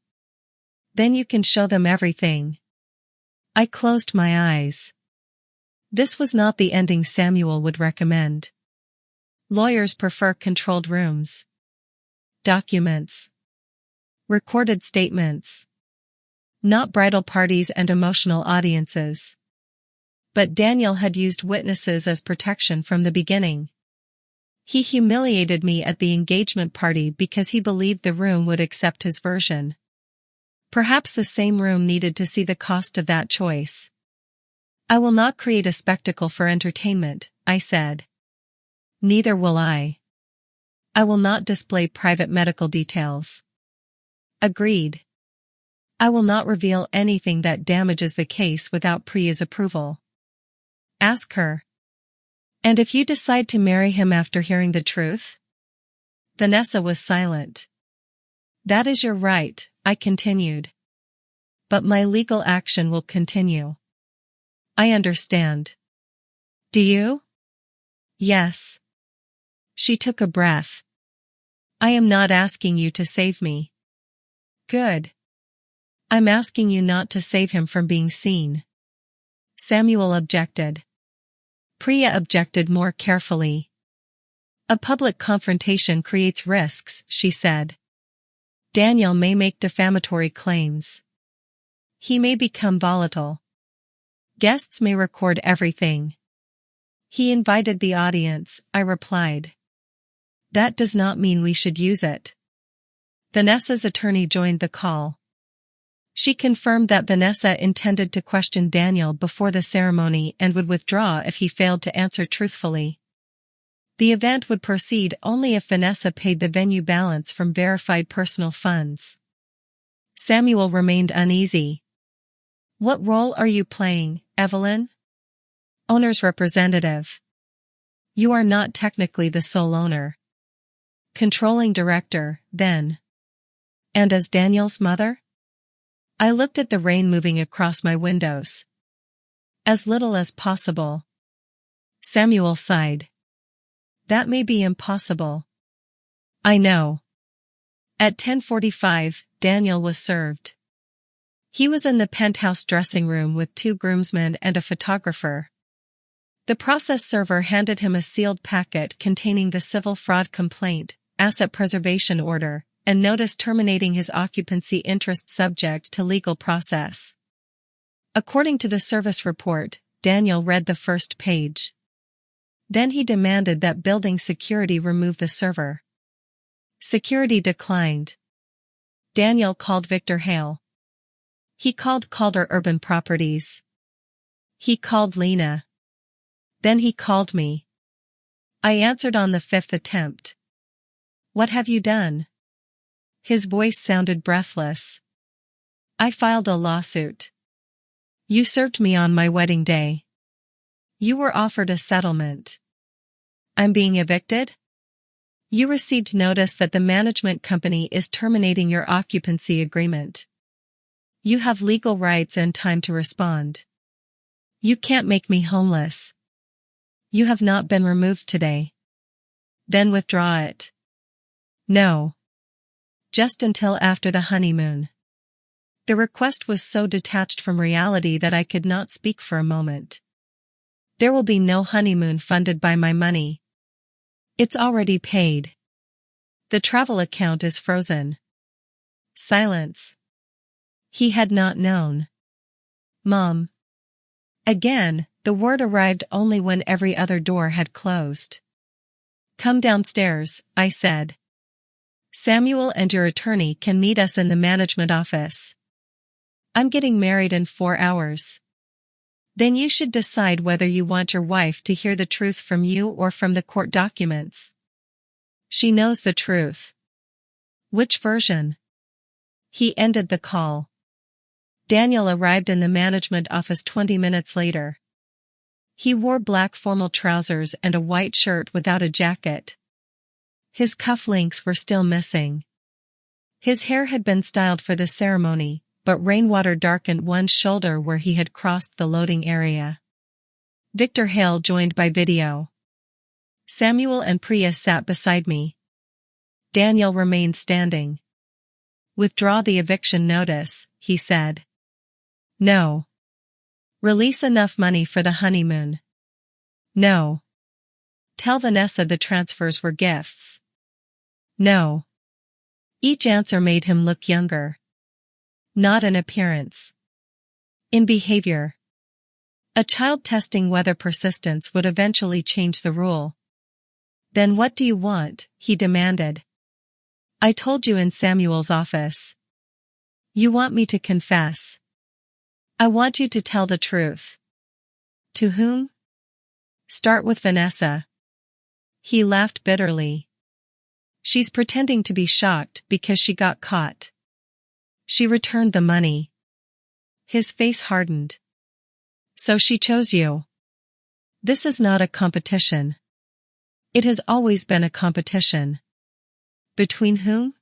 Then you can show them everything. I closed my eyes. This was not the ending Samuel would recommend. Lawyers prefer controlled rooms. Documents. Recorded statements. Not bridal parties and emotional audiences. But Daniel had used witnesses as protection from the beginning. He humiliated me at the engagement party because he believed the room would accept his version. Perhaps the same room needed to see the cost of that choice. I will not create a spectacle for entertainment, I said. Neither will I. I will not display private medical details. Agreed. I will not reveal anything that damages the case without Priya's approval. Ask her. And if you decide to marry him after hearing the truth? Vanessa was silent. That is your right, I continued. But my legal action will continue. I understand. Do you? Yes. She took a breath. I am not asking you to save me. Good. I'm asking you not to save him from being seen. Samuel objected. Priya objected more carefully. A public confrontation creates risks, she said. Daniel may make defamatory claims. He may become volatile. Guests may record everything. He invited the audience, I replied. That does not mean we should use it. Vanessa's attorney joined the call. She confirmed that Vanessa intended to question Daniel before the ceremony and would withdraw if he failed to answer truthfully. The event would proceed only if Vanessa paid the venue balance from verified personal funds. Samuel remained uneasy. What role are you playing, Evelyn? Owner's representative. You are not technically the sole owner. Controlling director, then. And as Daniel's mother? I looked at the rain moving across my windows. As little as possible. Samuel sighed. That may be impossible. I know. At 10:45, Daniel was served. He was in the penthouse dressing room with 2 groomsmen and a photographer. The process server handed him a sealed packet containing the civil fraud complaint, asset preservation order, and notice terminating his occupancy interest subject to legal process. According to the service report, Daniel read the first page. Then he demanded that building security remove the server. Security declined. Daniel called Victor Hale. He called Calder Urban Properties. He called Lena. Then he called me. I answered on the 5th attempt. What have you done? His voice sounded breathless. I filed a lawsuit. You served me on my wedding day. You were offered a settlement. I'm being evicted? You received notice that the management company is terminating your occupancy agreement. You have legal rights and time to respond. You can't make me homeless. You have not been removed today. Then withdraw it. No. Just until after the honeymoon. The request was so detached from reality that I could not speak for a moment. There will be no honeymoon funded by my money. It's already paid. The travel account is frozen. Silence. He had not known. Mom. Again, the word arrived only when every other door had closed. Come downstairs, I said. Samuel and your attorney can meet us in the management office. I'm getting married in 4 hours. Then you should decide whether you want your wife to hear the truth from you or from the court documents. She knows the truth. Which version? He ended the call. Daniel arrived in the management office 20 minutes later. He wore black formal trousers and a white shirt without a jacket. His cufflinks were still missing. His hair had been styled for the ceremony, but rainwater darkened one shoulder where he had crossed the loading area. Victor Hale joined by video. Samuel and Priya sat beside me. Daniel remained standing. Withdraw the eviction notice, he said. No. Release enough money for the honeymoon. No. Tell Vanessa the transfers were gifts. No. Each answer made him look younger. Not in appearance. In behavior. A child testing whether persistence would eventually change the rule. Then what do you want? He demanded. I told you in Samuel's office. You want me to confess. I want you to tell the truth. To whom? Start with Vanessa. He laughed bitterly. She's pretending to be shocked because she got caught. She returned the money. His face hardened. So she chose you. This is not a competition. It has always been a competition. Between whom?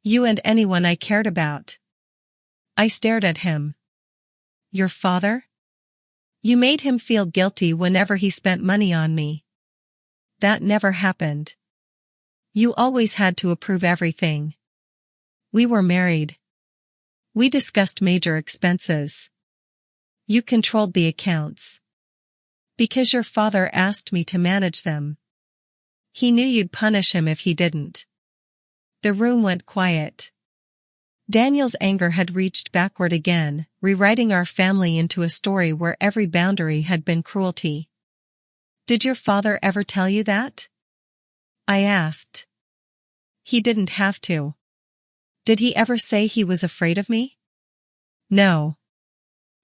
You and anyone I cared about. I stared at him. Your father? You made him feel guilty whenever he spent money on me. That never happened. You always had to approve everything. We were married. We discussed major expenses. You controlled the accounts. Because your father asked me to manage them. He knew you'd punish him if he didn't. The room went quiet. Daniel's anger had reached backward again, rewriting our family into a story where every boundary had been cruelty. Did your father ever tell you that? I asked. He didn't have to. Did he ever say he was afraid of me? No.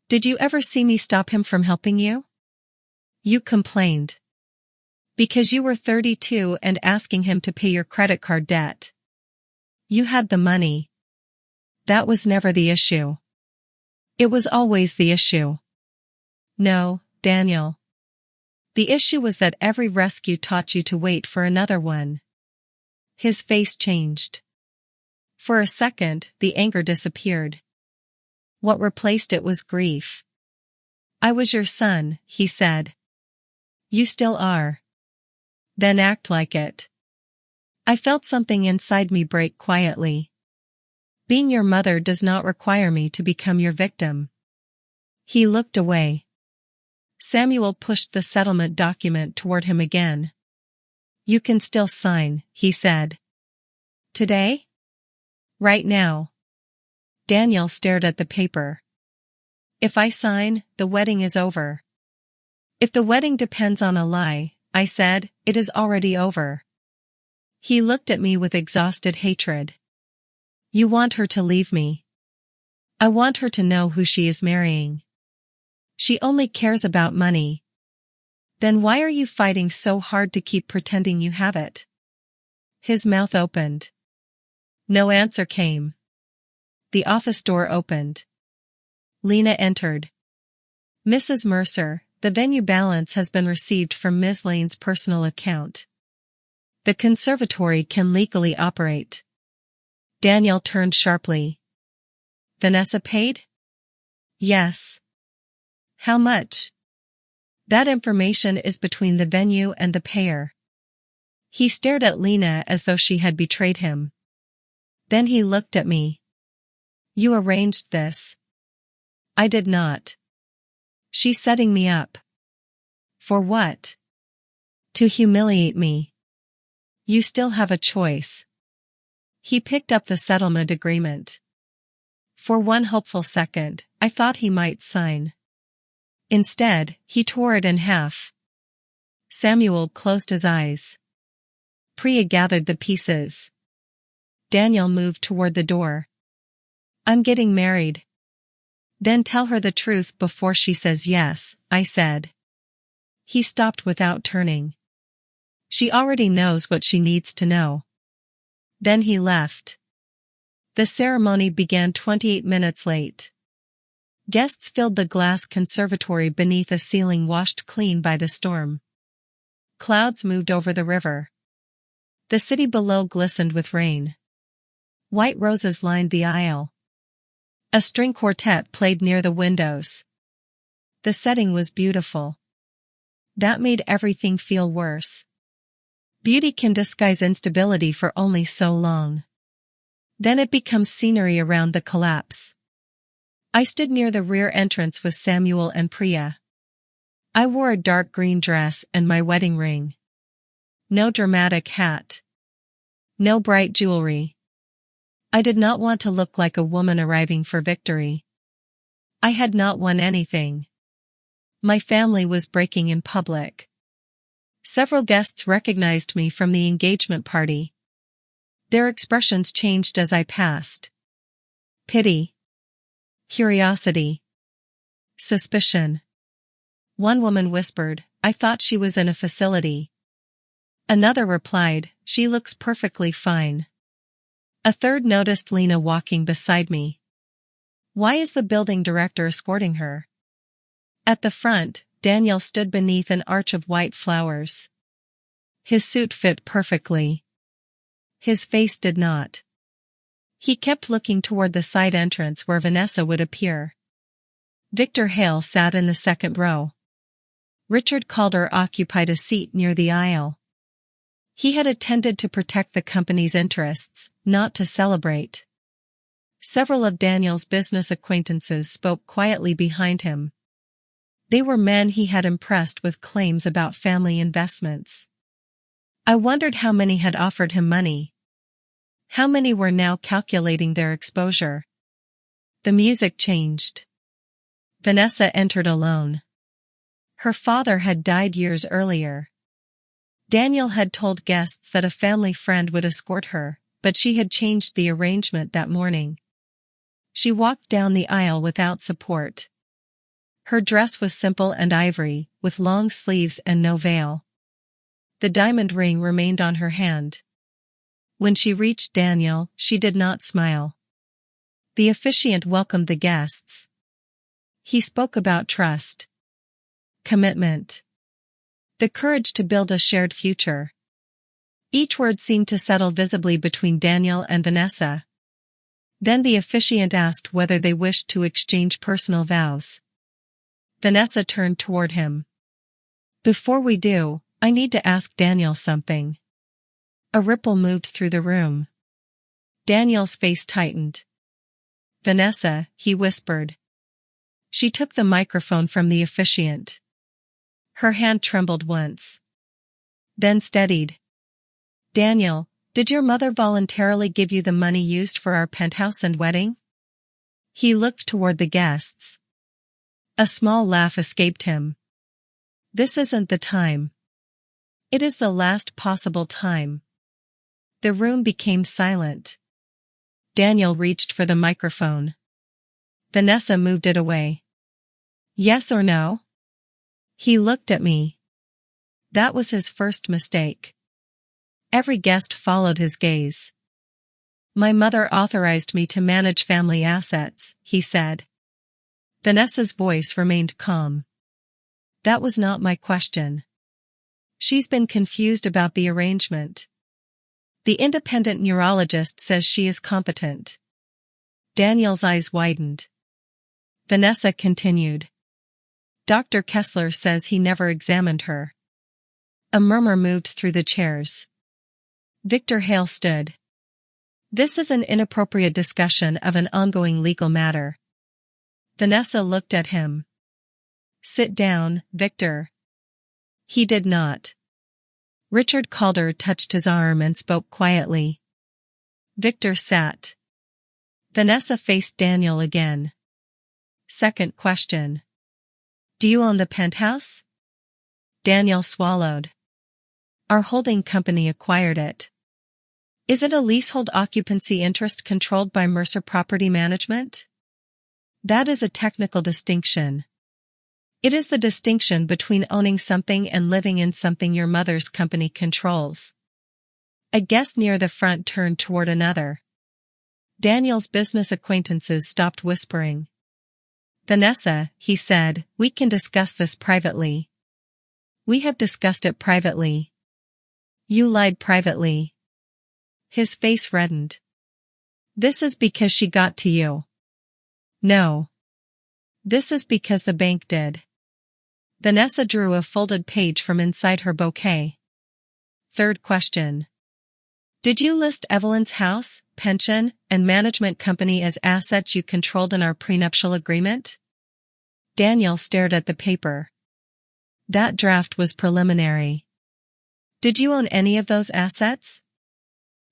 Did you ever see me stop him from helping you? You complained. Because you were 32 and asking him to pay your credit card debt. You had the money. That was never the issue. It was always the issue. No, Daniel. The issue was that every rescue taught you to wait for another one. His face changed. For a second, the anger disappeared. What replaced it was grief. I was your son, he said. You still are. Then act like it. I felt something inside me break quietly. Being your mother does not require me to become your victim. He looked away. Samuel pushed the settlement document toward him again. You can still sign, he said. Today? Right now. Daniel stared at the paper. If I sign, the wedding is over. If the wedding depends on a lie, I said, it is already over. He looked at me with exhausted hatred. You want her to leave me. I want her to know who she is marrying. She only cares about money. Then why are you fighting so hard to keep pretending you have it? His mouth opened. No answer came. The office door opened. Lena entered. Mrs. Mercer, the venue balance has been received from Ms. Lane's personal account. The conservatory can legally operate. Daniel turned sharply. Vanessa paid? Yes. How much? That information is between the venue and the payer. He stared at Lena as though she had betrayed him. Then he looked at me. You arranged this. I did not. She's setting me up. For what? To humiliate me. You still have a choice. He picked up the settlement agreement. For one hopeful second, I thought he might sign. Instead, he tore it in half. Samuel closed his eyes. Priya gathered the pieces. Daniel moved toward the door. I'm getting married. Then tell her the truth before she says yes, I said. He stopped without turning. She already knows what she needs to know. Then he left. The ceremony began 28 minutes late. Guests filled the glass conservatory beneath a ceiling washed clean by the storm. Clouds moved over the river. The city below glistened with rain. White roses lined the aisle. A string quartet played near the windows. The setting was beautiful. That made everything feel worse. Beauty can disguise instability for only so long. Then it becomes scenery around the collapse. I stood near the rear entrance with Samuel and Priya. I wore a dark green dress and my wedding ring. No dramatic hat. No bright jewelry. I did not want to look like a woman arriving for victory. I had not won anything. My family was breaking in public. Several guests recognized me from the engagement party. Their expressions changed as I passed. Pity. Curiosity. Suspicion. One woman whispered, "I thought she was in a facility." Another replied, "She looks perfectly fine." A third noticed Lena walking beside me. "Why is the building director escorting her?" At the front, Daniel stood beneath an arch of white flowers. His suit fit perfectly. His face did not. He kept looking toward the side entrance where Vanessa would appear. Victor Hale sat in the second row. Richard Calder occupied a seat near the aisle. He had attended to protect the company's interests, not to celebrate. Several of Daniel's business acquaintances spoke quietly behind him. They were men he had impressed with claims about family investments. I wondered how many had offered him money. How many were now calculating their exposure? The music changed. Vanessa entered alone. Her father had died years earlier. Daniel had told guests that a family friend would escort her, but she had changed the arrangement that morning. She walked down the aisle without support. Her dress was simple and ivory, with long sleeves and no veil. The diamond ring remained on her hand. When she reached Daniel, she did not smile. The officiant welcomed the guests. He spoke about trust. Commitment. The courage to build a shared future. Each word seemed to settle visibly between Daniel and Vanessa. Then the officiant asked whether they wished to exchange personal vows. Vanessa turned toward him. "Before we do, I need to ask Daniel something." A ripple moved through the room. Daniel's face tightened. "Vanessa," he whispered. She took the microphone from the officiant. Her hand trembled once. Then steadied. "Daniel, did your mother voluntarily give you the money used for our penthouse and wedding?" He looked toward the guests. A small laugh escaped him. "This isn't the time. It is the last possible time." The room became silent. Daniel reached for the microphone. Vanessa moved it away. "Yes or no?" He looked at me. That was his first mistake. Every guest followed his gaze. "My mother authorized me to manage family assets," he said. Vanessa's voice remained calm. "That was not my question. She's been confused about the arrangement. The independent neurologist says she is competent." Daniel's eyes widened. Vanessa continued. "Dr. Kessler says he never examined her." A murmur moved through the chairs. Victor Hale stood. "This is an inappropriate discussion of an ongoing legal matter." Vanessa looked at him. "Sit down, Victor." He did not. Richard Calder touched his arm and spoke quietly. Victor sat. Vanessa faced Daniel again. "Second question. Do you own the penthouse?" Daniel swallowed. "Our holding company acquired it." "Is it a leasehold occupancy interest controlled by Mercer Property Management?" "That is a technical distinction. It is the distinction between owning something and living in something your mother's company controls." A guest near the front turned toward another. Daniel's business acquaintances stopped whispering. "Vanessa," he said, "we can discuss this privately." "We have discussed it privately." "You lied privately." His face reddened. "This is because she got to you." "No. This is because the bank did." Vanessa drew a folded page from inside her bouquet. Third question. Did you list Evelyn's house, pension, and management company as assets you controlled in our prenuptial agreement? Daniel stared at the paper. That draft was preliminary. Did you own any of those assets?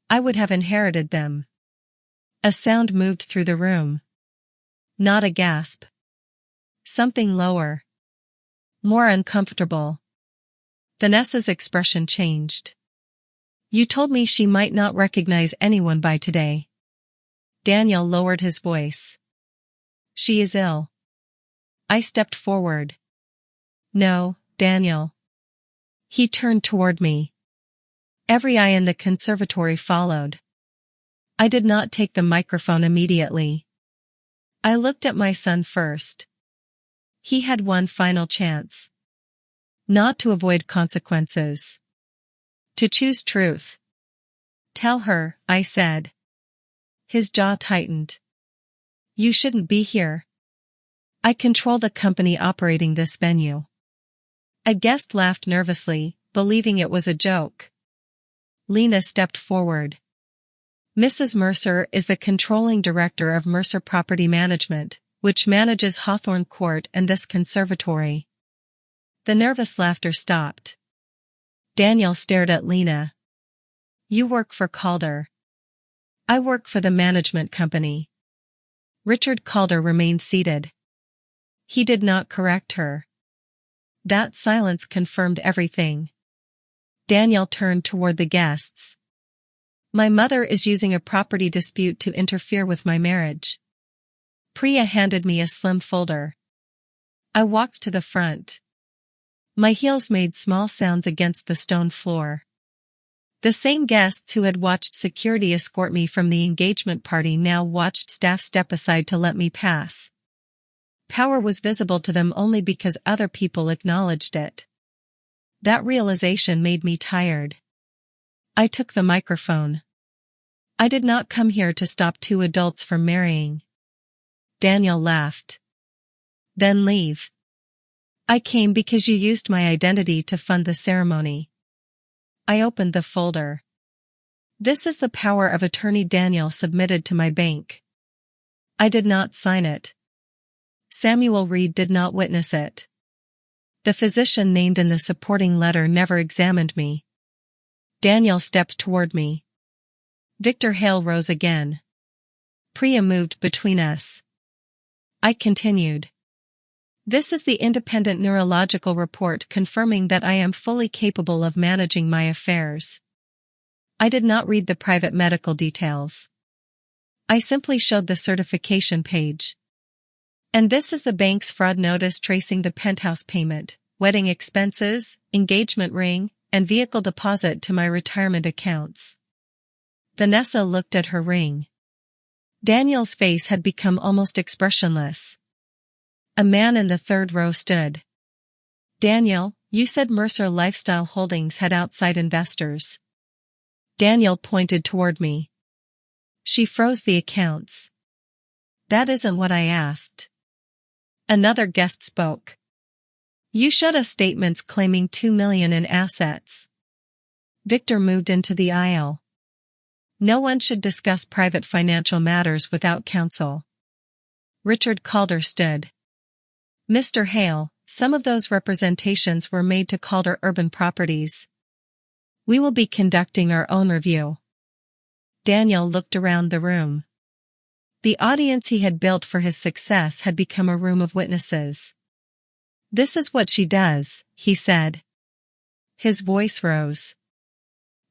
I would have inherited them. A sound moved through the room. Not a gasp. Something lower. More uncomfortable. Vanessa's expression changed. You told me she might not recognize anyone by today. Daniel lowered his voice. She is ill. I stepped forward. No, Daniel. He turned toward me. Every eye in the conservatory followed. I did not take the microphone immediately. I looked at my son first. He had one final chance. Not to avoid consequences. To choose truth. Tell her, I said. His jaw tightened. You shouldn't be here. I control the company operating this venue. A guest laughed nervously, believing it was a joke. Lena stepped forward. Mrs. Mercer is the controlling director of Mercer Property Management, which manages Hawthorne Court and this conservatory. The nervous laughter stopped. Daniel stared at Lena. You work for Calder. I work for the management company. Richard Calder remained seated. He did not correct her. That silence confirmed everything. Daniel turned toward the guests. My mother is using a property dispute to interfere with my marriage. Priya handed me a slim folder. I walked to the front. My heels made small sounds against the stone floor. The same guests who had watched security escort me from the engagement party now watched staff step aside to let me pass. Power was visible to them only because other people acknowledged it. That realization made me tired. I took the microphone. I did not come here to stop two adults from marrying. Daniel laughed. Then leave. I came because you used my identity to fund the ceremony. I opened the folder. This is the power of attorney Daniel submitted to my bank. I did not sign it. Samuel Reed did not witness it. The physician named in the supporting letter never examined me. Daniel stepped toward me. Victor Hale rose again. Priya moved between us. I continued. This is the independent neurological report confirming that I am fully capable of managing my affairs. I did not read the private medical details. I simply showed the certification page. And this is the bank's fraud notice tracing the penthouse payment, wedding expenses, engagement ring, and vehicle deposit to my retirement accounts. Vanessa looked at her ring. Daniel's face had become almost expressionless. A man in the third row stood. Daniel, you said Mercer Lifestyle Holdings had outside investors. Daniel pointed toward me. She froze the accounts. That isn't what I asked. Another guest spoke. You showed us statements claiming $2 million in assets. Victor moved into the aisle. No one should discuss private financial matters without counsel. Richard Calder stood. Mr. Hale, some of those representations were made to Calder Urban Properties. We will be conducting our own review. Daniel looked around the room. The audience he had built for his success had become a room of witnesses. This is what she does, he said. His voice rose.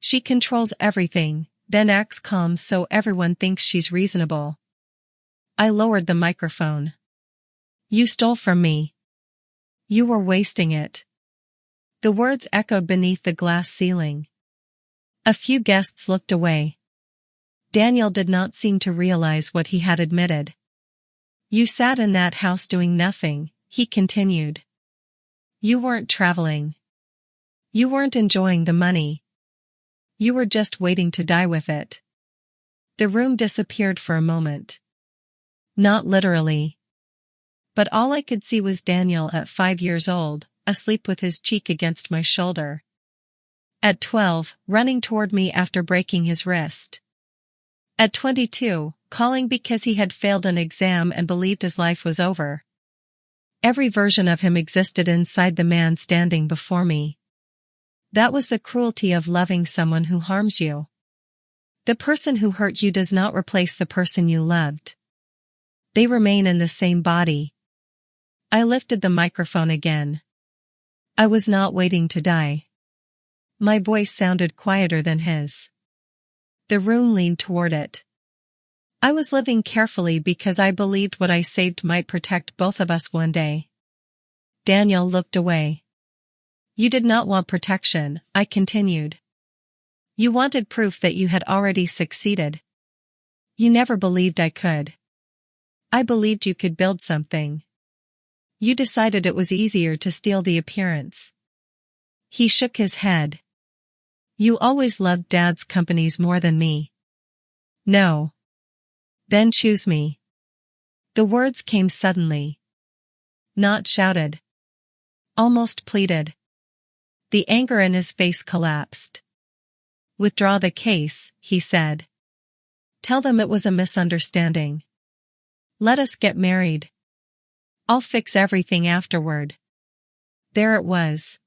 She controls everything, then acts calm so everyone thinks she's reasonable. I lowered the microphone. You stole from me. You were wasting it. The words echoed beneath the glass ceiling. A few guests looked away. Daniel did not seem to realize what he had admitted. You sat in that house doing nothing, he continued. You weren't traveling. You weren't enjoying the money. You were just waiting to die with it. The room disappeared for a moment. Not literally. But all I could see was Daniel at 5 years old, asleep with his cheek against my shoulder. At 12, running toward me after breaking his wrist. At 22, calling because he had failed an exam and believed his life was over. Every version of him existed inside the man standing before me. That was the cruelty of loving someone who harms you. The person who hurt you does not replace the person you loved. They remain in the same body. I lifted the microphone again. I was not waiting to die. My voice sounded quieter than his. The room leaned toward it. I was living carefully because I believed what I saved might protect both of us one day. Daniel looked away. You did not want protection, I continued. You wanted proof that you had already succeeded. You never believed I could. I believed you could build something. You decided it was easier to steal the appearance. He shook his head. You always loved Dad's companies more than me. No. Then choose me. The words came suddenly. Not shouted. Almost pleaded. The anger in his face collapsed. Withdraw the case, he said. Tell them it was a misunderstanding. Let us get married. I'll fix everything afterward. There it was.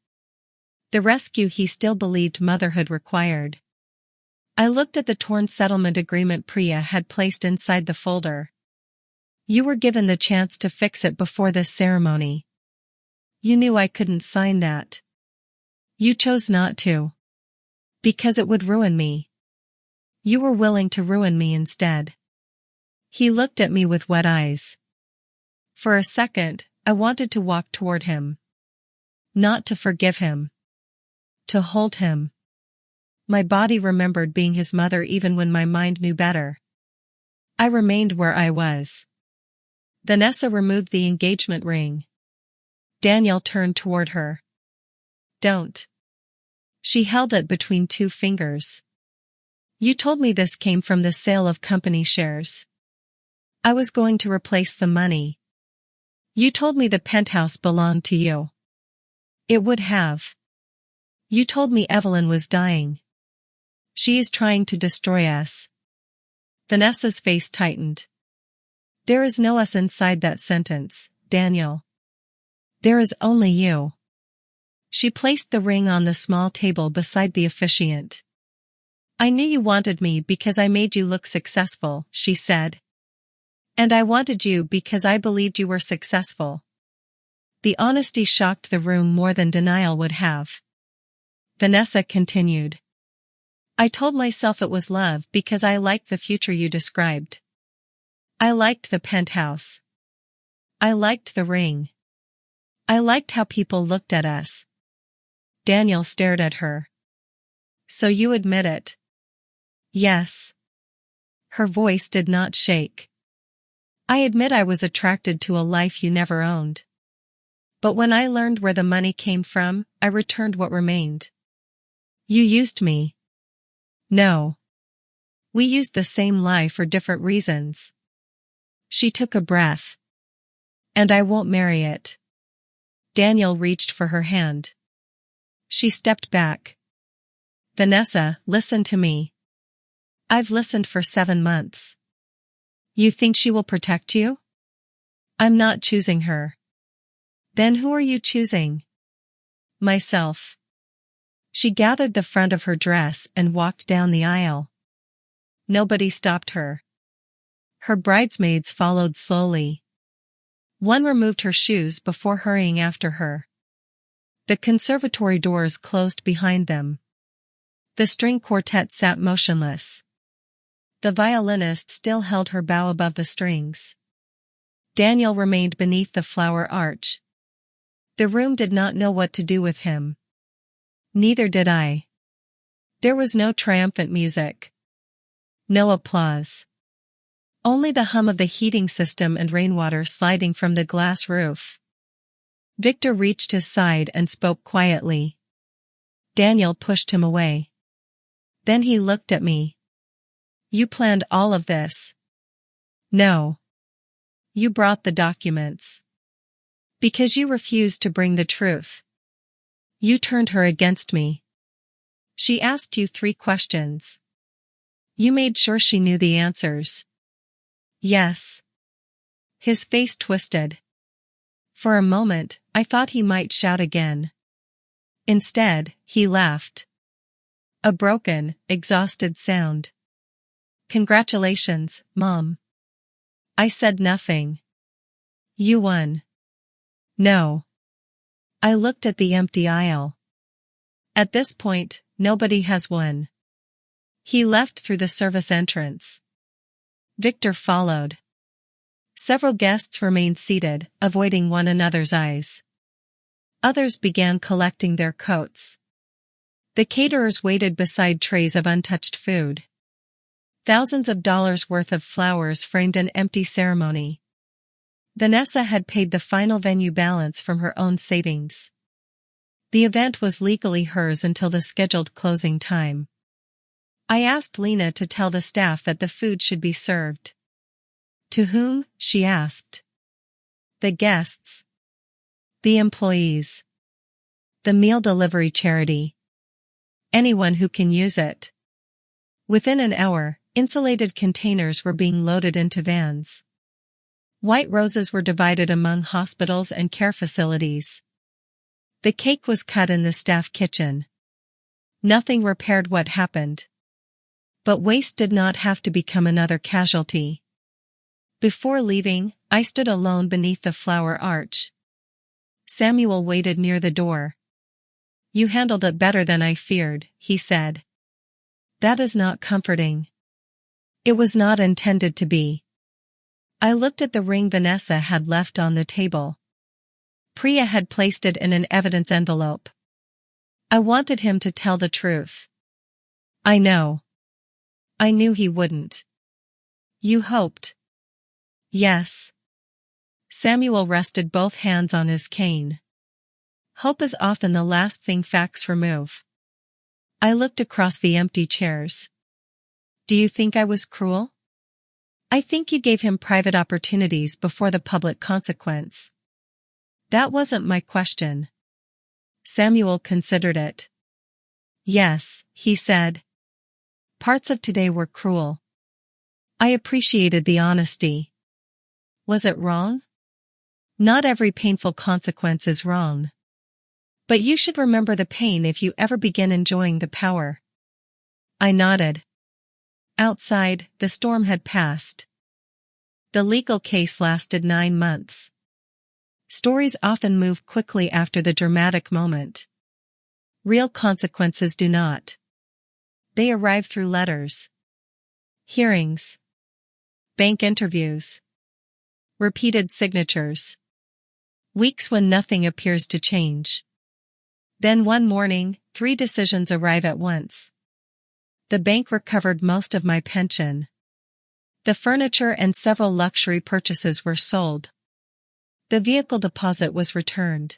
The rescue he still believed motherhood required. I looked at the torn settlement agreement Priya had placed inside the folder. You were given the chance to fix it before this ceremony. You knew I couldn't sign that. You chose not to. Because it would ruin me. You were willing to ruin me instead. He looked at me with wet eyes. For a second, I wanted to walk toward him. Not to forgive him. To hold him. My body remembered being his mother even when my mind knew better. I remained where I was. Vanessa removed the engagement ring. Daniel turned toward her. Don't. She held it between two fingers. You told me this came from the sale of company shares. I was going to replace the money. You told me the penthouse belonged to you. It would have. You told me Evelyn was dying. She is trying to destroy us. Vanessa's face tightened. There is no us inside that sentence, Daniel. There is only you. She placed the ring on the small table beside the officiant. I knew you wanted me because I made you look successful, she said. And I wanted you because I believed you were successful. The honesty shocked the room more than denial would have. Vanessa continued. I told myself it was love because I liked the future you described. I liked the penthouse. I liked the ring. I liked how people looked at us. Daniel stared at her. So you admit it? Yes. Her voice did not shake. I admit I was attracted to a life you never owned. But when I learned where the money came from, I returned what remained. You used me. No. We used the same lie for different reasons. She took a breath. And I won't marry it. Daniel reached for her hand. She stepped back. Vanessa, listen to me. I've listened for 7 months. You think she will protect you? I'm not choosing her. Then who are you choosing? Myself. She gathered the front of her dress and walked down the aisle. Nobody stopped her. Her bridesmaids followed slowly. One removed her shoes before hurrying after her. The conservatory doors closed behind them. The string quartet sat motionless. The violinist still held her bow above the strings. Daniel remained beneath the flower arch. The room did not know what to do with him. Neither did I. There was no triumphant music. No applause. Only the hum of the heating system and rainwater sliding from the glass roof. Victor reached his side and spoke quietly. Daniel pushed him away. Then he looked at me. You planned all of this. No. You brought the documents. Because you refused to bring the truth. You turned her against me. She asked you 3 questions. You made sure she knew the answers. Yes. His face twisted. For a moment, I thought he might shout again. Instead, he laughed. A broken, exhausted sound. Congratulations, Mom. I said nothing. You won. No. I looked at the empty aisle. At this point, nobody has won. He left through the service entrance. Victor followed. Several guests remained seated, avoiding one another's eyes. Others began collecting their coats. The caterers waited beside trays of untouched food. Thousands of dollars worth of flowers framed an empty ceremony. Vanessa had paid the final venue balance from her own savings. The event was legally hers until the scheduled closing time. I asked Lena to tell the staff that the food should be served. To whom? She asked. The guests. The employees. The meal delivery charity. Anyone who can use it. Within an hour, insulated containers were being loaded into vans. White roses were divided among hospitals and care facilities. The cake was cut in the staff kitchen. Nothing repaired what happened. But waste did not have to become another casualty. Before leaving, I stood alone beneath the flower arch. Samuel waited near the door. You handled it better than I feared, he said. That is not comforting. It was not intended to be. I looked at the ring Vanessa had left on the table. Priya had placed it in an evidence envelope. I wanted him to tell the truth. I know. I knew he wouldn't. You hoped. Yes. Samuel rested both hands on his cane. Hope is often the last thing facts remove. I looked across the empty chairs. Do you think I was cruel? I think you gave him private opportunities before the public consequence. That wasn't my question. Samuel considered it. Yes, he said. Parts of today were cruel. I appreciated the honesty. Was it wrong? Not every painful consequence is wrong. But you should remember the pain if you ever begin enjoying the power. I nodded. Outside, the storm had passed. The legal case lasted 9 months. Stories often move quickly after the dramatic moment. Real consequences do not. They arrive through letters, hearings, bank interviews, repeated signatures. Weeks when nothing appears to change. Then one morning, 3 decisions arrive at once. The bank recovered most of my pension. The furniture and several luxury purchases were sold. The vehicle deposit was returned.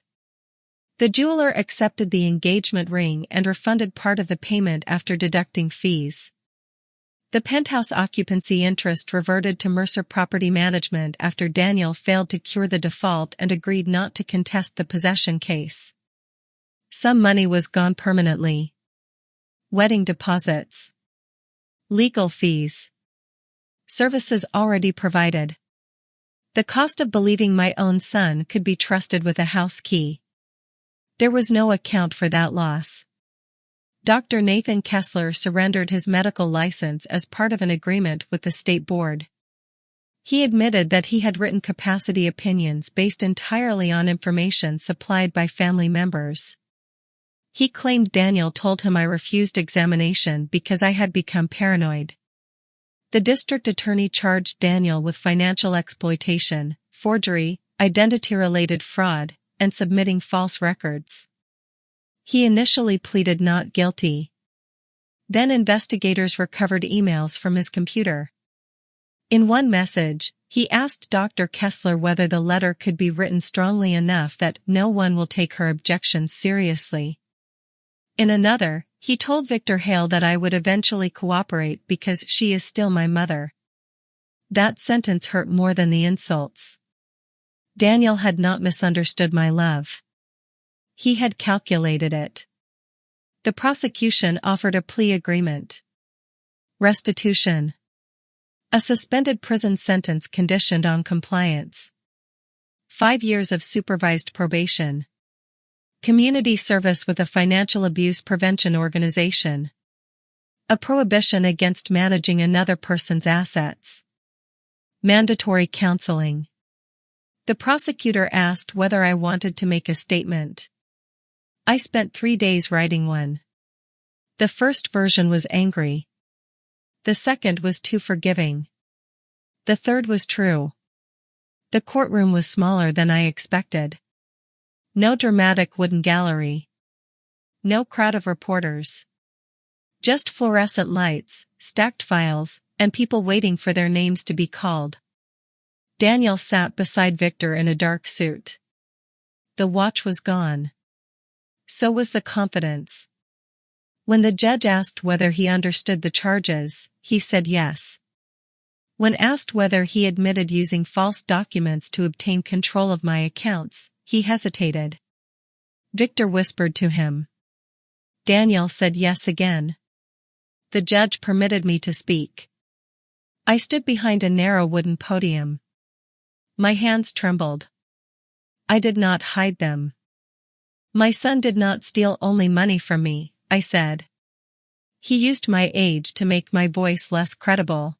The jeweler accepted the engagement ring and refunded part of the payment after deducting fees. The penthouse occupancy interest reverted to Mercer Property Management after Daniel failed to cure the default and agreed not to contest the possession case. Some money was gone permanently. Wedding deposits. Legal fees. Services already provided. The cost of believing my own son could be trusted with a house key. There was no account for that loss. Dr. Nathan Kessler surrendered his medical license as part of an agreement with the state board. He admitted that he had written capacity opinions based entirely on information supplied by family members. He claimed Daniel told him I refused examination because I had become paranoid. The district attorney charged Daniel with financial exploitation, forgery, identity-related fraud, and submitting false records. He initially pleaded not guilty. Then investigators recovered emails from his computer. In one message, he asked Dr. Kessler whether the letter could be written strongly enough that no one will take her objections seriously. In another, he told Victor Hale that I would eventually cooperate because she is still my mother. That sentence hurt more than the insults. Daniel had not misunderstood my love. He had calculated it. The prosecution offered a plea agreement. Restitution. A suspended prison sentence conditioned on compliance. 5 years of supervised probation. Community service with a financial abuse prevention organization. A prohibition against managing another person's assets. Mandatory counseling. The prosecutor asked whether I wanted to make a statement. I spent 3 days writing one. The first version was angry. The second was too forgiving. The third was true. The courtroom was smaller than I expected. No dramatic wooden gallery. No crowd of reporters. Just fluorescent lights, stacked files, and people waiting for their names to be called. Daniel sat beside Victor in a dark suit. The watch was gone. So was the confidence. When the judge asked whether he understood the charges, he said yes. When asked whether he admitted using false documents to obtain control of my accounts, he hesitated. Victor whispered to him. Daniel said yes again. The judge permitted me to speak. I stood behind a narrow wooden podium. My hands trembled. I did not hide them. My son did not steal only money from me, I said. He used my age to make my voice less credible.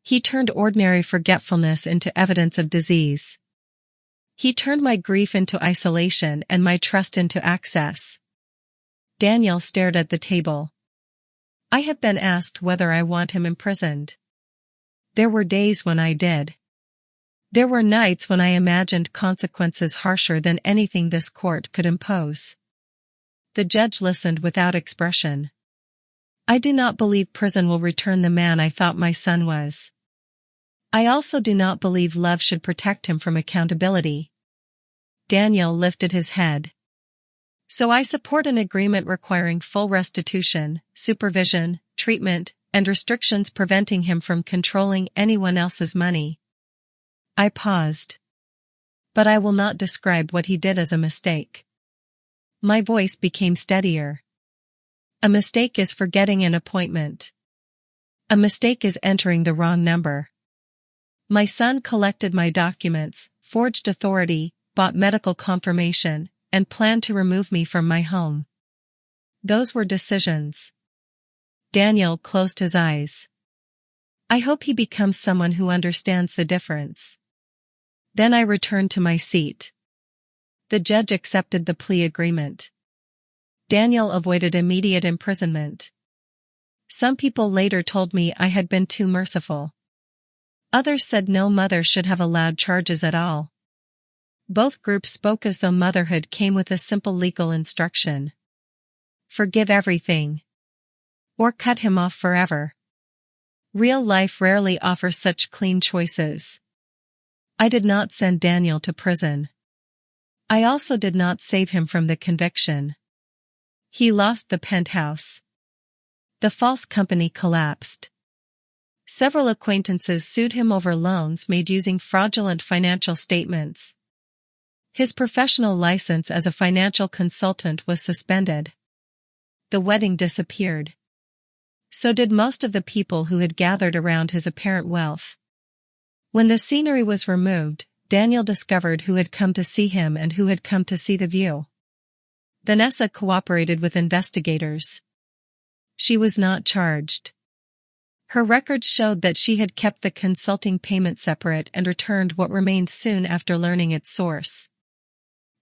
He turned ordinary forgetfulness into evidence of disease. He turned my grief into isolation and my trust into access. Daniel stared at the table. I have been asked whether I want him imprisoned. There were days when I did. There were nights when I imagined consequences harsher than anything this court could impose. The judge listened without expression. I do not believe prison will return the man I thought my son was. I also do not believe love should protect him from accountability. Daniel lifted his head. So I support an agreement requiring full restitution, supervision, treatment, and restrictions preventing him from controlling anyone else's money. I paused. But I will not describe what he did as a mistake. My voice became steadier. A mistake is forgetting an appointment. A mistake is entering the wrong number. My son collected my documents, forged authority, bought medical confirmation, and planned to remove me from my home. Those were decisions. Daniel closed his eyes. I hope he becomes someone who understands the difference. Then I returned to my seat. The judge accepted the plea agreement. Daniel avoided immediate imprisonment. Some people later told me I had been too merciful. Others said no mother should have allowed charges at all. Both groups spoke as though motherhood came with a simple legal instruction. Forgive everything. Or cut him off forever. Real life rarely offers such clean choices. I did not send Daniel to prison. I also did not save him from the conviction. He lost the penthouse. The false company collapsed. Several acquaintances sued him over loans made using fraudulent financial statements. His professional license as a financial consultant was suspended. The wedding disappeared. So did most of the people who had gathered around his apparent wealth. When the scenery was removed, Daniel discovered who had come to see him and who had come to see the view. Vanessa cooperated with investigators. She was not charged. Her records showed that she had kept the consulting payment separate and returned what remained soon after learning its source.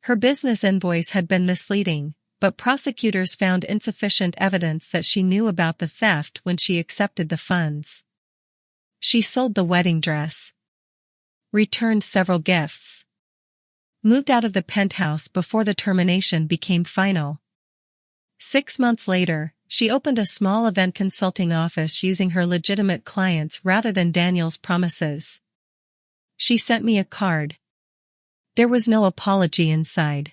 Her business invoice had been misleading, but prosecutors found insufficient evidence that she knew about the theft when she accepted the funds. She sold the wedding dress. Returned several gifts. Moved out of the penthouse before the termination became final. 6 months later, she opened a small event consulting office using her legitimate clients rather than Daniel's promises. She sent me a card. There was no apology inside.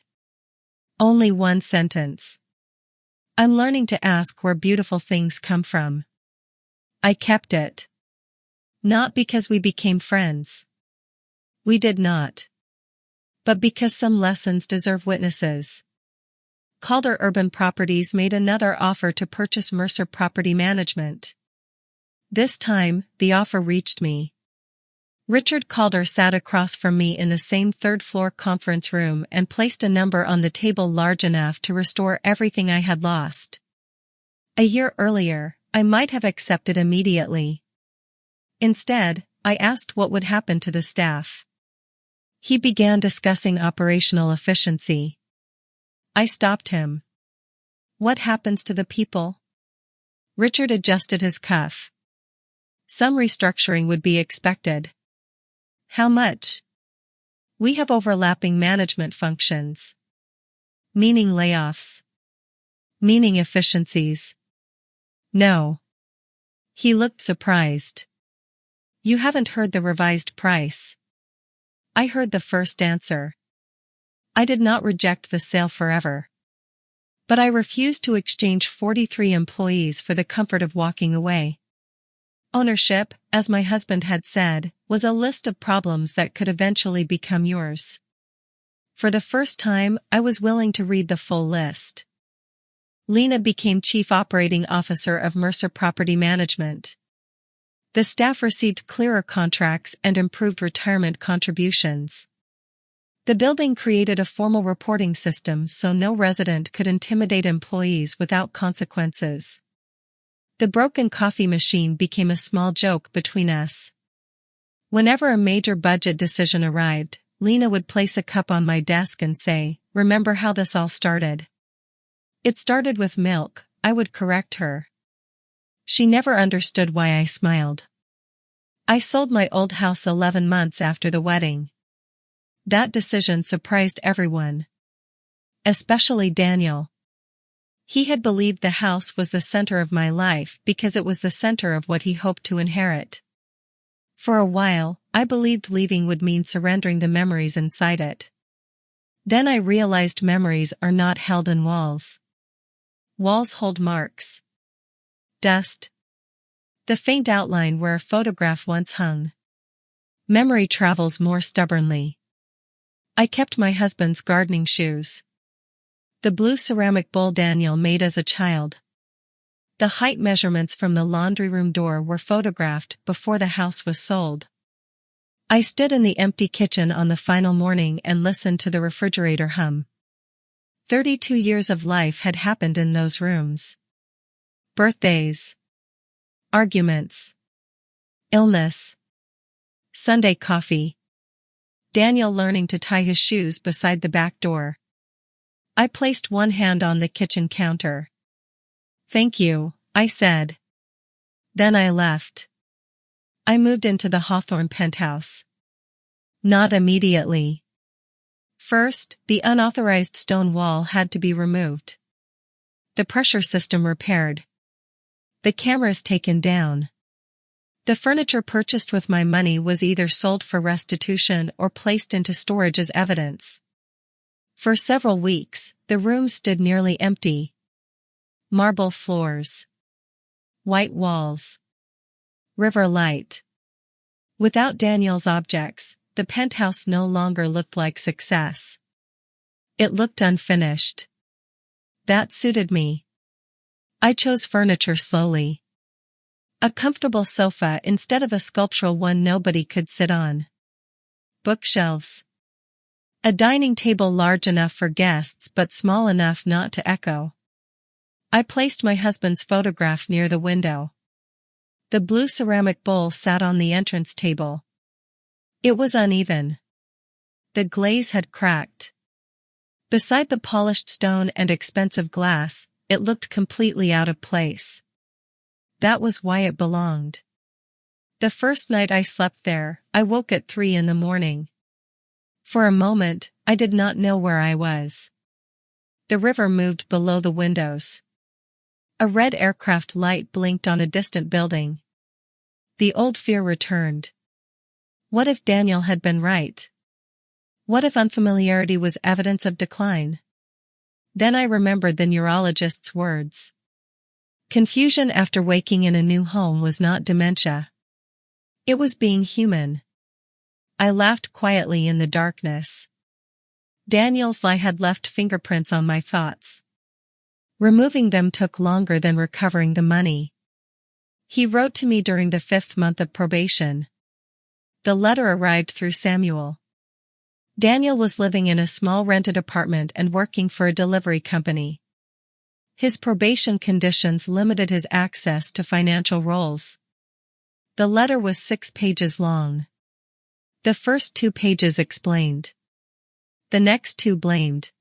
Only one sentence. I'm learning to ask where beautiful things come from. I kept it. Not because we became friends. We did not. But because some lessons deserve witnesses. Calder Urban Properties made another offer to purchase Mercer Property Management. This time, the offer reached me. Richard Calder sat across from me in the same third-floor conference room and placed a number on the table large enough to restore everything I had lost. A year earlier, I might have accepted immediately. Instead, I asked what would happen to the staff. He began discussing operational efficiency. I stopped him. What happens to the people? Richard adjusted his cuff. Some restructuring would be expected. How much? We have overlapping management functions. Meaning layoffs. Meaning efficiencies. No. He looked surprised. You haven't heard the revised price. I heard the first answer. I did not reject the sale forever. But I refused to exchange 43 employees for the comfort of walking away. Ownership, as my husband had said, was a list of problems that could eventually become yours. For the first time, I was willing to read the full list. Lena became Chief Operating Officer of Mercer Property Management. The staff received clearer contracts and improved retirement contributions. The building created a formal reporting system so no resident could intimidate employees without consequences. The broken coffee machine became a small joke between us. Whenever a major budget decision arrived, Lena would place a cup on my desk and say, "Remember how this all started?" "It started with milk," I would correct her. She never understood why I smiled. I sold my old house 11 months after the wedding. That decision surprised everyone. Especially Daniel. He had believed the house was the center of my life because it was the center of what he hoped to inherit. For a while, I believed leaving would mean surrendering the memories inside it. Then I realized memories are not held in walls. Walls hold marks. Dust. The faint outline where a photograph once hung. Memory travels more stubbornly. I kept my husband's gardening shoes. The blue ceramic bowl Daniel made as a child. The height measurements from the laundry room door were photographed before the house was sold. I stood in the empty kitchen on the final morning and listened to the refrigerator hum. 32 years of life had happened in those rooms. Birthdays. Arguments. Illness. Sunday coffee. Daniel learning to tie his shoes beside the back door. I placed one hand on the kitchen counter. "Thank you," I said. Then I left. I moved into the Hawthorne penthouse. Not immediately. First, the unauthorized stone wall had to be removed. The pressure system repaired. The cameras taken down. The furniture purchased with my money was either sold for restitution or placed into storage as evidence. For several weeks, the room stood nearly empty. Marble floors. White walls. River light. Without Daniel's objects, the penthouse no longer looked like success. It looked unfinished. That suited me. I chose furniture slowly. A comfortable sofa instead of a sculptural one nobody could sit on. Bookshelves. A dining table large enough for guests but small enough not to echo. I placed my husband's photograph near the window. The blue ceramic bowl sat on the entrance table. It was uneven. The glaze had cracked. Beside the polished stone and expensive glass, it looked completely out of place. That was why it belonged. The first night I slept there, I woke at 3 in the morning. For a moment, I did not know where I was. The river moved below the windows. A red aircraft light blinked on a distant building. The old fear returned. What if Daniel had been right? What if unfamiliarity was evidence of decline? Then I remembered the neurologist's words. Confusion after waking in a new home was not dementia. It was being human. I laughed quietly in the darkness. Daniel's lie had left fingerprints on my thoughts. Removing them took longer than recovering the money. He wrote to me during the 5th month of probation. The letter arrived through Samuel. Daniel was living in a small rented apartment and working for a delivery company. His probation conditions limited his access to financial roles. The letter was 6 pages long. The first 2 pages explained. The next 2 blamed.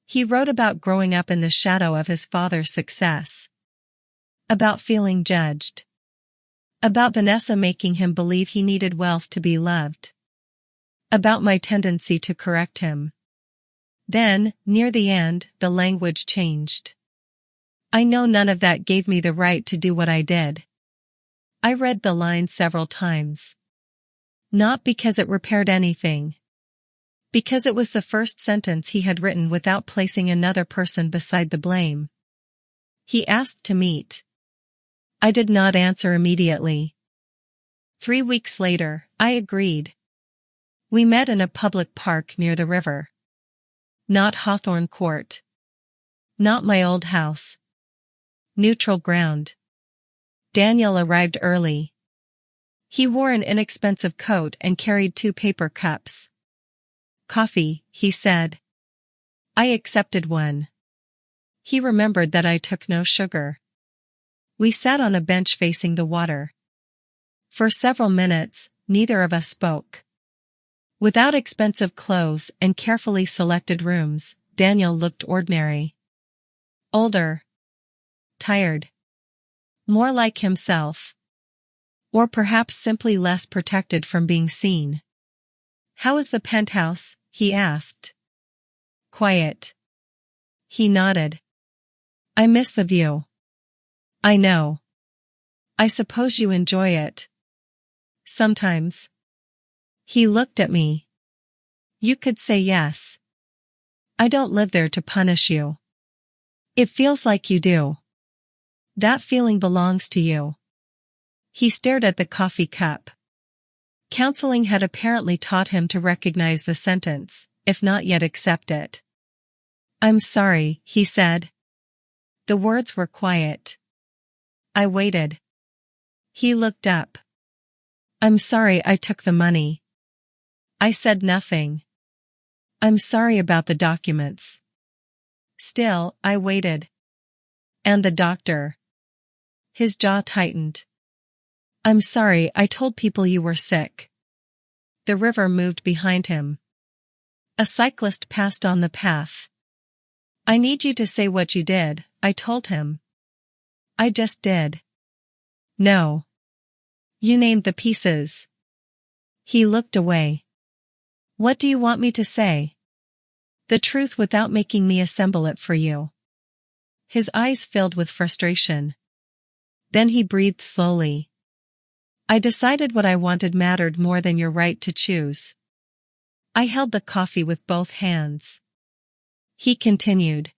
He wrote about growing up in the shadow of his father's success. About feeling judged. About Vanessa making him believe he needed wealth to be loved. About my tendency to correct him. Then, near the end, the language changed. I know none of that gave me the right to do what I did. I read the line several times. Not because it repaired anything. Because it was the first sentence he had written without placing another person beside the blame. He asked to meet. I did not answer immediately. 3 weeks later, I agreed. We met in a public park near the river. Not Hawthorne Court. Not my old house. Neutral ground. Daniel arrived early. He wore an inexpensive coat and carried 2 paper cups. Coffee, he said. I accepted one. He remembered that I took no sugar. We sat on a bench facing the water. For several minutes, neither of us spoke. Without expensive clothes and carefully selected rooms, Daniel looked ordinary. Older. Tired. More like himself. Or perhaps simply less protected from being seen. How is the penthouse? He asked. Quiet. He nodded. I miss the view. I know. I suppose you enjoy it. Sometimes. He looked at me. You could say yes. I don't live there to punish you. It feels like you do. That feeling belongs to you. He stared at the coffee cup. Counseling had apparently taught him to recognize the sentence, if not yet accept it. I'm sorry, he said. The words were quiet. I waited. He looked up. I'm sorry I took the money. I said nothing. I'm sorry about the documents. Still, I waited. And the doctor. His jaw tightened. I'm sorry I told people you were sick. The river moved behind him. A cyclist passed on the path. I need you to say what you did, I told him. I just did. No. You named the pieces. He looked away. What do you want me to say? The truth without making me assemble it for you. His eyes filled with frustration. Then he breathed slowly. I decided what I wanted mattered more than your right to choose. I held the coffee with both hands. He continued.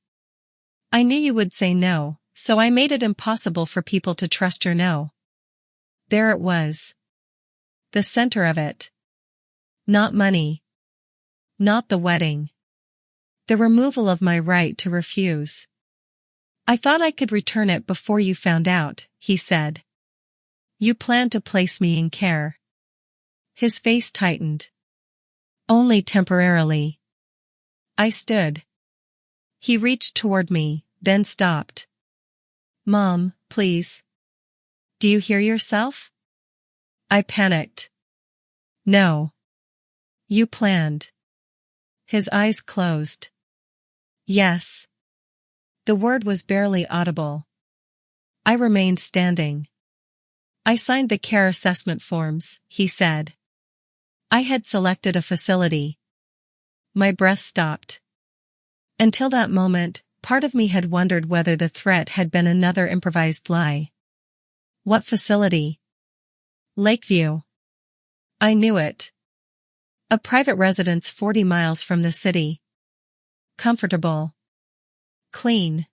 I knew you would say no, so I made it impossible for people to trust your no. There it was. The center of it. Not money. Not the wedding. The removal of my right to refuse. I thought I could return it before you found out, he said. You planned to place me in care. His face tightened. Only temporarily. I stood. He reached toward me, then stopped. Mom, please. Do you hear yourself? I panicked. No. You planned. His eyes closed. Yes. The word was barely audible. I remained standing. I signed the care assessment forms, he said. I had selected a facility. My breath stopped. Until that moment, part of me had wondered whether the threat had been another improvised lie. What facility? Lakeview. I knew it. A private residence 40 miles from the city. Comfortable. Clean.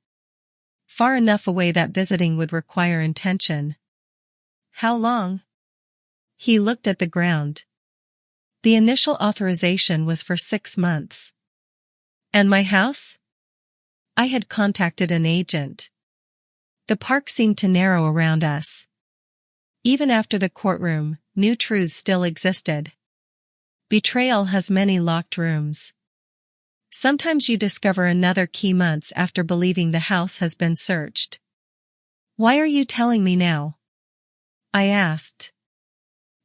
Far enough away that visiting would require intention. How long? He looked at the ground. The initial authorization was for 6 months. And my house? I had contacted an agent. The park seemed to narrow around us. Even after the courtroom, new truths still existed. Betrayal has many locked rooms. Sometimes you discover another key months after believing the house has been searched. Why are you telling me now? I asked.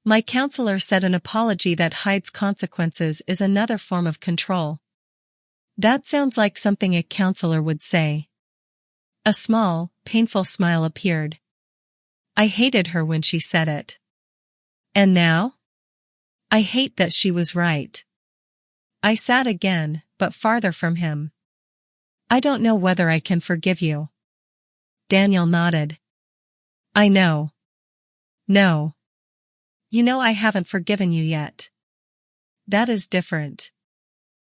My counselor said an apology that hides consequences is another form of control. That sounds like something a counselor would say. A small, painful smile appeared. I hated her when she said it. And now? I hate that she was right. I sat again, but farther from him. I don't know whether I can forgive you. Daniel nodded. I know. No. You know I haven't forgiven you yet. That is different.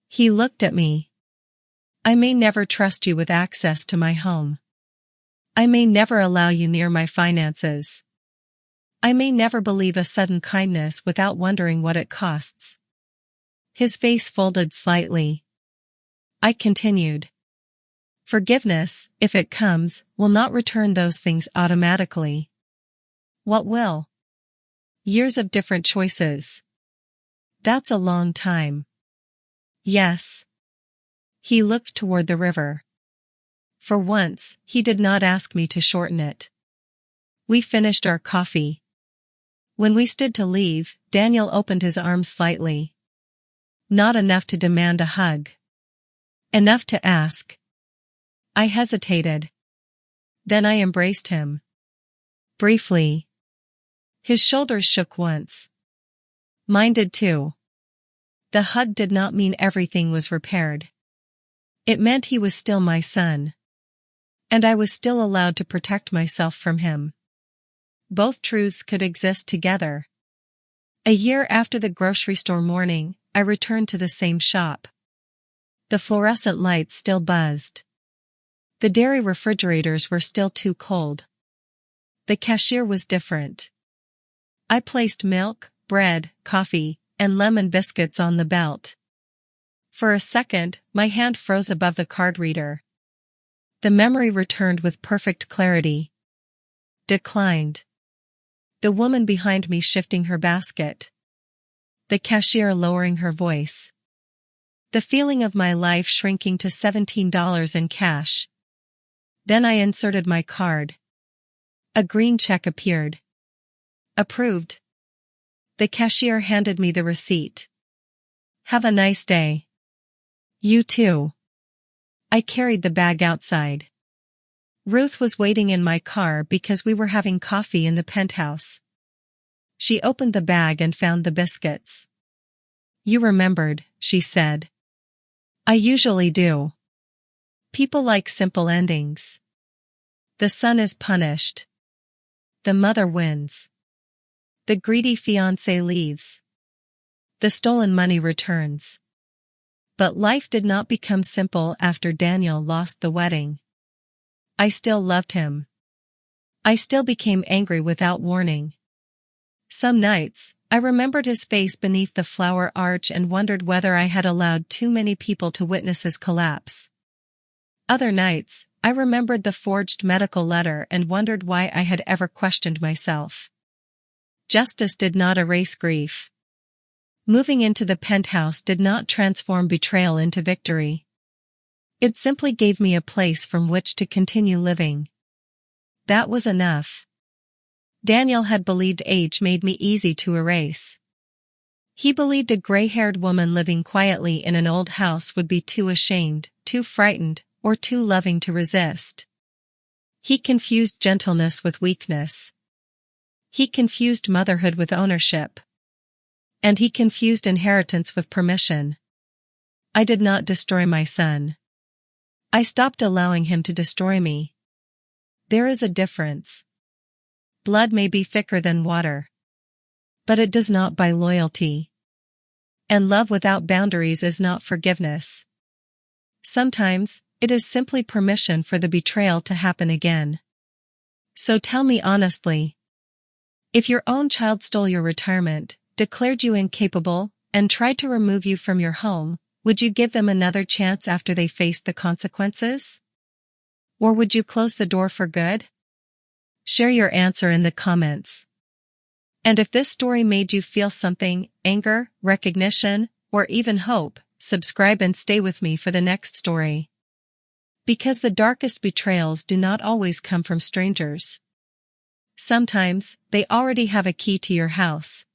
He looked at me. I may never trust you with access to my home. I may never allow you near my finances. I may never believe a sudden kindness without wondering what it costs. His face folded slightly. I continued. Forgiveness, if it comes, will not return those things automatically. What will? Years of different choices. That's a long time. Yes. He looked toward the river. For once, he did not ask me to shorten it. We finished our coffee. When we stood to leave, Daniel opened his arms slightly. Not enough to demand a hug. Enough to ask. I hesitated. Then I embraced him. Briefly. His shoulders shook once. Mine did too. The hug did not mean everything was repaired. It meant he was still my son. And I was still allowed to protect myself from him. Both truths could exist together. A year after the grocery store morning, I returned to the same shop. The fluorescent lights still buzzed. The dairy refrigerators were still too cold. The cashier was different. I placed milk, bread, coffee, and lemon biscuits on the belt. For a second, my hand froze above the card reader. The memory returned with perfect clarity. Declined. The woman behind me shifting her basket. The cashier lowering her voice. The feeling of my life shrinking to $17 in cash. Then I inserted my card. A green check appeared. Approved. The cashier handed me the receipt. Have a nice day. You too. I carried the bag outside. Ruth was waiting in my car because we were having coffee in the penthouse. She opened the bag and found the biscuits. You remembered, she said. I usually do. People like simple endings. The son is punished. The mother wins. The greedy fiancé leaves. The stolen money returns. But life did not become simple after Daniel lost the wedding. I still loved him. I still became angry without warning. Some nights, I remembered his face beneath the flower arch and wondered whether I had allowed too many people to witness his collapse. Other nights, I remembered the forged medical letter and wondered why I had ever questioned myself. Justice did not erase grief. Moving into the penthouse did not transform betrayal into victory. It simply gave me a place from which to continue living. That was enough. Daniel had believed age made me easy to erase. He believed a gray-haired woman living quietly in an old house would be too ashamed, too frightened, or too loving to resist. He confused gentleness with weakness. He confused motherhood with ownership. And he confused inheritance with permission. I did not destroy my son. I stopped allowing him to destroy me. There is a difference. Blood may be thicker than water. But it does not buy loyalty. And love without boundaries is not forgiveness. Sometimes, it is simply permission for the betrayal to happen again. So tell me honestly. If your own child stole your retirement, declared you incapable, and tried to remove you from your home, would you give them another chance after they faced the consequences? Or would you close the door for good? Share your answer in the comments. And if this story made you feel something, anger, recognition, or even hope, subscribe and stay with me for the next story. Because the darkest betrayals do not always come from strangers. Sometimes, they already have a key to your house.